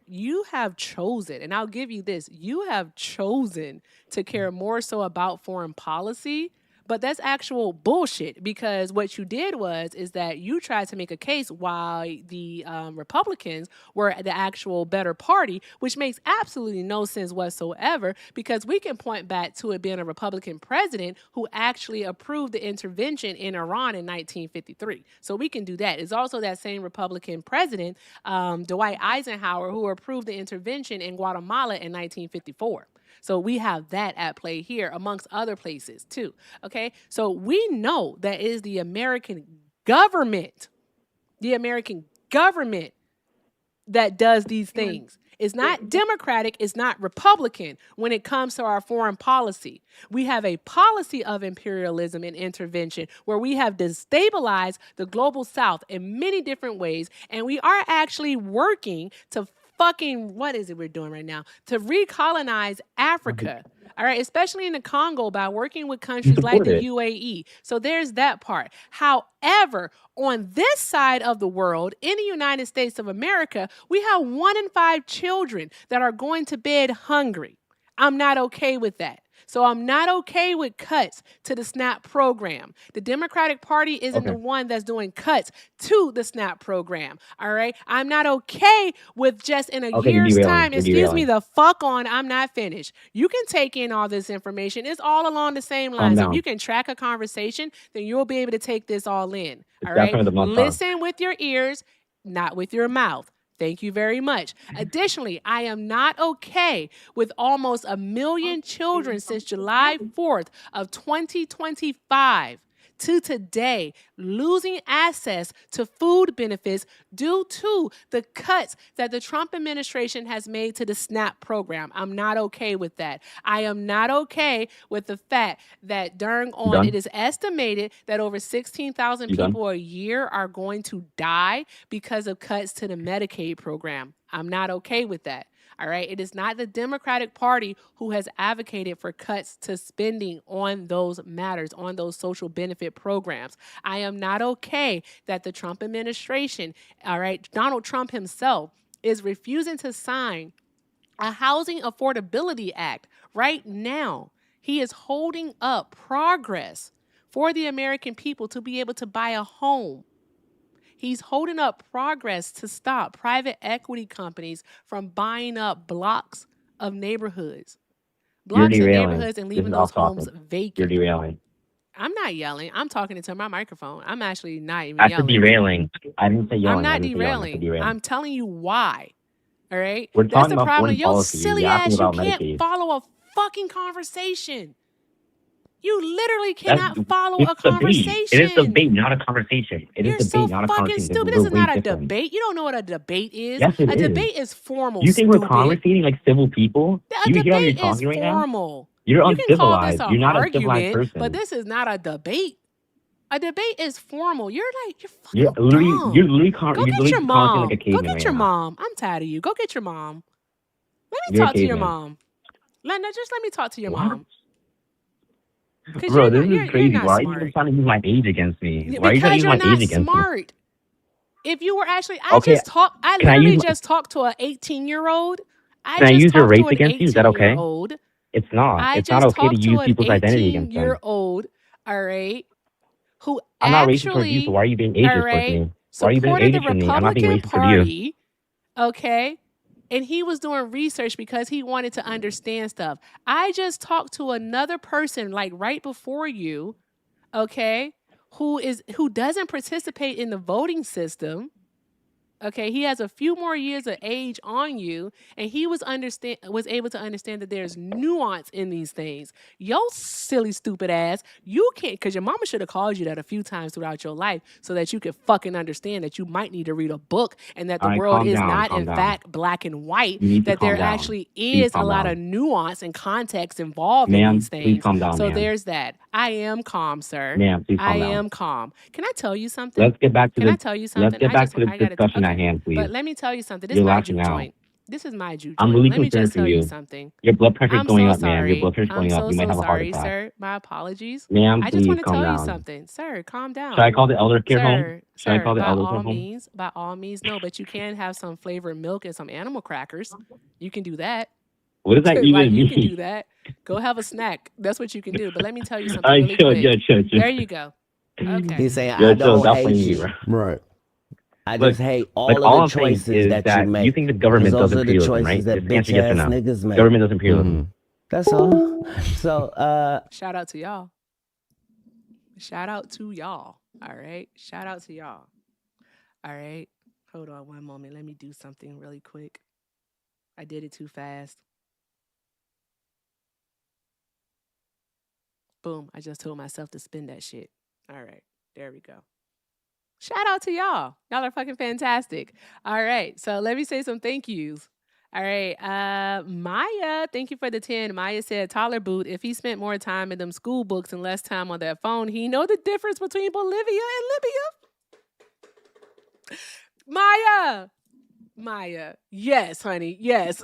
you have chosen, and I'll give you this, you have chosen to care more so about foreign policy. But that's actual bullshit because what you did is that you tried to make a case while the Republicans were the actual better party, which makes absolutely no sense whatsoever because we can point back to it being a Republican president who actually approved the intervention in Iran in 1953. So we can do that. It's also that same Republican president, Dwight Eisenhower, who approved the intervention in Guatemala in 1954. So we have that at play here amongst other places too. Okay. So we know that it is the American government that does these things. It's not Democratic, it's not Republican when it comes to our foreign policy. We have a policy of imperialism and intervention where we have destabilized the global South in many different ways, and we are actually working to what is it we're doing right now? To recolonize Africa. All right, especially in the Congo by working with countries like the UAE. So there's that part. However, on this side of the world, in the United States of America, we have 1 in 5 children that are going to bed hungry. I'm not okay with that. So I'm not okay with cuts to the SNAP program. The Democratic Party isn't the one that's doing cuts to the SNAP program. All right. I'm not okay with just in a year's time. Excuse me, the fuck on. I'm not finished. You can take in all this information. It's all along the same lines. If you can track a conversation, then you'll be able to take this all in. All right. Listen with your ears, not with your mouth. Thank you very much. Additionally, I am not okay with almost 1 million children since July 4th of 2025 to today, losing access to food benefits due to the cuts that the Trump administration has made to the SNAP program. I'm not okay with that. I am not okay with the fact that it is estimated that over 16,000 people a year are going to die because of cuts to the Medicaid program. I'm not okay with that. All right. It is not the Democratic Party who has advocated for cuts to spending on those matters, on those social benefit programs. I am not okay that the Trump administration, all right, Donald Trump himself is refusing to sign a Housing Affordability Act right now. He is holding up progress for the American people to be able to buy a home. He's holding up progress to stop private equity companies from buying up blocks of neighborhoods. Blocks of neighborhoods and leaving those homes vacant. You're derailing. I'm not yelling. I'm talking into my microphone. I'm actually not even I said yelling. derailing. I didn't say yelling. I'm not I didn't say yelling. I said derailing. derailing. I'm telling you why. All right? We're That's talking the about problem. foreign Yo, policy. silly You're asking ass, you about can't Medicaid. follow a fucking conversation. You literally That's cannot follow it's a debate. conversation. It is debate, not a conversation. It is You're so debate, not a fucking conversation. stupid. We're This is way not a different. debate. You don't know what a debate is. Yes, it A is. debate is formal, You think we're stupid. conversating like civil people? A You hear how you're debate is talking right now? formal. You're You can call this uncivilized. an You're not a civilized argument, but person. this is not a debate. A debate is formal. You're You're fucking literally, dumb. you're literally, Go you're get literally your conversating mom. like a Go caveman get right your now. mom. I'm tired of you. Go get your mom. Let me You're a talk to your caveman. mom. Just let me talk to your What? mom. Because Bro, this is you're crazy. not Why are you smart. trying to use my age against me? Why are you trying to Because use you're my not age against me? smart. If you were actually, Okay, I can I literally use just talked to an 18-year-old. can I use your race against you? Is that okay? 18-year-old. It's not. I It's not just okay to talked to use an people's identity against them. 18-year-old, all right, who I'm not racist towards you, so actually, why are you being all ageist towards right, me? Why are you being supported the ageist with me? I'm not being Republican racist towards you. Party, okay? And he was doing research because he wanted to understand stuff. I just talked to another person like right before you, okay, who doesn't participate in the voting system. Okay, he has a few more years of age on you, and he was able to understand that there's nuance in these things. Yo, silly, stupid ass, you can't, because your mama should have called you that a few times throughout your life so that you could fucking understand that you might need to read a book and that the All right, world calm is down, not, calm in down. fact, black and white, You need to that calm there down. actually Please is a calm lot down. of nuance and context involved in Ma'am, these please things. calm down, So ma'am. there's that. I am calm, sir. Ma'am, please I calm down. am calm. Can I tell you something? Let's get back to Can I the tell you let's something? get back to the I gotta, discussion at okay. hand, please. But let me tell you something. This You're is my lashing juke out. joint. This is my juke I'm joint. really Let me concerned just for tell you you. something. Your blood pressure's I'm going so up, ma'am. Your sorry. blood pressure's I'm going up. so, You might so have a heart sorry, attack. sir. My apologies. Ma'am, I just please want to calm tell you down. something. Sir, calm Should I down. call the elder care home? Should I Sir, call the by elder care all home? means, no, but you can have some flavored milk and some animal crackers. You can do that. What does that Like, even you can mean? do that. Go have a snack. That's what you can do. But let me tell you All something right, really chill, quick. chill. There you go. Okay. He's saying, Yo, I chill. don't Stop hate playing me, you. bro. Right. I Look, just hate like all all of I'm the saying choices is that you that you make. think the Because government those does are the imperialism, choices right? that Just answer bitch yes or ass no. niggas make. Government does imperialism. That's all. So, Shout out to y'all. Shout out to y'all. All right. Shout out to y'all. All right. Hold on one moment. Let me do something really quick. I did it too fast. Boom. I just told myself to spin that shit. All right. There we go. Shout out to y'all. Y'all are fucking fantastic. All right. So let me say some thank yous. All right. Maya, thank you for the 10. Maya said, Tyler Boot, if he spent more time in them school books and less time on that phone, he know the difference between Bolivia and Libya. Maya. Yes, honey. Yes.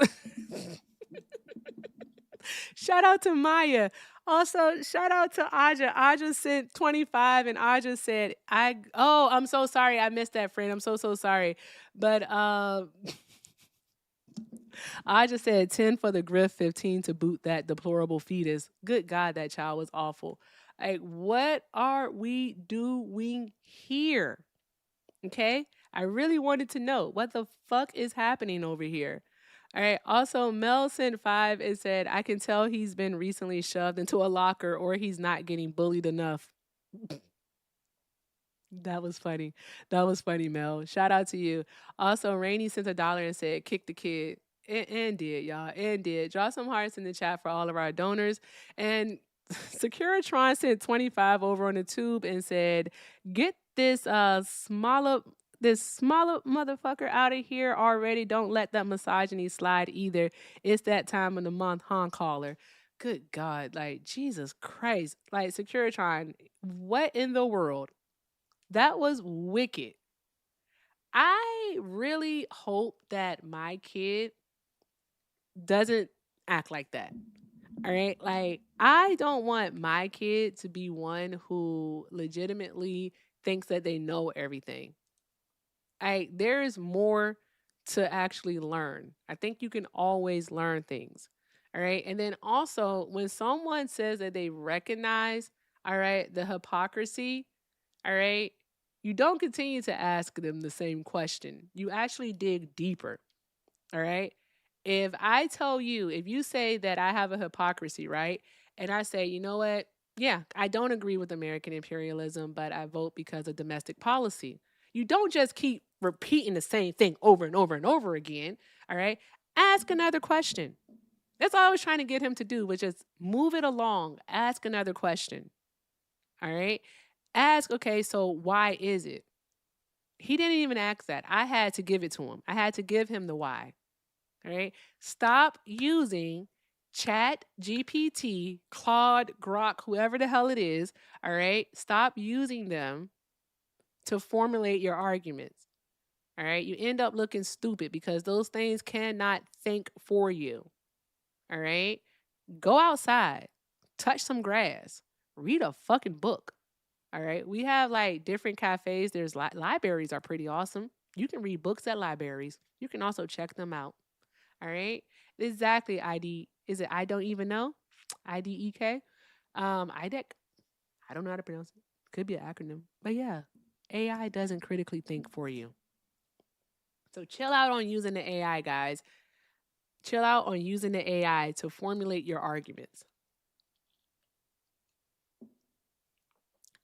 Shout out to Maya. Also, shout out to Aja. Aja sent 25 and Aja said, I'm so sorry. I missed that, friend. I'm so sorry. But Aja said 10 for the griff, 15 to boot that deplorable fetus. Good God, that child was awful. Like, what are we doing here? Okay? I really wanted to know what the fuck is happening over here. All right. Also, Mel sent 5 and said, I can tell he's been recently shoved into a locker or he's not getting bullied enough. That was funny. That was funny, Mel. Shout out to you. Also, Rainey sent $1 and said, kick the kid. And did, y'all. And did. Draw some hearts in the chat for all of our donors. And Securitron sent 25 over on the tube and said, "Get this smaller motherfucker out of here already. Don't let that misogyny slide either. It's that time of the month, caller." Good God, like Jesus Christ. Like Securitron, what in the world? That was wicked. I really hope that my kid doesn't act like that. All right. Like, I don't want my kid to be one who legitimately thinks that they know everything. There is more to actually learn. I think you can always learn things. All right. And then also, when someone says that they recognize, all right, the hypocrisy, all right, you don't continue to ask them the same question. You actually dig deeper. All right. If you say that I have a hypocrisy, right? And I say, you know what? Yeah, I don't agree with American imperialism, but I vote because of domestic policy. You don't just keep repeating the same thing over and over and over again. All right. Ask another question. That's all I was trying to get him to do, was just move it along. Ask another question. All right. Ask, okay, so why is it? He didn't even ask that. I had to give it to him. I had to give him the why. All right. Stop using Chat GPT, Claude, Grok, whoever the hell it is. All right. Stop using them to formulate your arguments. All right. You end up looking stupid because those things cannot think for you. All right. Go outside, touch some grass, read a fucking book. All right. We have like different cafes. There's libraries are pretty awesome. You can read books at libraries. You can also check them out. All right. Exactly. ID. Is it I don't even know? IDEK? IDEC? I don't know how to pronounce it. Could be an acronym. But yeah, AI doesn't critically think for you. So chill out on using the AI, guys. Chill out on using the AI to formulate your arguments.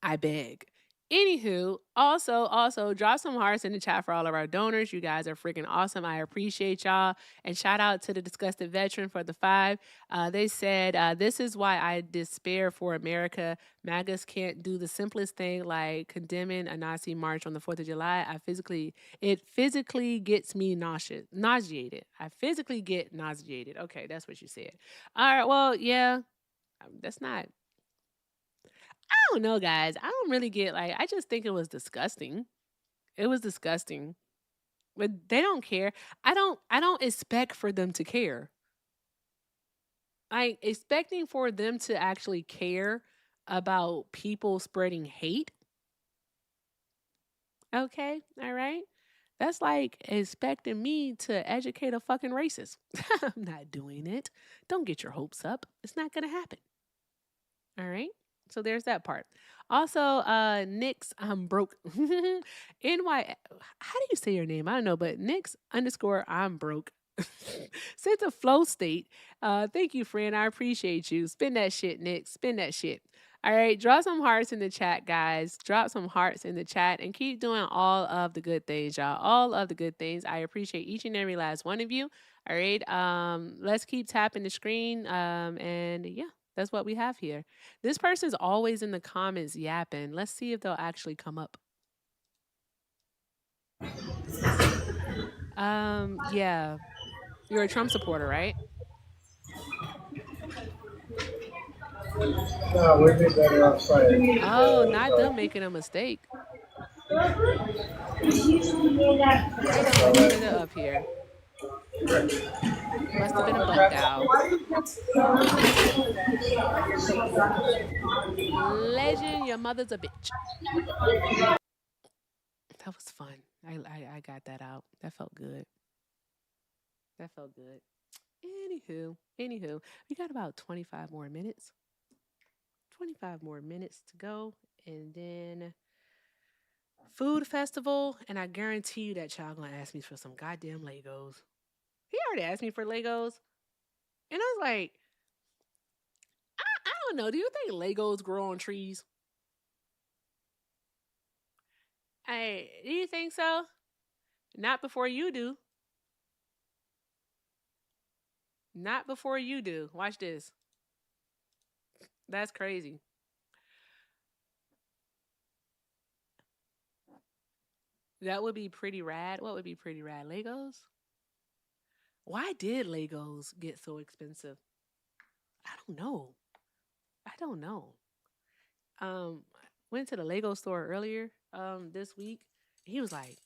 I beg. Anywho, also drop some hearts in the chat for all of our donors. You guys are freaking awesome. I appreciate y'all. And shout out to the Disgusted Veteran for the 5. They said, this is why I despair for America. MAGAs can't do the simplest thing like condemning a Nazi march on the 4th of July. It physically gets me nauseated. I physically get nauseated. Okay, that's what you said. All right, well, yeah, that's not. I don't know, guys. I don't really get I just think it was disgusting. It was disgusting. But they don't care. I don't expect for them to care. Expecting for them to actually care about people spreading hate. Okay? All right? That's like expecting me to educate a fucking racist. I'm not doing it. Don't get your hopes up. It's not going to happen. All right? So there's that part. Also, Nyx, I'm broke. NY, how do you say your name? I don't know, but Nyx _ I'm broke. Sent a flow state. Thank you, friend. I appreciate you. Spin that shit, Nyx. Spin that shit. All right, drop some hearts in the chat, guys. Drop some hearts in the chat and keep doing all of the good things, y'all. All of the good things. I appreciate each and every last one of you. All right. Let's keep tapping the screen. And yeah. That's what we have here. This person's always in the comments yapping. Let's see if they'll actually come up. Yeah. You're a Trump supporter, right? No, we did that outside. Oh, not them making a mistake. Hold on, let me get it up here. Must have been a bug dial. Legend, your mother's a bitch. That was fun. I got that out. That felt good. That felt good. Anywho, we got about 25 more minutes. 25 more minutes to go. And then food festival. And I guarantee you that y'all gonna ask me for some goddamn Legos. He already asked me for Legos. And I was like, I don't know. Do you think Legos grow on trees? Hey, do you think so? Not before you do. Not before you do. Watch this. That's crazy. That would be pretty rad. What would be pretty rad? Legos? Why did Legos get so expensive? I don't know. I don't know. Um, went to the Lego store earlier this week. He was like,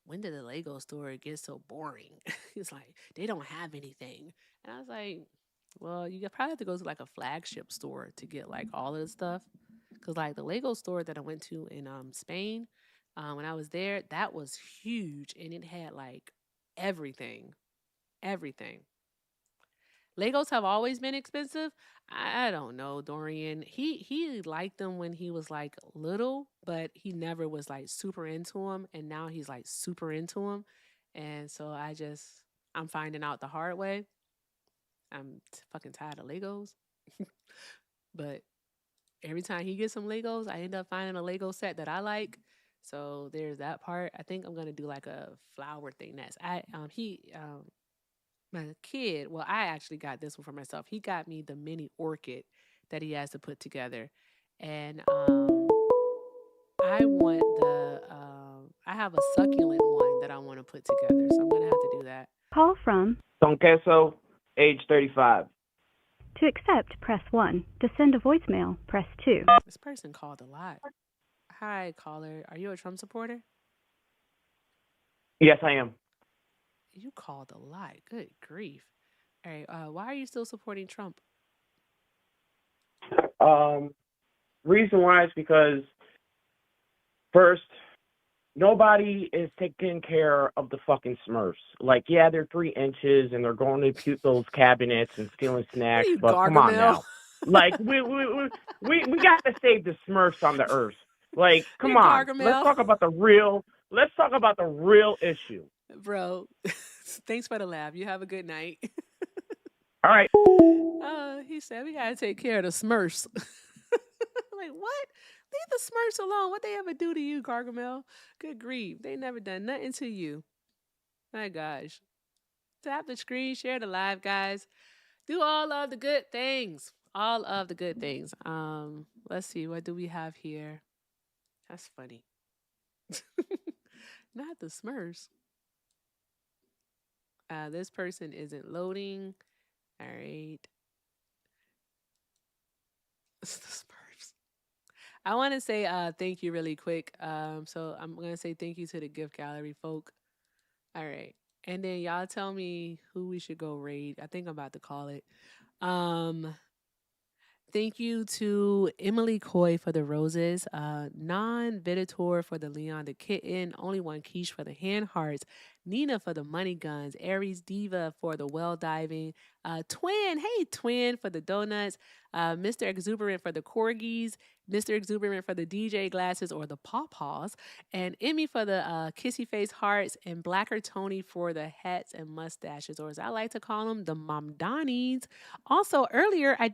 "When did the Lego store get so boring?" He's like, "They don't have anything." And I was like, "Well, you probably have to go to like a flagship store to get like all of the stuff." Cause like the Lego store that I went to in Spain, when I was there, that was huge and it had like everything, everything. Legos have always been expensive. I don't know, Dorian. He liked them when he was like little, but he never was like super into them. And now he's like super into them. And so I'm finding out the hard way. I'm fucking tired of Legos. But every time he gets some Legos, I end up finding a Lego set that I like. So there's that part. I think I'm gonna do like a flower thing next. My kid, well, I actually got this one for myself. He got me the mini orchid that he has to put together. And I have a succulent one that I want to put together. So I'm gonna have to do that. Call from Don Queso, age 35. to accept, press 1. To send a voicemail, press 2. This person called a lot. Hi, caller. Are you a Trump supporter? Yes, I am. You called a lot. Good grief. All right. Why are you still supporting Trump? Reason why is because, first, nobody is taking care of the fucking Smurfs. Like, yeah, they're 3 inches and they're going to people's cabinets and stealing snacks, You but come on Gargamel. now. Like, we got to save the Smurfs on the earth. Like, come You on. Gargamel. Let's talk about the real issue. Bro, thanks for the laugh. You have a good night. All right. He said we gotta take care of the Smurfs. Like, what? Leave the Smurfs alone. What they ever do to you, Gargamel? Good grief. They never done nothing to you. My gosh. Tap the screen, share the live, guys. Do all of the good things. All of the good things. Let's see, what do we have here? That's funny. Not the Smurfs. This person isn't loading. All right. It's the Smurfs. I want to say thank you really quick. So I'm going to say thank you to the gift gallery folk. All right. And then y'all tell me who we should go raid. I think I'm about to call it. Thank you to Emily Coy for the roses, Non Viditor for the Leon the kitten, Only One Quiche for the hand hearts, Nina for the money guns, Aries Diva for the well diving, Twin, hey Twin for the donuts, Mr. Exuberant for the corgis, Mr. Exuberant for the DJ glasses or the pawpaws, and Emmy for the kissy face hearts, and Blacker Tony for the hats and mustaches, or as I like to call them, the Mamdanis. Also, earlier I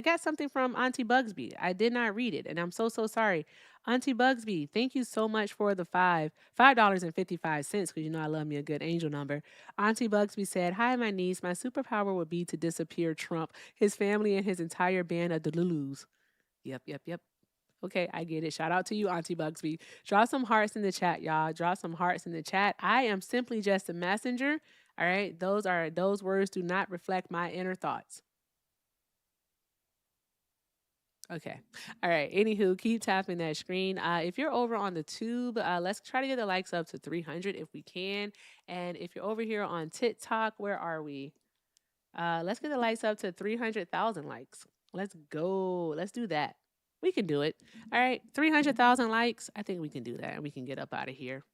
got something from Auntie Bugsby. I did not read it, and I'm so sorry. Auntie Bugsby, thank you so much for the $5.55, because you know I love me a good angel number. Auntie Bugsby said, "Hi, my niece. My superpower would be to disappear Trump, his family, and his entire band of Delulus." Yep. Okay, I get it. Shout out to you, Auntie Bugsby. Draw some hearts in the chat, y'all. Draw some hearts in the chat. I am simply just a messenger. All right, those words do not reflect my inner thoughts. Okay. All right. Anywho, keep tapping that screen. If you're over on the tube, let's try to get the likes up to 300 if we can. And if you're over here on TikTok, where are we? Let's get the likes up to 300,000 likes. Let's go. Let's do that. We can do it. All right. 300,000 likes. I think we can do that. And we can get up out of here.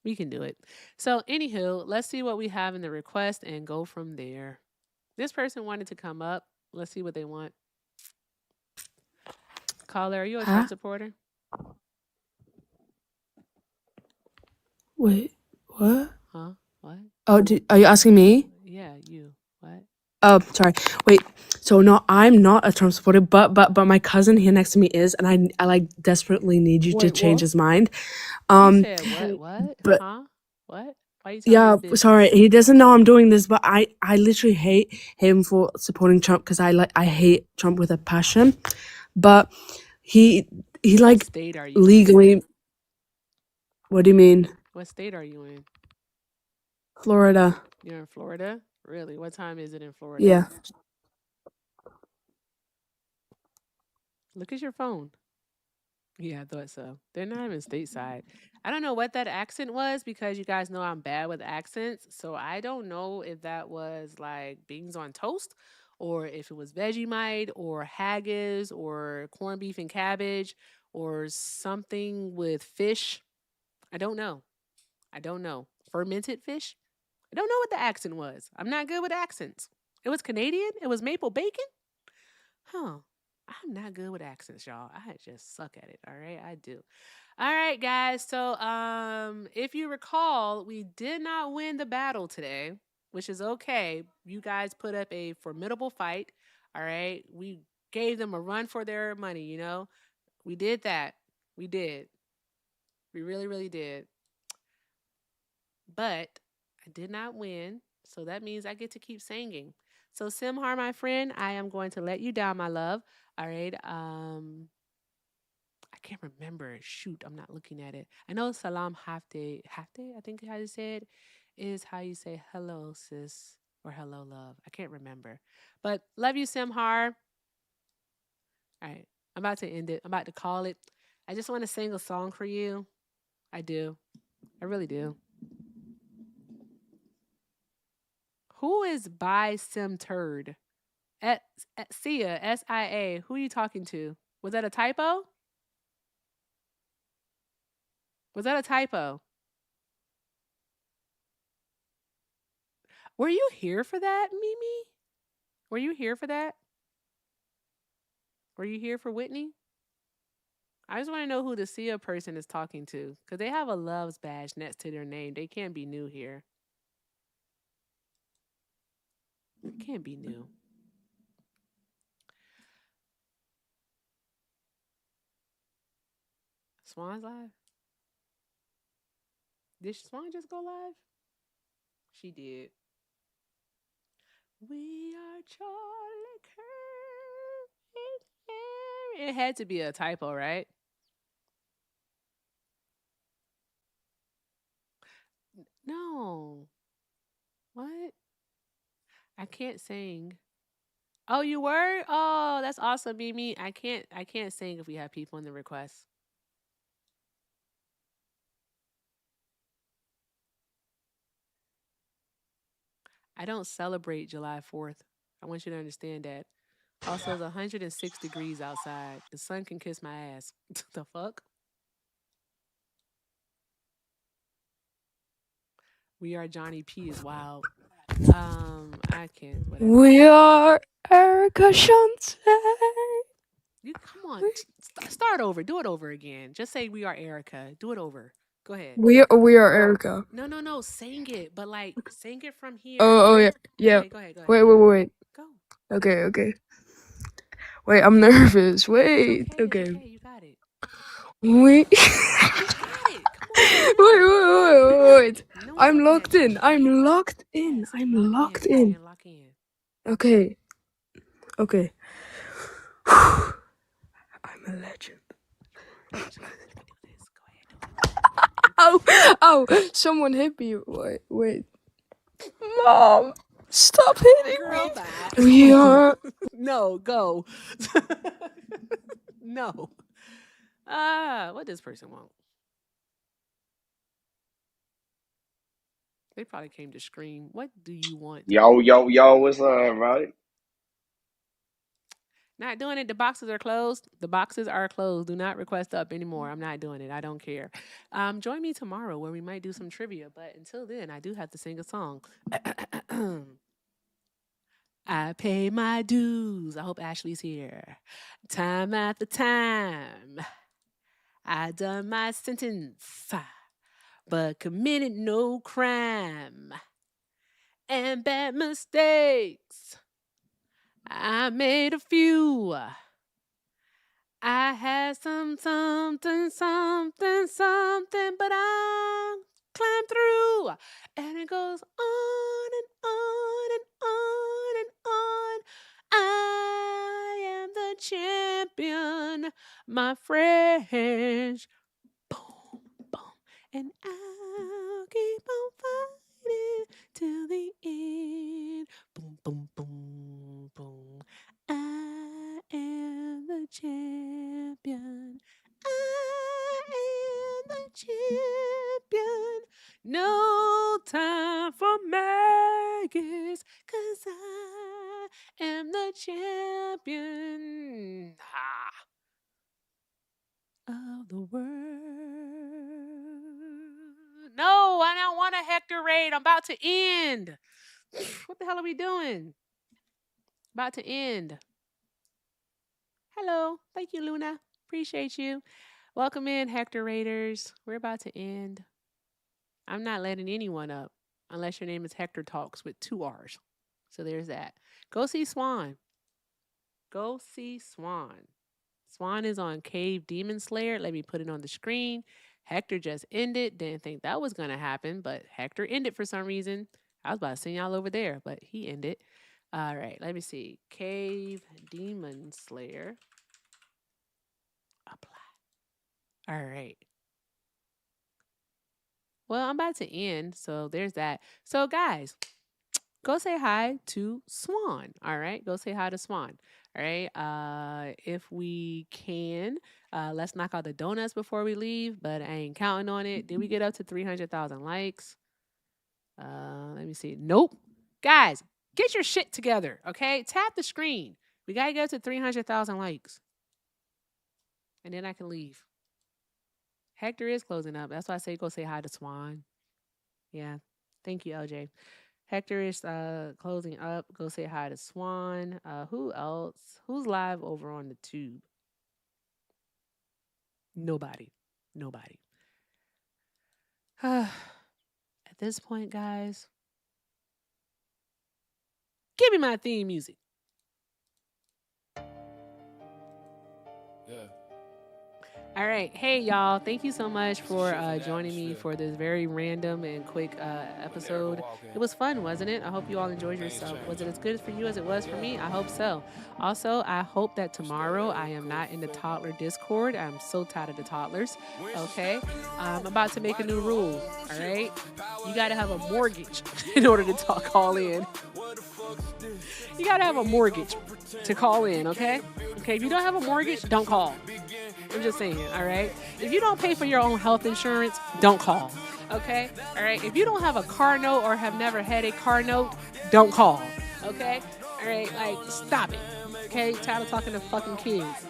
We can do it. So, anywho, let's see what we have in the request and go from there. This person wanted to come up. Let's see what they want. Caller, are you a Trump supporter? Wait, what? Huh? What? Oh, are you asking me? Yeah, you. What? Oh, sorry. Wait. So no, I'm not a Trump supporter, but my cousin here next to me is, and I like desperately need you to change his mind. You said what? What? But huh? What? Why you telling his business? Sorry, he doesn't know I'm doing this, but I literally hate him for supporting Trump because I hate Trump with a passion. But he What like state are you legally. in? What do you mean? What state are you in? Florida. You're in Florida? Really? What time is it in Florida? Yeah. Look at your phone. Yeah, I thought so. They're not even stateside. I don't know what that accent was because you guys know I'm bad with accents. So I don't know if that was like beans on toast or if it was Vegemite or haggis or corned beef and cabbage or something with fish. I don't know. I don't know. Fermented fish? I don't know what the accent was. I'm not good with accents. It was Canadian? It was maple bacon? Huh. I'm not good with accents, y'all. I just suck at it. All right. I do. All right, guys. So, if you recall, we did not win the battle today, which is okay. You guys put up a formidable fight. All right. We gave them a run for their money, you know? We did that. We did. We really, really did. But I did not win. So that means I get to keep singing. So, Simhar, my friend, I am going to let you down, my love. All right. I can't remember. Shoot, I'm not looking at it. I know Salam Hafte, I think how you say it, is how you say hello, sis, or hello, love. I can't remember. But love you, Simhar. All right. I'm about to end it. I'm about to call it. I just want to sing a song for you. I do. I really do. Who is by Sim Turd? Sia, SIA. Who are you talking to? Was that a typo? Was that a typo? Were you here for that, Mimi? Were you here for that? Were you here for Whitney? I just want to know who the Sia person is talking to because they have a loves badge next to their name. They can't be new here. They can't be new. Swan's live? Did Swan just go live? She did. We are Charlie Kirk. It had to be a typo, right? No. What? I can't sing. Oh, you were? Oh, that's awesome, Mimi. I can't sing if we have people in the request. I don't celebrate July 4th. I want you to understand that. Also, it's 106 degrees outside. The sun can kiss my ass. The fuck? We are Johnny P is wild. I can't. Whatever. We are Erica Shante. You come on. Start over. Do it over again. Just say we are Erica. Do it over. Go ahead. We are Erica. No. Sing it, but like sing it from here. Oh yeah. Yeah. Okay, go ahead. Wait. Go. Okay. Wait, I'm nervous. Wait. It's okay. Okay. You got it. We You got it. Come on. wait. No, I'm okay. locked in. I'm locked in. Yes, I'm lock locked in. Lock in. Okay. I'm a legend. Ow! Someone hit me. Wait. Mom, stop hitting Girl, me. bye. We are. No, go. No. What does person want? They probably came to scream. What do you want? Yo, what's up, right? Not doing it. The boxes are closed. The boxes are closed. Do not request up anymore. I'm not doing it. I don't care. Join me tomorrow where we might do some trivia. But until then, I do have to sing a song. I pay my dues. I hope Ashley's here. Time after time, I done my sentence, but committed no crime and bad mistakes. I made a few. I had something, but climb through. And it goes on and on and on and on. I am the champion, my friends. Boom, boom. And I'll keep on fighting till the end. Boom, boom, boom, boom. I am the champion. I am the champion. No time for maggots, 'cause I am the champion of the world. No, I don't want a Hector raid. I'm about to end. What the hell are we doing? About to end. Hello. Thank you, Luna. Appreciate you. Welcome in, Hector Raiders. We're about to end. I'm not letting anyone up unless your name is Hector Talks with 2 R's. So there's that. Go see Swan. Go see Swan. Swan is on Cave Demon Slayer. Let me put it on the screen. Hector just ended. Didn't think that was going to happen, but Hector ended for some reason. I was about to send y'all over there, but he ended. All right, let me see. Cave Demon Slayer. Apply. All right. Well, I'm about to end, so there's that. So, guys, go say hi to Swan. All right, go say hi to Swan. All right. If we can, let's knock out the donuts before we leave. But I ain't counting on it. Did we get up to 300,000 likes? Let me see. Nope. Guys, get your shit together. Okay, tap the screen. We gotta get up to 300,000 likes, and then I can leave. Hector is closing up. That's why I say go say hi to Swan. Yeah. Thank you, LJ. Hector is closing up. Go say hi to Swan. Who else? Who's live over on the tube? Nobody. Nobody. At this point, guys, give me my theme music. Yeah. All right. Hey, y'all. Thank you so much for joining me for this very random and quick episode. It was fun, wasn't it? I hope you all enjoyed yourself. Was it as good for you as it was for me? I hope so. Also, I hope that tomorrow I am not in the toddler Discord. I'm so tired of the toddlers. Okay. I'm about to make a new rule. All right. You got to have a mortgage in order to call in. You got to have a mortgage to call in. Okay. Okay. If you don't have a mortgage, don't call. I'm just saying, all right? If you don't pay for your own health insurance, don't call, okay? All right? If you don't have a car note or have never had a car note, don't call, okay? All right? Like, stop it, okay? Tired of talking to fucking kids.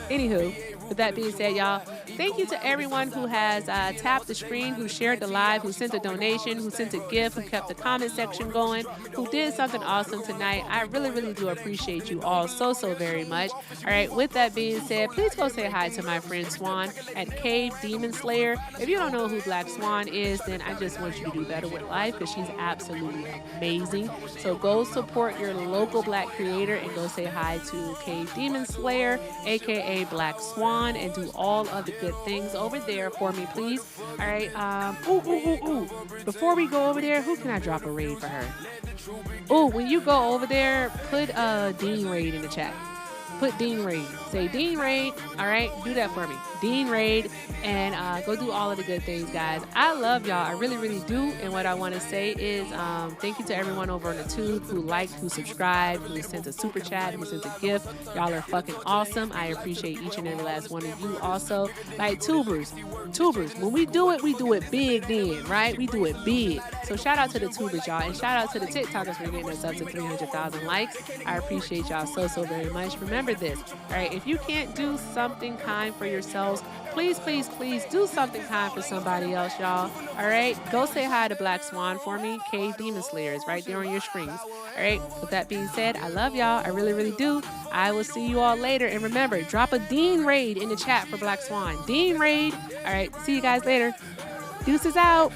Anywho, with that being said, y'all, thank you to everyone who has tapped the screen, who shared the live, who sent a donation, who sent a gift, who kept the comment section going, who did something awesome tonight. I really, really do appreciate you all so very much. All right, with that being said, please go say hi to my friend Swan at Cave Demon Slayer. If you don't know who Black Swan is, then I just want you to do better with life because she's absolutely amazing. So go support your local Black creator and go say hi to Cave Demon Slayer, aka Black Swan, and do all of the good things over there for me, please. All right. Before we go over there, who can I drop a raid for her? Oh, when you go over there, put Dean Raid in the chat. Put Dean Raid. Say Dean Raid. All right, do that for me. Dean Raid, and go do all of the good things, guys. I love y'all. I really, really do. And what I want to say is thank you to everyone over on the tube who liked, who subscribed, who sent a super chat, who sent a gift. Y'all are fucking awesome. I appreciate each and every last one of you also. Like tubers, when we do it big then, right? We do it big. So shout out to the tubers, y'all. And shout out to the TikTokers for getting us up to 300,000 likes. I appreciate y'all so very much. Remember this, all right? If you can't do something kind for yourselves, please do something kind for somebody else, y'all. All right? Go say hi to Black Swan for me. Cave Demon Slayer is right there on your screens. All right? With that being said, I love y'all. I really, really do. I will see you all later. And remember, drop a Dean Raid in the chat for Black Swan. Dean Raid. All right. See you guys later. Deuces out.